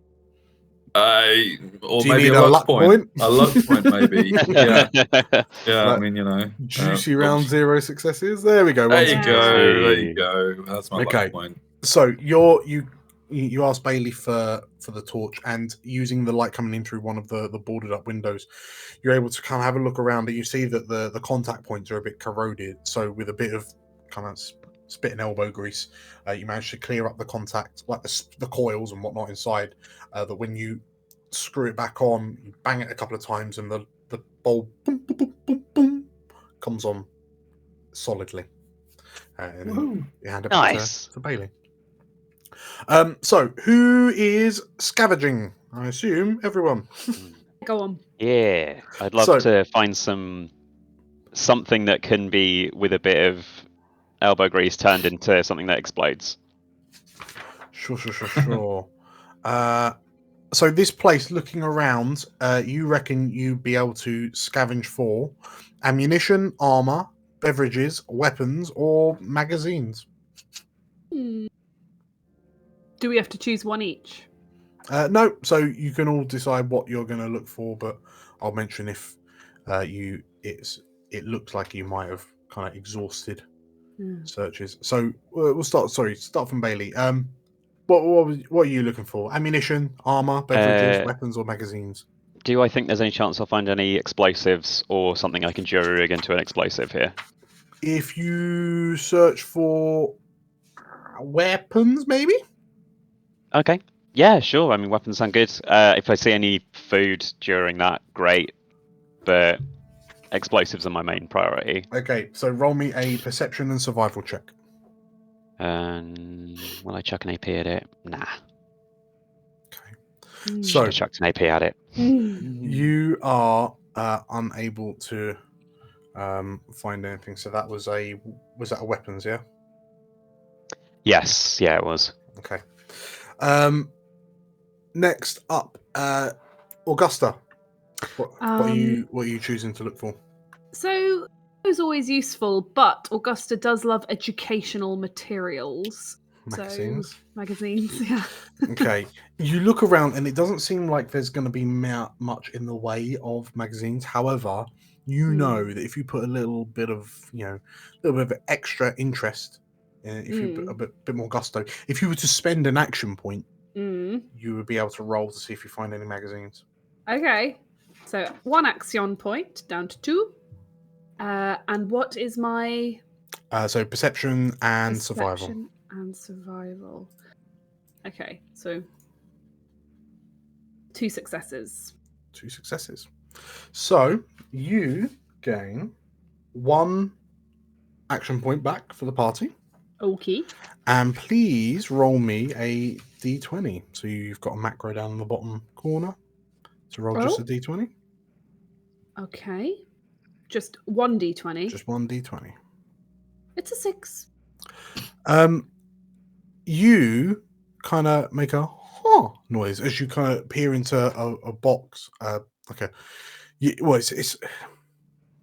Or do you maybe need a luck point. A luck point, maybe. Yeah. Like, I mean, you know, juicy round 0 successes. There we go. There you go. That's my luck point. So you asked Bailey for the torch, and using the light coming in through one of the boarded up windows, you're able to kind of have a look around, and you see that the contact points are a bit corroded. So with a bit of kind of spit and elbow grease, you manage to clear up the contact, like the coils and whatnot inside. That when you screw it back on, you bang it a couple of times, and the bulb boom, boom, boom, boom, boom, comes on solidly. And you hand it back to Bailey. So who is scavenging? I assume everyone. Go on. Yeah, I'd love to find something that can be, with a bit of elbow grease, turned into something that explodes. Sure. So this place, looking around, you reckon you'd be able to scavenge for ammunition, armor, beverages, weapons, or magazines? Do we have to choose one each? No, so you can all decide what you're going to look for, but I'll mention if it looks like you might have kind of exhausted searches. So we'll start from Bailey. What are you looking for? Ammunition, armor, beverages, weapons, or magazines? Do I think there's any chance I'll find any explosives or something I can jury rig into an explosive here? If you search for weapons, maybe? Okay. Yeah, sure. I mean, weapons sound good. If I see any food during that, great. But explosives are my main priority. Okay, so roll me a perception and survival check. Will I chuck an AP at it? Nah. Okay. Should So have chucked an AP at it. you are unable to find anything. So that was that a weapons? Yeah. Yes, yeah, it was. Okay. Next up, Augusta. What are you choosing to look for? So it was always useful, but Augusta does love educational materials. Magazines. So, magazines, yeah. Okay. You look around, and it doesn't seem like there's going to be much in the way of magazines. However, you know that if you put a little bit of extra interest, if you put a bit more gusto, if you were to spend an action point, you would be able to roll to see if you find any magazines. Okay. So 1 action point down to 2. And what is my So perception and survival. perception and survival? Okay, so 2 successes. 2 successes. So you gain 1 action point back for the party. Okay. And please roll me a d20. So you've got a macro down in the bottom corner. So roll just a d20. Okay. Just 1 d20. Just 1 d20. It's a 6. You kind of make a noise as you kind of peer into a box. It's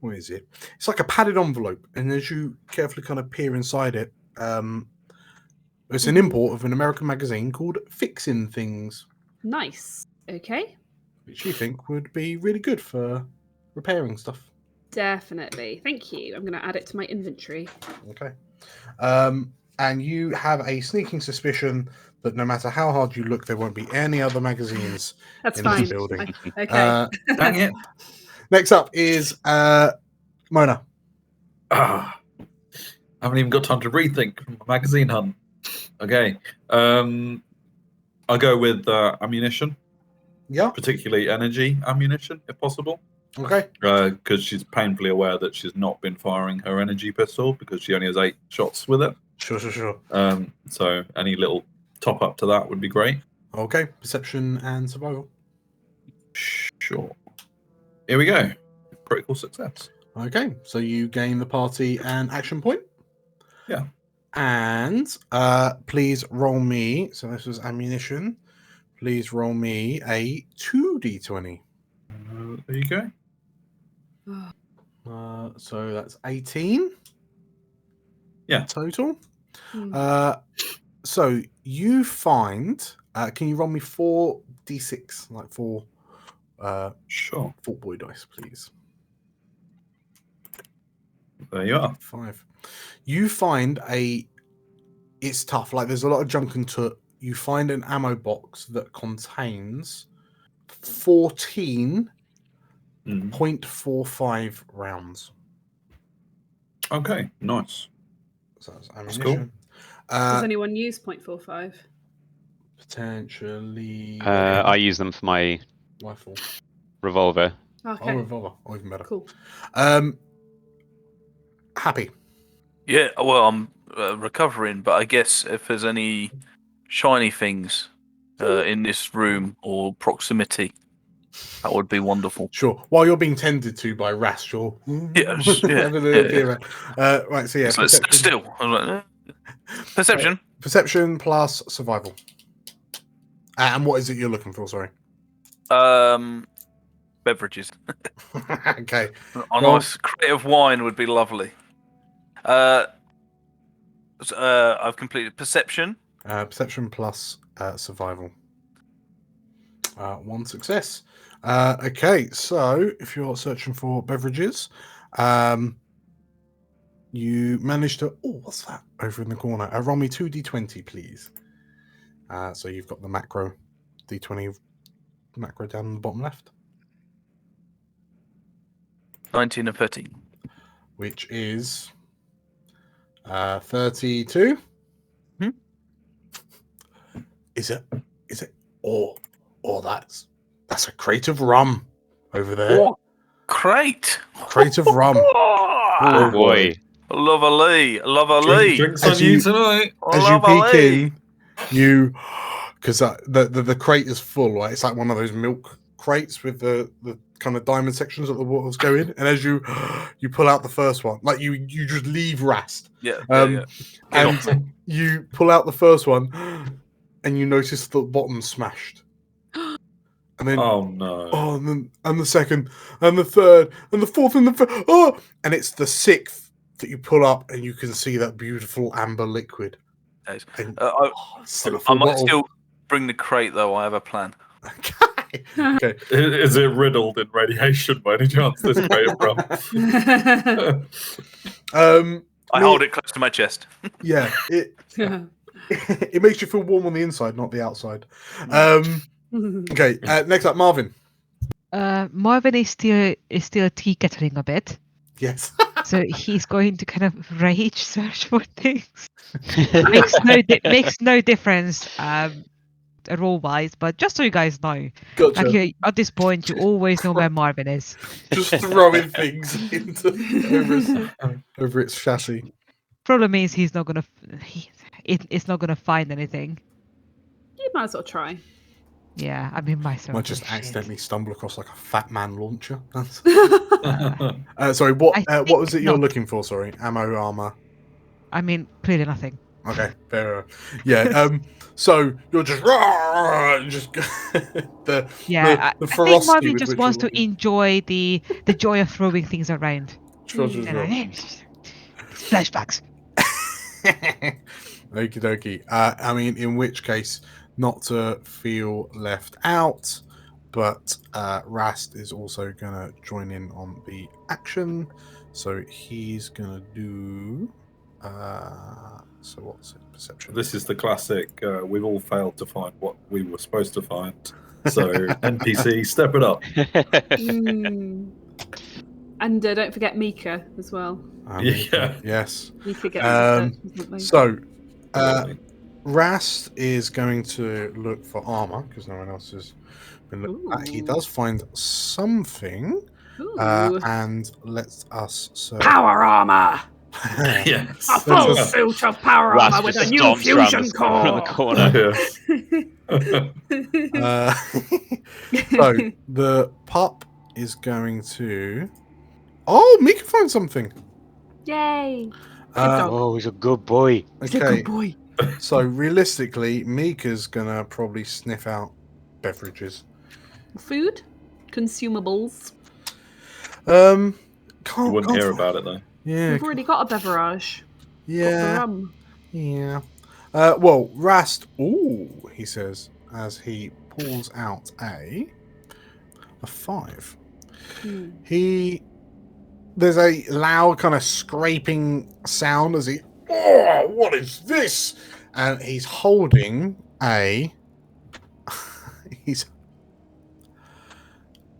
what is it? It's like a padded envelope, and as you carefully kind of peer inside it, it's an import of an American magazine called Fixing Things. Nice. Okay. Which you think would be really good for repairing stuff. Definitely. Thank you. I'm going to add it to my inventory. Okay. And you have a sneaking suspicion that no matter how hard you look, there won't be any other magazines That's in fine. this building. Okay. Dang it. Next up is Mona. I haven't even got time to rethink from a magazine hunt. Okay. I'll go with ammunition. Yeah. Particularly energy ammunition, if possible. Okay. Because she's painfully aware that she's not been firing her energy pistol because she only has 8 shots with it. Sure. So any little top up to that would be great. Okay. Perception and survival. Sure. Here we go. Critical success. Okay. So you gain the party an action point. Yeah. And please roll me. So this was ammunition. Please roll me a 2d20. There you go. So that's 18. Yeah. Total. So you find. Can you roll me 4d6, like 4? Sure. Fort Boy dice, please. There you are. 5. You find it's tough. Like there's a lot of junk and toot. You find an ammo box that contains 14.45 rounds. Okay, nice. So that's That's ammunition. cool. Does anyone use .45? Potentially. I use them for my rifle. Revolver. Okay. Oh, revolver. Oh, even better. Cool. Happy. Yeah, well, I'm recovering, but I guess if there's any shiny things in this room or proximity, that would be wonderful. Sure. While you're being tended to by Rast, you're having a little peer around. Right, so yeah. So it's still. Perception. Perception plus survival. And what is it you're looking for? Sorry. Beverages. Okay. A nice creative wine would be lovely. I've completed perception. Perception plus survival. 1 success. Okay, so if you're searching for beverages, you managed to. Oh, what's that over in the corner? Roll me 2d20, please. So you've got the macro d20 macro down in the bottom left. 19 and 13. Which is 32. Hmm? Is it or that's a crate of rum over there. What? Crate. Crate of rum. Oh boy. Lovely. Drinks As on you you- tonight. As you peek in, because the crate is full, right? It's like one of those milk crates with the kind of diamond sections that the waters go in. And as you pull out the first one, like you just leave Rast. Yeah. And you pull out the first one, and you notice the bottom smashed. And then Oh no. and the second, and the third, and the fourth, and the fifth. Oh, and it's the sixth that you pull up, and you can see that beautiful amber liquid. Nice. And, I might still bring the crate though. I have a plan. Okay. Is it riddled in radiation by any chance? This crate of rum. I hold it close to my chest. Yeah, it makes you feel warm on the inside, not the outside. Okay, next up, Marvin. Marvin is still tea kettling a bit, Yes. so he's going to kind of rage search for things. makes no difference role wise, but just so you guys know, Gotcha. like at this point, you always know where Marvin is. Just throwing things over its chassis. Problem is, he's not gonna. It's not gonna find anything. You might as well try. Yeah, I mean myself. Might just accidentally stumble across like a fat man launcher. That's... Yeah. Sorry, what I was it think you're not. looking for? Sorry, ammo, armor. I mean, clearly nothing. Okay, fair. Yeah. So you're just the Yeah, the I think ferocity Marvin with just which wants you're to enjoy the joy of throwing things around. looking. Flashbacks. Okie dokie. I mean, in which case, not to feel left out, but Rast is also going to join in on the action. So he's going to do... so what's it? Perception. This is the classic. We've all failed to find what we were supposed to find. So NPC, step it up. And don't forget Mika as well. Yeah. Yes. Mika gets a search, So, Rast is going to look for armor because no one else has been looking at. He does find something, and lets us search. Power armor. Yes. A full suit of power Rast armor with just a new stomps round fusion the core. So the pup is going to. Oh, Mika found something. Yay! Oh, he's a good boy. He's a Okay, good boy. so realistically, Mika's gonna probably sniff out beverages. Food, consumables. Can't. You wouldn't can't hear fi- about it though. Yeah. We've already got a beverage. Got the Yeah. rum. Yeah. Well, Rast. Ooh, he says as he pulls out a 5. There's a loud kind of scraping sound as he. Oh, what is this? And he's holding a.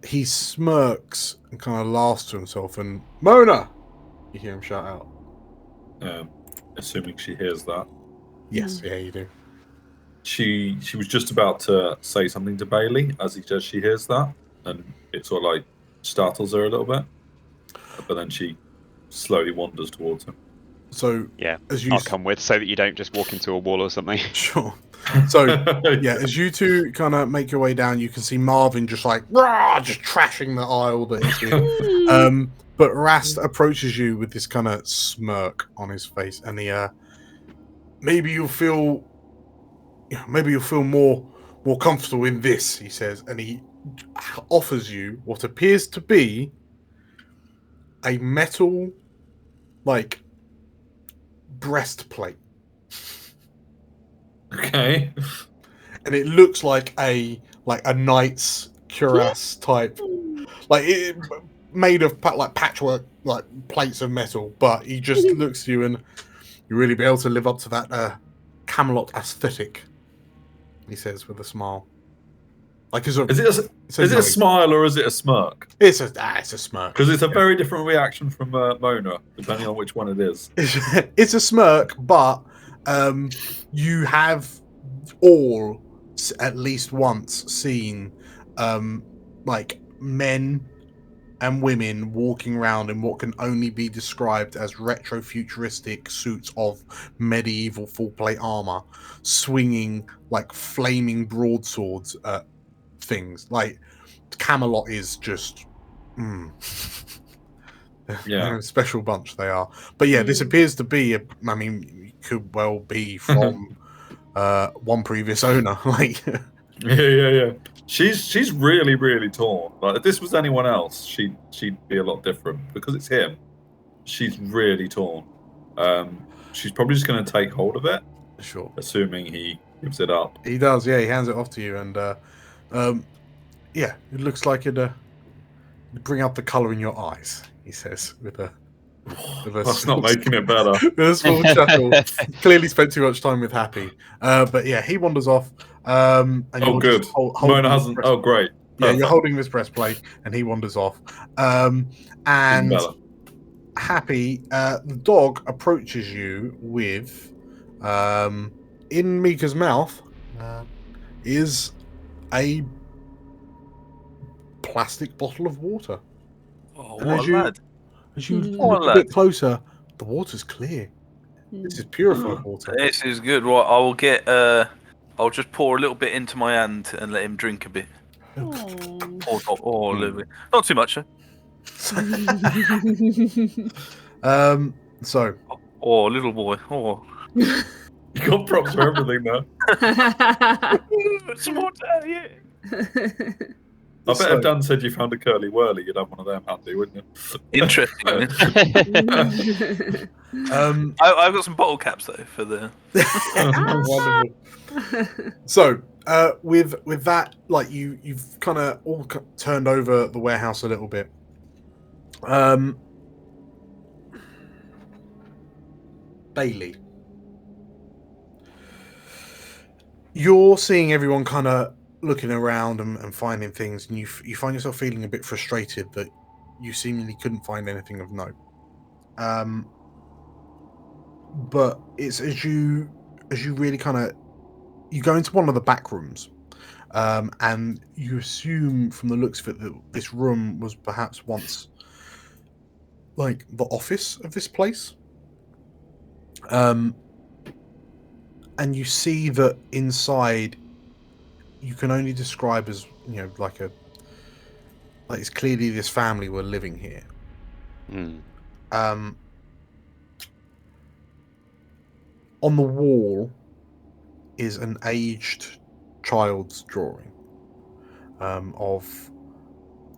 He smirks and kind of laughs to himself, and Mona, you hear him shout out. Assuming she hears that. Yes, yeah, you do. She was just about to say something to Bailey as she hears that, and it sort of like startles her a little bit. But then she slowly wanders towards him. So Yeah, as you I'll come with so that you don't just walk into a wall or something. Sure. So yeah, as you two kind of make your way down, you can see Marvin just like just trashing the aisle that he's in. But Rast approaches you with this kind of smirk on his face, and he maybe you'll feel more comfortable in this, he says, and he offers you what appears to be a metal like breastplate. Okay. And it looks like a knight's cuirass type, like it, made of like patchwork, like plates of metal. But he just looks at you, and you really be able to live up to that Camelot aesthetic. He says with a smile. Like is it a smile or is it a smirk? It's a smirk. Because it's a very different reaction from Mona, depending on which one it is. It's a smirk, but you have all at least once seen like men and women walking around in what can only be described as retro-futuristic suits of medieval full-plate armor, swinging like flaming broadswords at things. Like Camelot is just they're a special bunch, they are. But yeah, this appears to be it could well be from one previous owner. Like yeah. She's really, really torn. Like if this was anyone else, she'd be a lot different. Because it's him, she's really torn. She's probably just going to take hold of it. Sure. Assuming he gives it up. He does, yeah. He hands it off to you, and yeah, it looks like it bring out the colour in your eyes. He says with a That's not making it better. With a small chuckle. Clearly spent too much time with Happy. But yeah, he wanders off. And oh, good. Mona hasn't. Oh, great. Perfect. Yeah, you're holding this breastplate, and he wanders off. And Happy, the dog approaches you with, in Mika's mouth, is a plastic bottle of water. Oh, and what a lad. As you look a bit closer, the water's clear. This is purified water. This is good. Right, I will get. I'll just pour a little bit into my hand and let him drink a bit. A little bit. Not too much, So. Oh, little boy. Oh. You got props for everything now. Some water, yeah. I bet if Dan said you found a curly whirly, you'd have one of them handy, wouldn't you? Interesting. I've got some bottle caps though for the. Wonderful. So, with that, like you've kind of all turned over the warehouse a little bit. Bailey, you're seeing everyone kind of looking around and finding things, and you find yourself feeling a bit frustrated that you seemingly couldn't find anything of note. But it's as you really kind of you go into one of the back rooms, and you assume from the looks of it that this room was perhaps once like the office of this place. And you see that inside you can only describe as, like it's clearly this family were living here. On the wall is an aged child's drawing of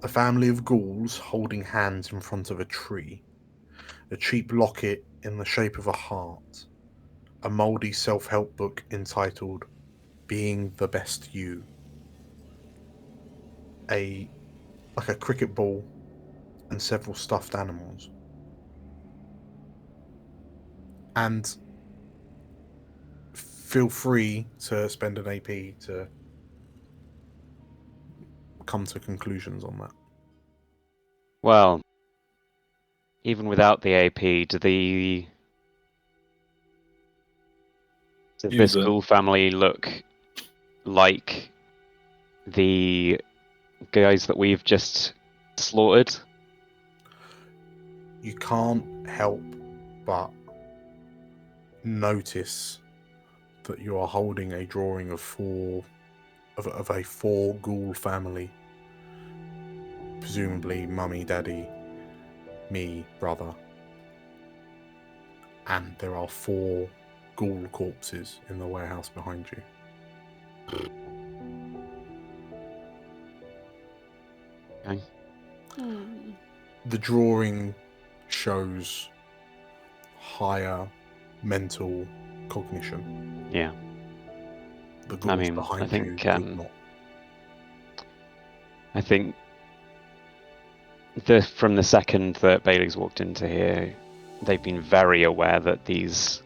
a family of ghouls holding hands in front of a tree, a cheap locket in the shape of a heart, a mouldy self-help book entitled Being the Best You, a cricket ball, and several stuffed animals. And feel free to spend an AP to come to conclusions on that. Well, even without the AP, does this ghoul family look like the guys that we've just slaughtered? You can't help but notice that you are holding a drawing of a four ghoul family, presumably mummy, daddy, me, brother, and there are 4 ghoul corpses in the warehouse behind you. Okay. The drawing shows higher mental cognition. Yeah. The ghouls behind I think, you do not. I think from the second that Bailey's walked into here, they've been very aware that these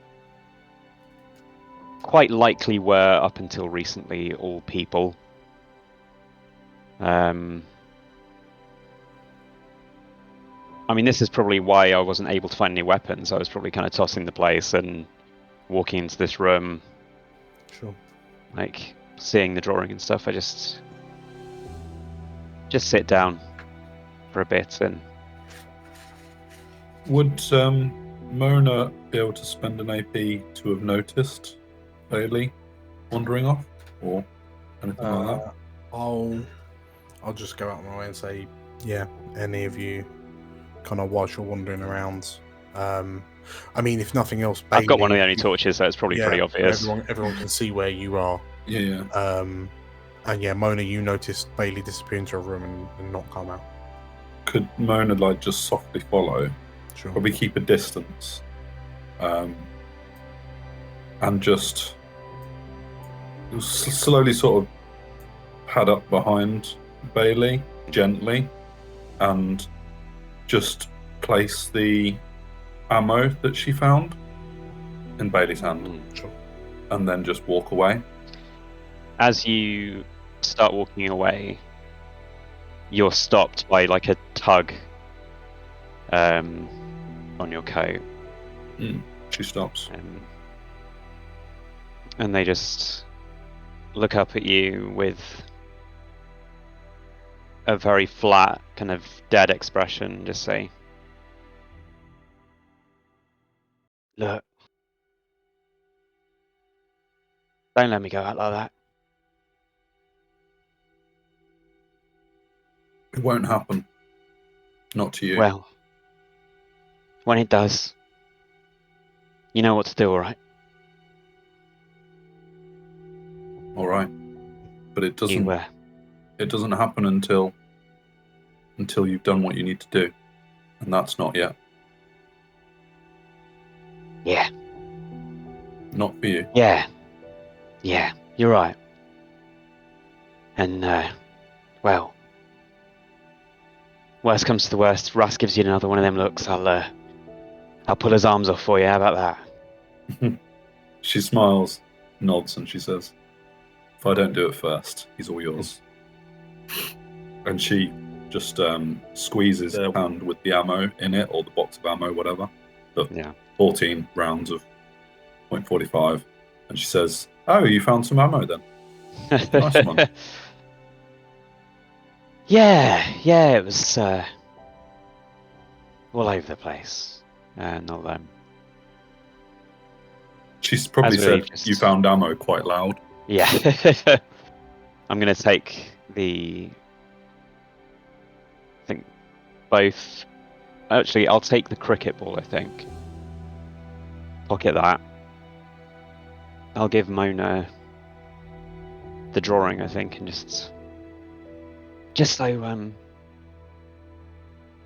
quite likely were, up until recently, all people. This is probably why I wasn't able to find any weapons. I was probably kind of tossing the place and walking into this room. Sure. seeing the drawing and stuff, I just sit down for a bit and. Would Mona be able to spend an AP to have noticed Bailey wandering off, or anything like that? I'll just go out of my way and say, yeah, any of you, kind of whilst you're wandering around. I mean, if nothing else, Bailey, I've got one of the only torches, so it's probably pretty obvious. Everyone can see where you are. Yeah. And yeah, Mona, you noticed Bailey disappear into a room and not come out. Could Mona just softly follow? Sure. Probably keep a distance, and just slowly sort of pad up behind Bailey gently, and just place the ammo that she found in Bailey's hand, Sure. and then just walk away. As you start walking away, you're stopped by like a tug on your coat. She stops. And they just look up at you with a very flat, kind of dead expression, just say, "Look, don't let me go out like that." It won't happen. Not to you. Well, when it does, you know what to do, all right? All right, but it doesn't. You, It doesn't happen until you've done what you need to do, and that's not yet. Yeah. Not for you. Yeah, you're right. And, well, worst comes to the worst, Russ gives you another one of them looks, I'll pull his arms off for you, how about that? She smiles, nods, and she says, "If I don't do it first, he's all yours." And she just squeezes her hand with the ammo in it, or the box of ammo, whatever. The 14 rounds of .45. And she says, "Oh, you found some ammo then? Nice one." Yeah, it was all over the place. Not them. She's probably said, "You found ammo," quite loud. Yeah. I'm going to take I think both. Actually, I'll take the cricket ball, I think. Pocket that. I'll give Mona the drawing, I think, and just so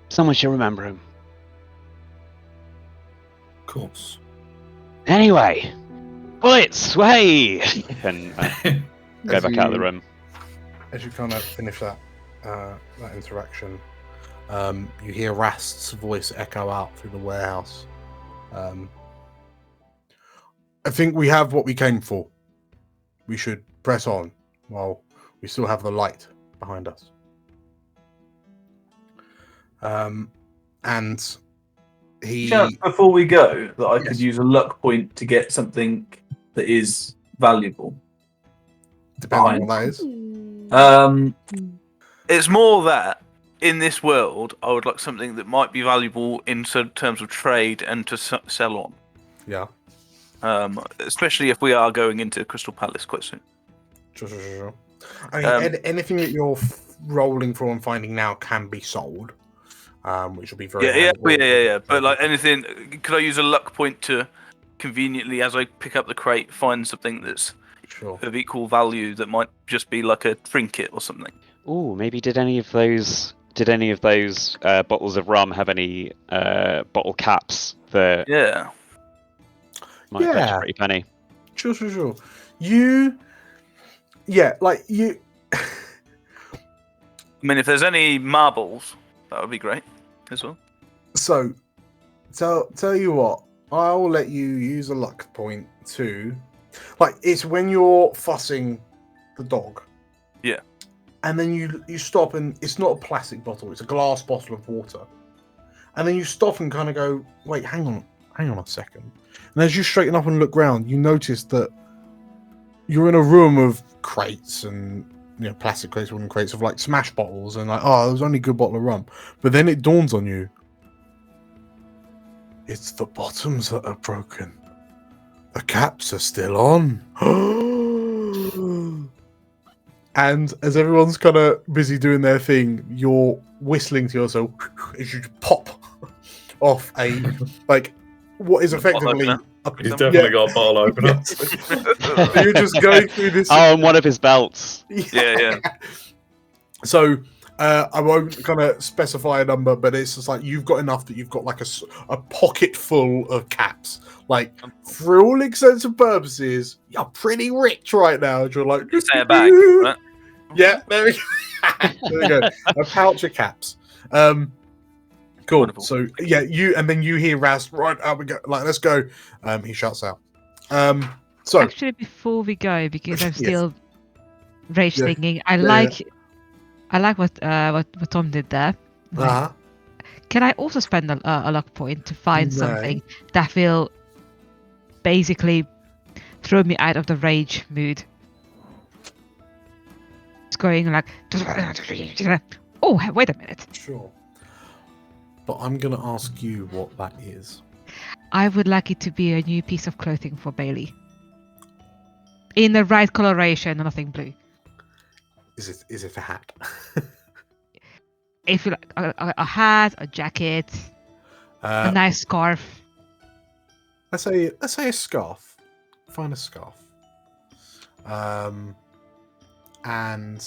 someone should remember him. Of course. Anyway, bullets, way! And go back out of the room. As you kind of finish that interaction, you hear Rast's voice echo out through the warehouse. I think we have what we came for. We should press on while we still have the light behind us. And he... Chance before we go that I Yes. could use a luck point to get something that is valuable. Depending on what that is. It's more that in this world, I would like something that might be valuable in terms of trade and to sell on. Yeah. Especially if we are going into Crystal Palace quite soon. Sure. I mean, anything that you're rolling for and finding now can be sold, which will be very yeah. But like anything, could I use a luck point to conveniently, as I pick up the crate, find something that's of equal value that might just be like a trinket or something? Oh, maybe did any of those bottles of rum have any bottle caps that might fetch a pretty penny? Sure. I mean, if there's any marbles, that would be great as well. So, tell you what, I'll let you use a luck point to, like, it's when you're fussing the dog. Yeah. And then you stop, and it's not a plastic bottle; it's a glass bottle of water. And then you stop and kind of go, "Wait, hang on a second." And as you straighten up and look round, you notice that you're in a room of crates and plastic crates, wooden crates of like smash bottles, and like, oh, it was only a good bottle of rum. But then it dawns on you, it's the bottoms that are broken. The caps are still on. And as everyone's kind of busy doing their thing, you're whistling to yourself as you pop off a like what is effectively. He's definitely got a bottle opener. You're just going through this. Oh, and one of his belts. Yeah. So I won't kind of specify a number, but it's just like you've got enough that you've got like a pocket full of caps. Like for all intents and purposes, you're pretty rich right now. You're like, say a bag, right? Yeah, there we go. There we go. A pouch of caps. Cool. Wonderful. So yeah, you hear Raz, right, we go, like, let's go. He shouts out. So Actually, before we go, because I'm still rage thinking, I like what Tom did there. uh-huh. Can I also spend a luck point to find something that will basically throw me out of the rage mood? It's going like, oh, wait a minute. Sure. But I'm going to ask you what that is. I would like it to be a new piece of clothing for Bailey. In the right coloration, nothing blue. Is it a hat? If you like a hat, a jacket, a nice scarf. Let's say a scarf. Find a scarf. And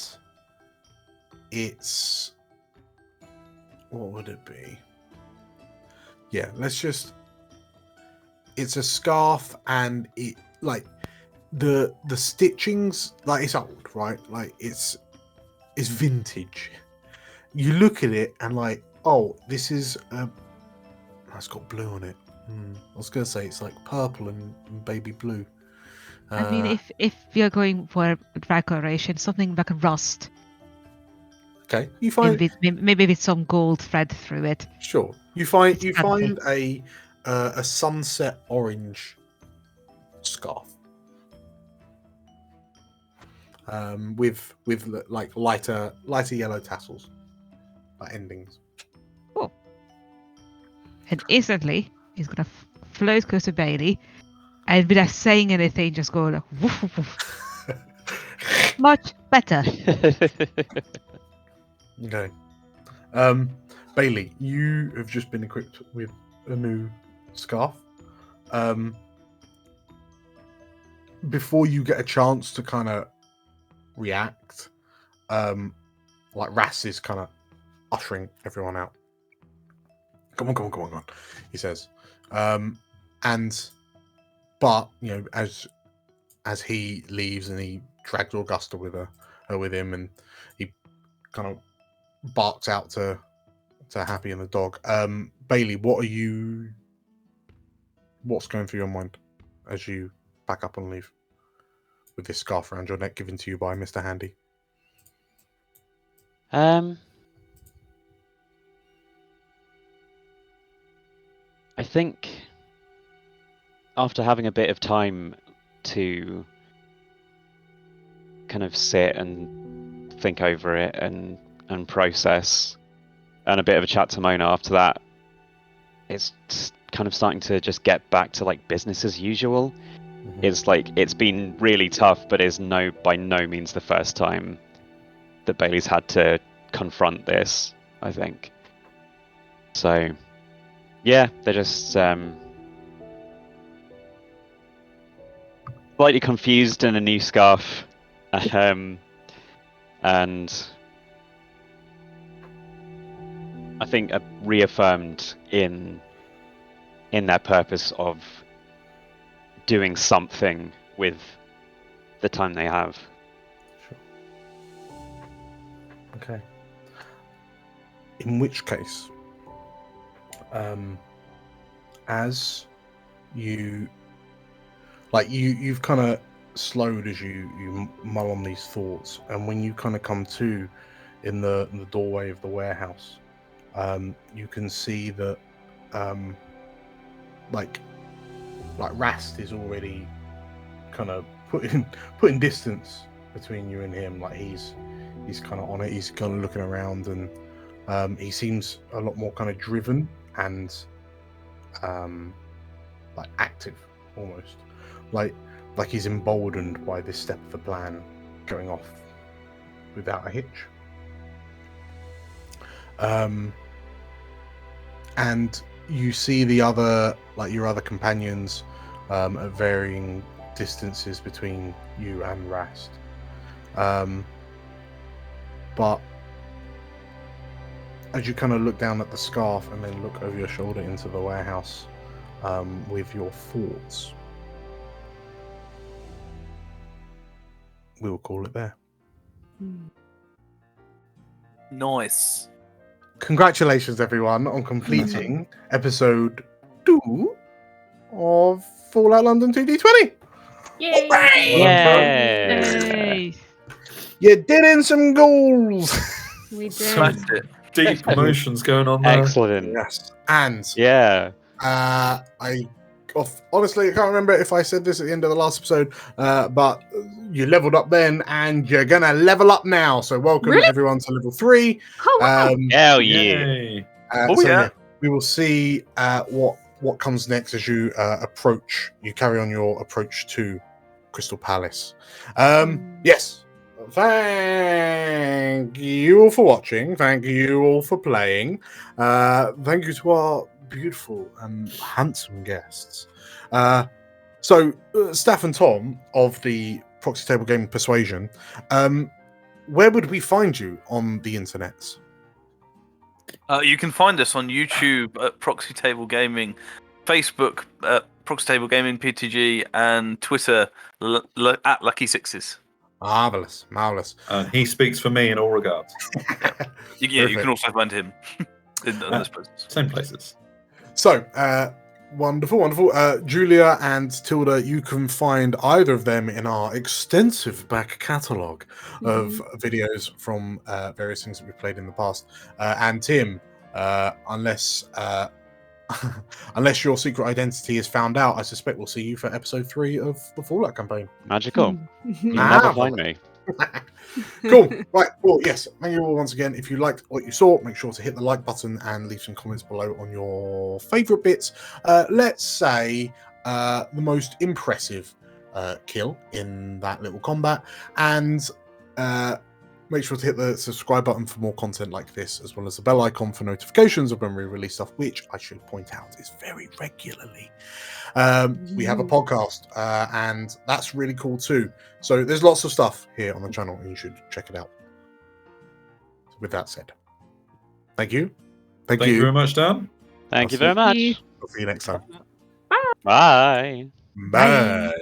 it's, what would it be? Yeah, it's a scarf, and it like the stitchings, like it's old, right? Like it's vintage. You look at it and like, oh, this is it's got blue on it. I was gonna say it's like purple and baby blue. I mean, if you're going for dry coloration, something like a rust. Okay, you find maybe with some gold thread through it. Sure, you find a sunset orange scarf, with like lighter yellow tassels, like endings. Oh, and instantly he's gonna float close to Bailey. And without saying anything, just go like, woof, woof, woof. Much better. Okay. Bailey, you have just been equipped with a new scarf. Before you get a chance to kind of react, like Ras is kind of ushering everyone out. Come on, he says. But as he leaves and he drags Augusta with him, and he kind of barks out to Happy and the dog. Bailey, what's going through your mind as you pack up and leave with this scarf around your neck given to you by Mr. Handy? I think after having a bit of time to kind of sit and think over it and process, and a bit of a chat to Mona after that, it's kind of starting to just get back to like business as usual. Mm-hmm. It's like it's been really tough, but is by no means the first time that Bailey's had to confront this, I think. So yeah, they're just slightly confused in a new scarf, and I think reaffirmed in their purpose of doing something with the time they have. Sure. Okay. In which case, as you've kind of slowed as you mull on these thoughts, and when you kind of come to in the doorway of the warehouse, you can see that like Rast is already kind of putting distance between you and him. Like he's kind of on it. He's kind of looking around, and he seems a lot more kind of driven and like active, almost like he's emboldened by this step of the plan going off without a hitch. And you see the other, like your other companions, at varying distances between you and Rast. But as you kind of look down at the scarf and then look over your shoulder into the warehouse, with your thoughts, we'll call it there. Nice. Congratulations, everyone, on completing episode 2 of Fallout London 2D20. Yay! Yay! You did in some goals. We did. Smashed it. Deep emotions going on there. Excellent. Yes, and Yeah. honestly, I can't remember if I said this at the end of the last episode, but you leveled up then, and you're gonna level up now. So welcome everyone to level 3. Oh, wow. Hell yeah. Yay. We will see what comes next as you you carry on your approach to Crystal Palace. Yes. Thank you all for watching. Thank you all for playing. Thank you to our beautiful and handsome guests. So, Steph and Tom of the Proxy Table Gaming Persuasion, where would we find you on the internets? You can find us on YouTube at Proxy Table Gaming, Facebook at Proxy Table Gaming PTG, and Twitter at Lucky Sixes. Marvelous. And he speaks for me in all regards. You can also find him in those places. Same places. So, wonderful. Julia and Tilda, you can find either of them in our extensive back catalogue of videos from various things that we've played in the past. And Tim, unless your secret identity is found out, I suspect we'll see you for episode 3 of the Fallout campaign. Magical. You'll never find me. Cool. Right. Well, yes. Thank you all once again. If you liked what you saw, make sure to hit the like button and leave some comments below on your favourite bits. Let's say the most impressive kill in that little combat, and make sure to hit the subscribe button for more content like this, as well as the bell icon for notifications of when we release stuff, which I should point out is very regularly. We have a podcast, and that's really cool too. So there's lots of stuff here on the channel, and you should check it out. So with that said, thank you. Thank you very much, Dan. Thank you very much. I'll see you next time. Bye. Bye.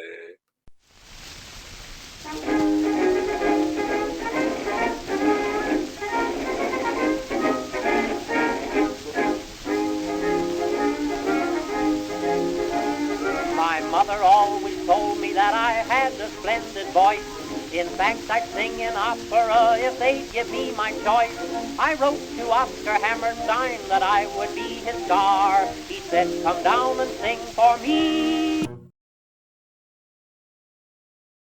My mother always told me that I had a splendid voice. In fact, I'd sing in opera if they'd give me my choice. I wrote to Oscar Hammerstein that I would be his star. He said, come down and sing for me.